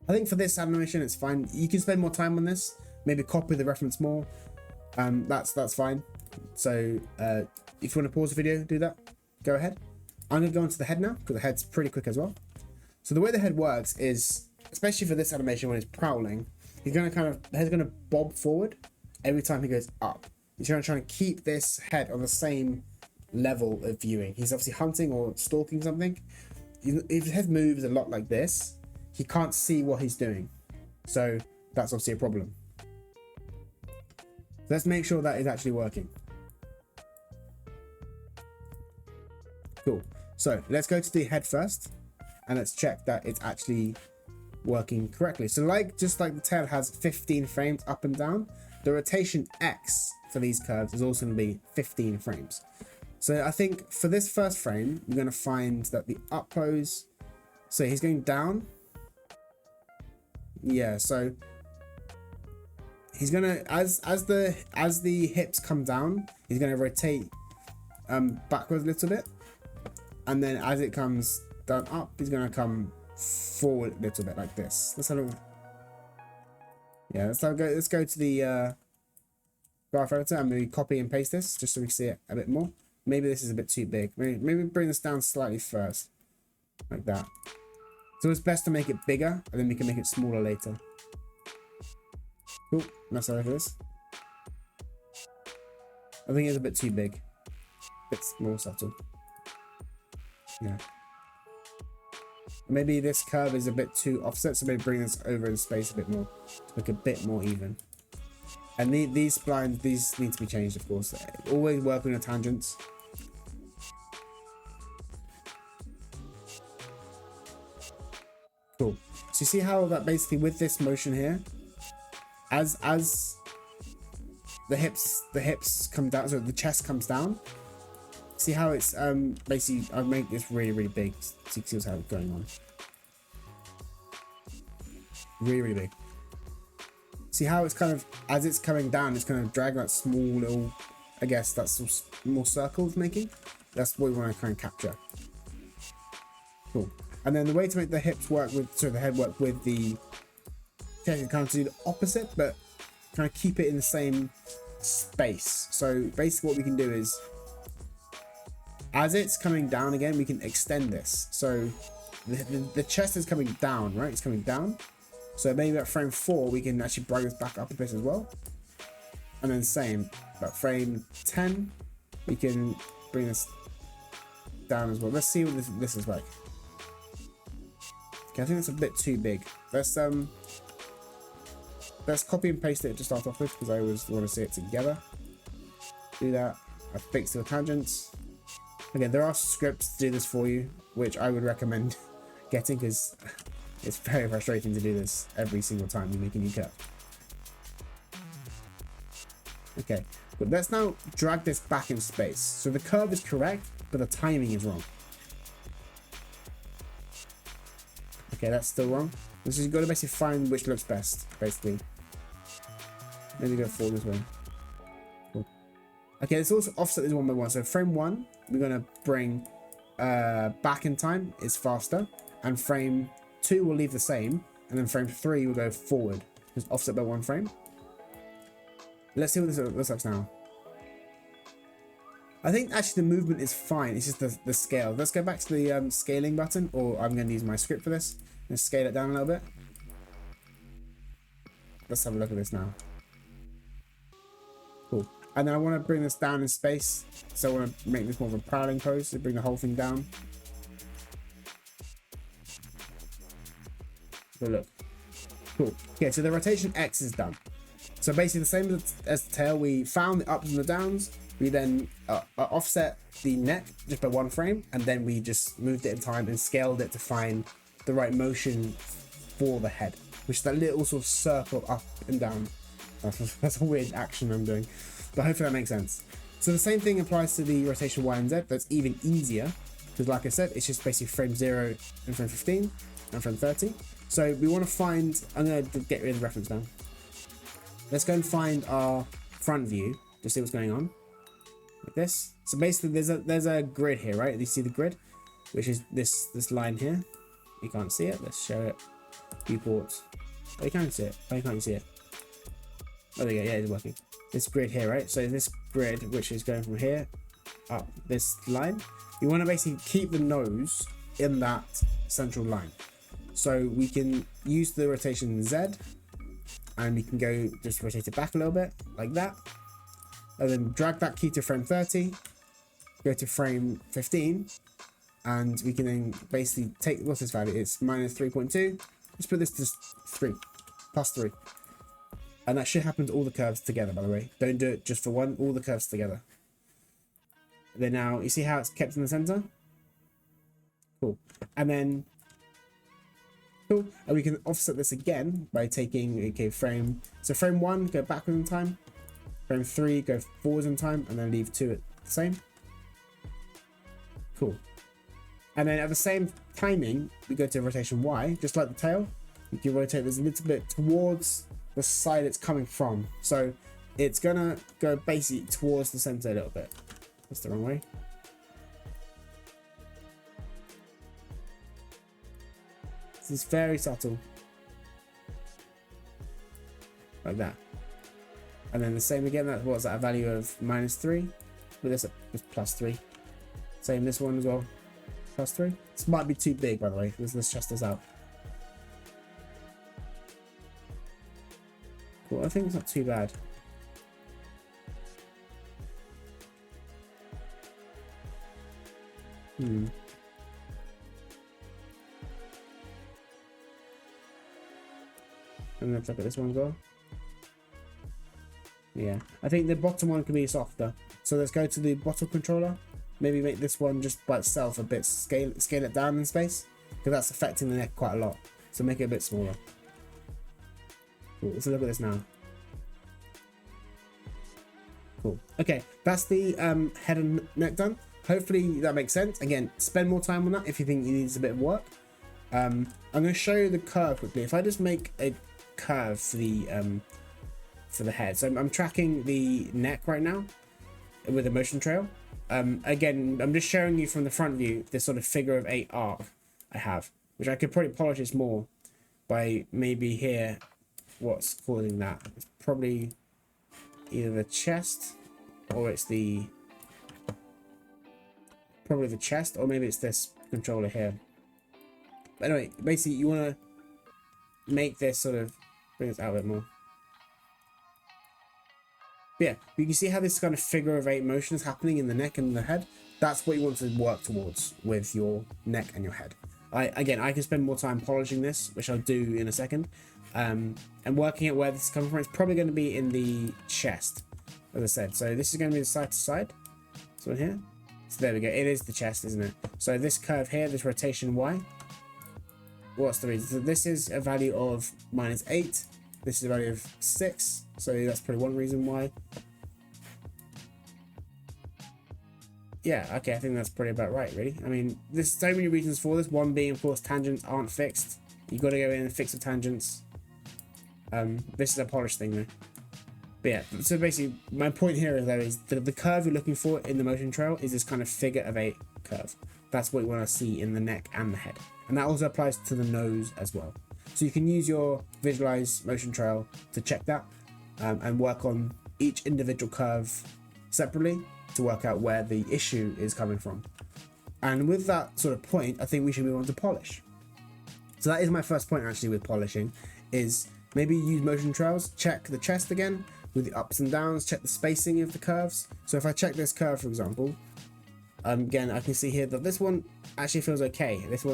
I think for this animation it's fine. You can spend more time on this, maybe copy the reference more. That's fine. So if you want to pause the video, do that, go ahead. I'm gonna go into the head now because the head's pretty quick as well. So the way the head works is, especially for this animation when it's prowling, the head's gonna bob forward every time he goes up. He's trying to keep this head on the same level of viewing. He's obviously hunting or stalking something. If his head moves a lot like this, he can't see what he's doing. So that's obviously a problem. Let's make sure that is actually working. Cool. So let's go to the head first and let's check that it's actually working correctly. So just like the tail has 15 frames up and down, the rotation X for these curves is also going to be 15 frames. So I think for this first frame, we're going to find that the up pose, so he's going down. Yeah, so he's going to, as the hips come down, he's going to rotate backwards a little bit. And then as it comes down up, he's going to come forward a little bit like this. Let's have a look. Yeah, let's go to the graph editor and maybe copy and paste this just so we can see it a bit more. Maybe this is a bit too big. Maybe bring this down slightly first, like that. So it's best to make it bigger, and then we can make it smaller later. Cool. That's how it is. I think it's a bit too big. A bit more subtle. Yeah. Maybe this curve is a bit too offset, so maybe bring this over in space a bit more to look a bit more even. And these splines, these need to be changed, of course. Always work on your tangents. Cool. So you see how that basically with this motion here, as the hips come down, so the chest comes down. See how it's basically I've made this really big. So you can see what's going on. Really big. See how it's kind of, as it's coming down, it's kind of dragging that small little, I guess that's more circles making. That's what we want to kind of capture. Cool. And then the way to make the hips work with, so the head work with the chest, you kind of do the opposite, but kind of keep it in the same space. So basically what we can do is, as it's coming down again, we can extend this. So the chest is coming down, right? It's coming down. So maybe at frame 4, we can actually bring this back up a bit as well. And then same, but frame 10, we can bring this down as well. Let's see what this is like. Okay, I think that's a bit too big. Let's copy and paste it to start off with, because I always want to see it together. Do that. I fixed the tangents. Again, there are scripts to do this for you, which I would recommend getting, because it's very frustrating to do this every single time you make a new curve. Okay, but let's now drag this back in space. So the curve is correct, but the timing is wrong. Okay, that's still wrong. So you've got to basically find which looks best, basically. Maybe go forward this way. Cool. Okay, let's also offset this one by one. So frame 1, we're going to bring back in time is faster, and frame 2 will leave the same, and then frame 3 will go forward. Just offset by 1 frame. Let's see what this looks like now. I think actually the movement is fine. It's just the scale. Let's go back to the scaling button, or I'm going to use my script for this and scale it down a little bit. Let's have a look at this now. Cool. And then I want to bring this down in space. So I want to make this more of a prowling pose to bring the whole thing down. So look. Cool. Okay, so the rotation X is done. So basically the same as the tail, we found the ups and the downs. We then offset the neck just by 1 frame, and then we just moved it in time and scaled it to find the right motion for the head, which is that little sort of circle up and down. That's a weird action I'm doing, but hopefully that makes sense. So the same thing applies to the rotation Y and Z. That's even easier, because like I said, it's just basically frame 0 and frame 15 and frame 30. So we want to find, I'm going to get rid of the reference now. Let's go and find our front view to see what's going on. Like this. So basically there's a grid here, right? You see the grid, which is this line here. You can't see it. Let's show it. Viewport. Oh, you can see it. Oh, you can't see it. Oh, there you go. Yeah, it's working. This grid here, right? So this grid, which is going from here up this line, you want to basically keep the nose in that central line. So we can use the rotation Z, and we can go just rotate it back a little bit like that, and then drag that key to frame 30, go to frame 15, and we can then basically take, what's this value? It's minus 3.2. Let's put this to 3, plus 3. And that should happen to all the curves together, by the way. Don't do it just for one, all the curves together. Then now, you see how it's kept in the center? Cool. And then, cool. And we can offset this again by taking, okay, frame 1, go backwards in time. Frame 3, go forwards in time, and then leave 2 at the same. Cool. And then at the same timing, we go to rotation Y, just like the tail. You can rotate this a little bit towards the side it's coming from. So it's gonna go basically towards the center a little bit. That's the wrong way. This is very subtle. Like that. And then the same again, that was at a value of minus 3. With this with plus 3. Same this one as well. Plus 3. This might be too big, by the way. Let's test this out. Cool, I think it's not too bad. And let's look at this one as well. Yeah, I think the bottom one can be softer. So let's go to the bottom controller. Maybe make this one just by itself a bit, scale it down in space, because that's affecting the neck quite a lot. So make it a bit smaller. Cool. Let's look at this now. Cool. Okay, that's the head and neck done. Hopefully that makes sense. Again, spend more time on that if you think it needs a bit of work. I'm going to show you the curve quickly. If I just make a curve for the head, so I'm tracking the neck right now with a motion trail. Again, I'm just showing you from the front view this sort of figure of 8 arc I have, which I could probably polish this more by maybe here what's causing that. It's probably either the chest or it's probably the chest, or maybe it's this controller here. But anyway, basically you want to make this sort of bring this out a bit more. But yeah, you can see how this kind of figure of 8 motion is happening in the neck and the head. That's what you want to work towards with your neck and your head. I can spend more time polishing this, which I'll do in a second, and working out where this is coming from. It's probably going to be in the chest, as I said. So this is going to be the side to side. So in here. So there we go. It is the chest, isn't it? So this curve here, this rotation Y. What's the reason? So this is a value of -8. This is a value of 6. So that's probably one reason why. Yeah, okay, I think that's pretty about right, really. I mean, there's so many reasons for this. One being, of course, tangents aren't fixed. You got to go in and fix the tangents. This is a polished thing, though. But yeah, so basically, my point here is the curve you're looking for in the motion trail is this kind of figure of 8 curve. That's what you want to see in the neck and the head. And that also applies to the nose as well. So you can use your visualize motion trail to check that and work on each individual curve separately to work out where the issue is coming from. And with that sort of point, I think we should move on to polish. So that is my first point actually with polishing, is maybe use motion trails, check the chest again with the ups and downs, check the spacing of the curves. So if I check this curve, for example, again, I can see here that this one actually feels okay. This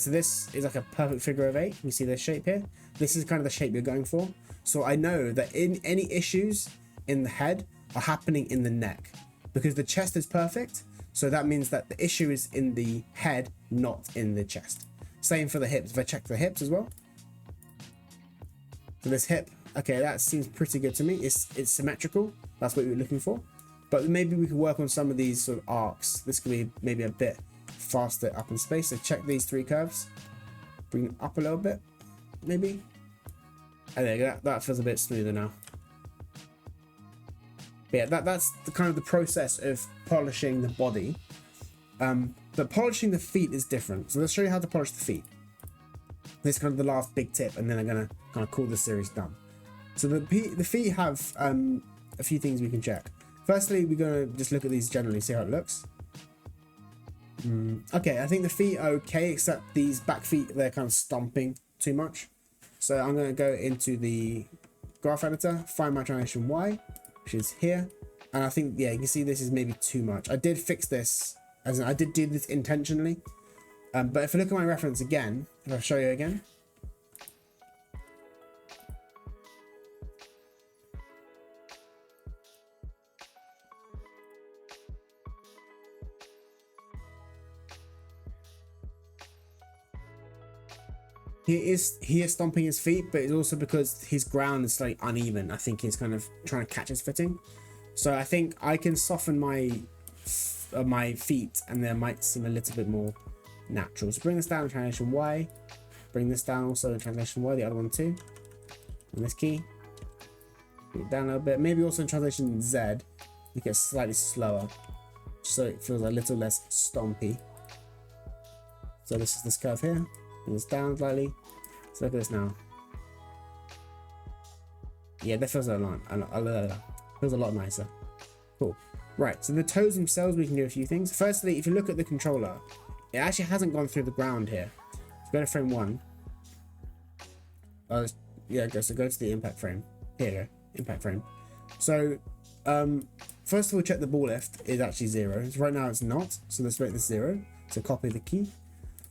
is like a perfect figure of 8. You see this shape here? This is kind of the shape you're going for. So I know that in any issues in the head are happening in the neck, because the chest is perfect. So that means that the issue is in the head, not in the chest. Same for the hips. If I check the hips as well. So this hip, okay, that seems pretty good to me. It's symmetrical. That's what we're looking for. But maybe we could work on some of these sort of arcs. This could be maybe a bit faster up in space. So check these 3 curves. Bring it up a little bit, maybe. And there you go. That feels a bit smoother now. But yeah, that's the kind of the process of polishing the body. But polishing the feet is different. So let's show you how to polish the feet. This is kind of the last big tip, and then I'm gonna kind of call the series done. So the feet have a few things we can check. Firstly, we're gonna just look at these generally, see how it looks. Okay, I think the feet are okay, except these back feet, they're kind of stomping too much. So I'm gonna go into the graph editor, find my translation Y, which is here, and I think, yeah, you can see this is maybe too much. I did fix this, as in I did do this intentionally, but if I look at my reference again, if I show you again, he is stomping his feet, but it's also because his ground is slightly uneven. I think he's kind of trying to catch his footing. So I think I can soften my feet, and they might seem a little bit more natural. So bring this down in translation Y. Bring this down also in translation Y, the other one too. And this key. Bring it down a little bit. Maybe also in translation Z. Make it slightly slower, so it feels a little less stompy. So this is this curve here. Bring this down slightly. So look at this now. Yeah, that feels a lot nicer. Cool. Right, so the toes themselves, we can do a few things. Firstly, if you look at the controller, it actually hasn't gone through the ground here. So go to frame 1. Yeah, so go to the impact frame. Here you go, impact frame. So, first of all, check the ball lift is actually 0. So right now it's not, so let's make this 0. So copy the key.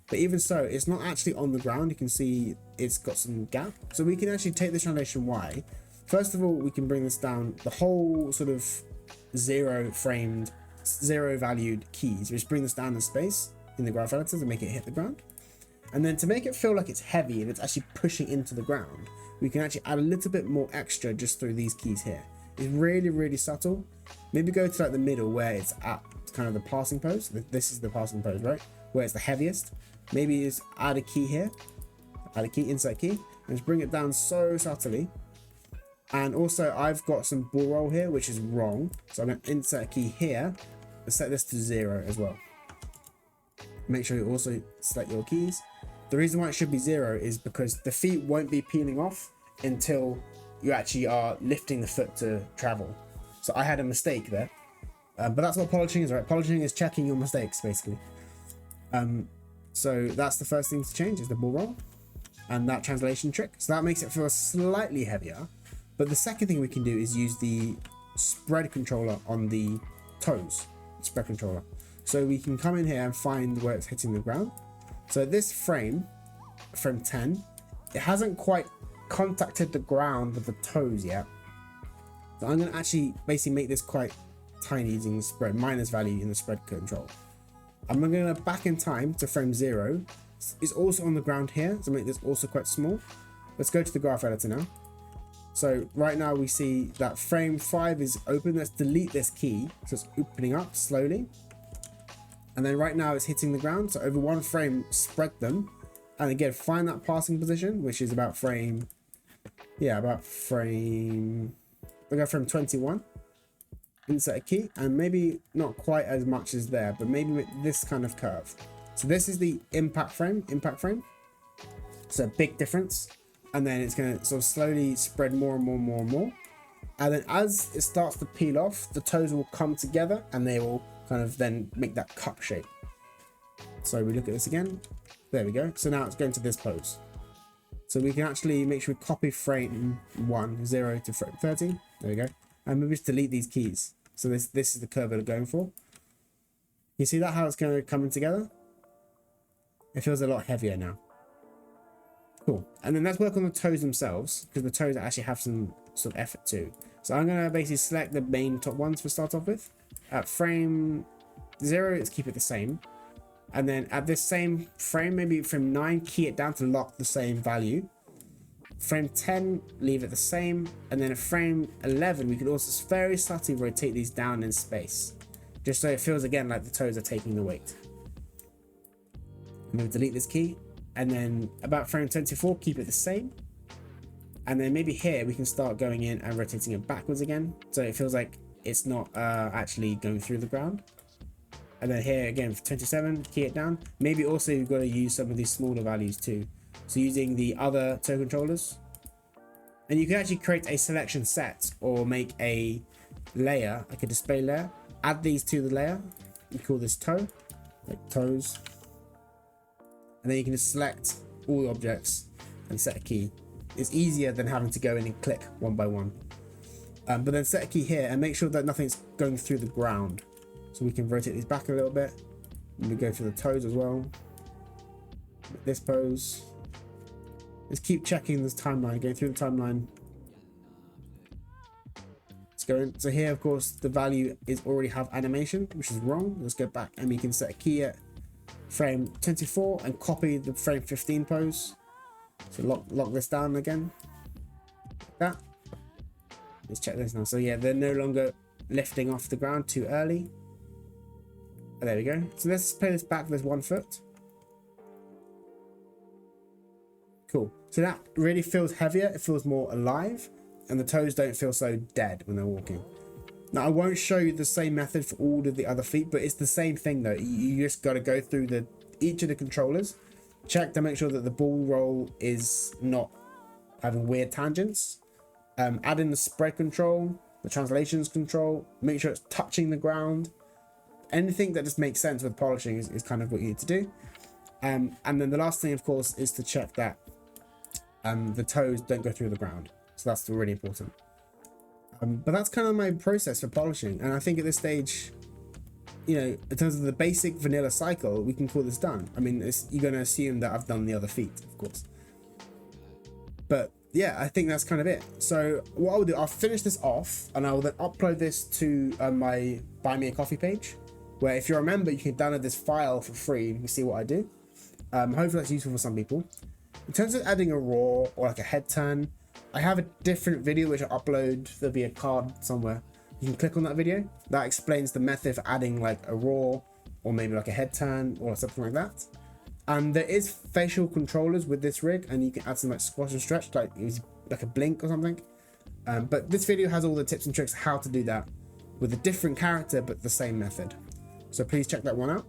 But even so, it's not actually on the ground. You can see it's got some gap. So we can actually take this translation Y first of all, we can bring this down, the whole sort of zero valued keys. We just bring this down in space in the graph editor to make it hit the ground. And then to make it feel like it's heavy and it's actually pushing into the ground, we can actually add a little bit more extra just through these keys here. It's really, really subtle. Maybe go to like the middle where it's at kind of the passing pose. This is the passing pose, right? Where it's the heaviest. Maybe just add a key here, add a key, insert key, and just bring it down so subtly. And also I've got some ball roll here, which is wrong. So I'm gonna insert a key here and set this to 0 as well. Make sure you also select your keys. The reason why it should be 0 is because the feet won't be peeling off until you actually are lifting the foot to travel. So I had a mistake there, but that's what polishing is, right? Polishing is checking your mistakes, basically. So that's the first thing to change, is the ball roll and that translation trick. So that makes it feel slightly heavier. But the second thing we can do is use the spread controller on the toes, spread controller. So we can come in here and find where it's hitting the ground. So this frame 10, it hasn't quite contacted the ground with the toes yet. So I'm going to actually basically make this quite tiny using the spread minus value in the spread control. I'm going to back in time to frame 0. It's also on the ground here, so make this also quite small. Let's go to the graph editor now. So right now we see that frame 5 is open. Let's delete this key, so it's opening up slowly. And then right now it's hitting the ground. So over one frame, spread them. And again, find that passing position, which is about frame, we'll go frame 21. Insert a key, and maybe not quite as much as there, but maybe with this kind of curve. So this is the impact frame. So a big difference. And then it's going to sort of slowly spread more and more. And then as it starts to peel off, the toes will come together and they will kind of then make that cup shape. So we look at this again. There we go. So now it's going to this pose. So we can actually make sure we copy frame 0 to frame 30. There we go. And maybe just delete these keys. So this is the curve we're going for. You see that how it's going to come together? It feels a lot heavier now. Cool. And then let's work on the toes themselves, because the toes actually have some sort of effort too. So I'm going to basically select the main top ones to start off with. At frame 0, let's keep it the same. And then at this same frame, maybe frame 9, key it down to lock the same value. Frame 10, leave it the same. And then at frame 11, we can also very subtly rotate these down in space, just so it feels again like the toes are taking the weight. I'm going to delete this key. And then about frame 24, keep it the same. And then maybe here we can start going in and rotating it backwards again, so it feels like it's not actually going through the ground. And then here again for 27, key it down. Maybe also you've got to use some of these smaller values too. So using the other toe controllers. And you can actually create a selection set or make a layer, like a display layer. Add these to the layer. We call this toe, like toes. And then you can just select all the objects and set a key. It's easier than having to go in and click one by one. But then set a key here and make sure that nothing's going through the ground. So we can rotate these back a little bit. And we go for the toes as well. This pose. Let's keep checking this timeline, going through the timeline. Let's go in. So here, of course, the value is already have animation, which is wrong. Let's go back and we can set a key at frame 24 and copy the frame 15 pose. So lock this down again. Like that. Let's check this now. So yeah, they're no longer lifting off the ground too early. Oh, there we go. So let's play this back with 1 foot. Cool. So that really feels heavier. It feels more alive. And the toes don't feel so dead when they're walking. Now, I won't show you the same method for all of the other feet, but it's the same thing though. You just got to go through each of the controllers, check to make sure that the ball roll is not having weird tangents. Add in the spread control, the translations control, make sure it's touching the ground. Anything that just makes sense with polishing is kind of what you need to do. And then the last thing, of course, is to check that the toes don't go through the ground. So that's really important. But that's kind of my process for polishing. And I think at this stage, you know, in terms of the basic vanilla cycle, we can call this done. I mean, you're going to assume that I've done the other feet, of course. But yeah, I think that's kind of it. So what I'll do, I'll finish this off and I will then upload this to my Buy Me a Coffee page, where if you're a member, you can download this file for free and you see what I do. Hopefully that's useful for some people. In terms of adding a raw or like a head turn, I have a different video which I upload. There'll be a card somewhere. You can click on that video. That explains the method for adding like a raw or maybe like a head turn or something like that. And there is facial controllers with this rig, and you can add some like squash and stretch, like a blink or something. But this video has all the tips and tricks how to do that with a different character but the same method. So please check that one out.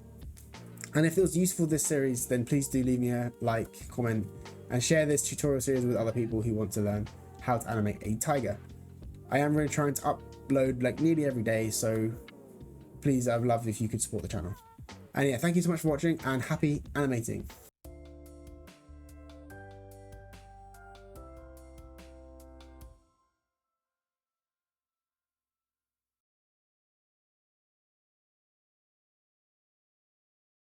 And if it was useful this series, then please do leave me a like, comment, and share this tutorial series with other people who want to learn how to animate a tiger. I am really trying to upload like nearly every day, so please, I'd love if you could support the channel. And yeah, thank you so much for watching and happy animating.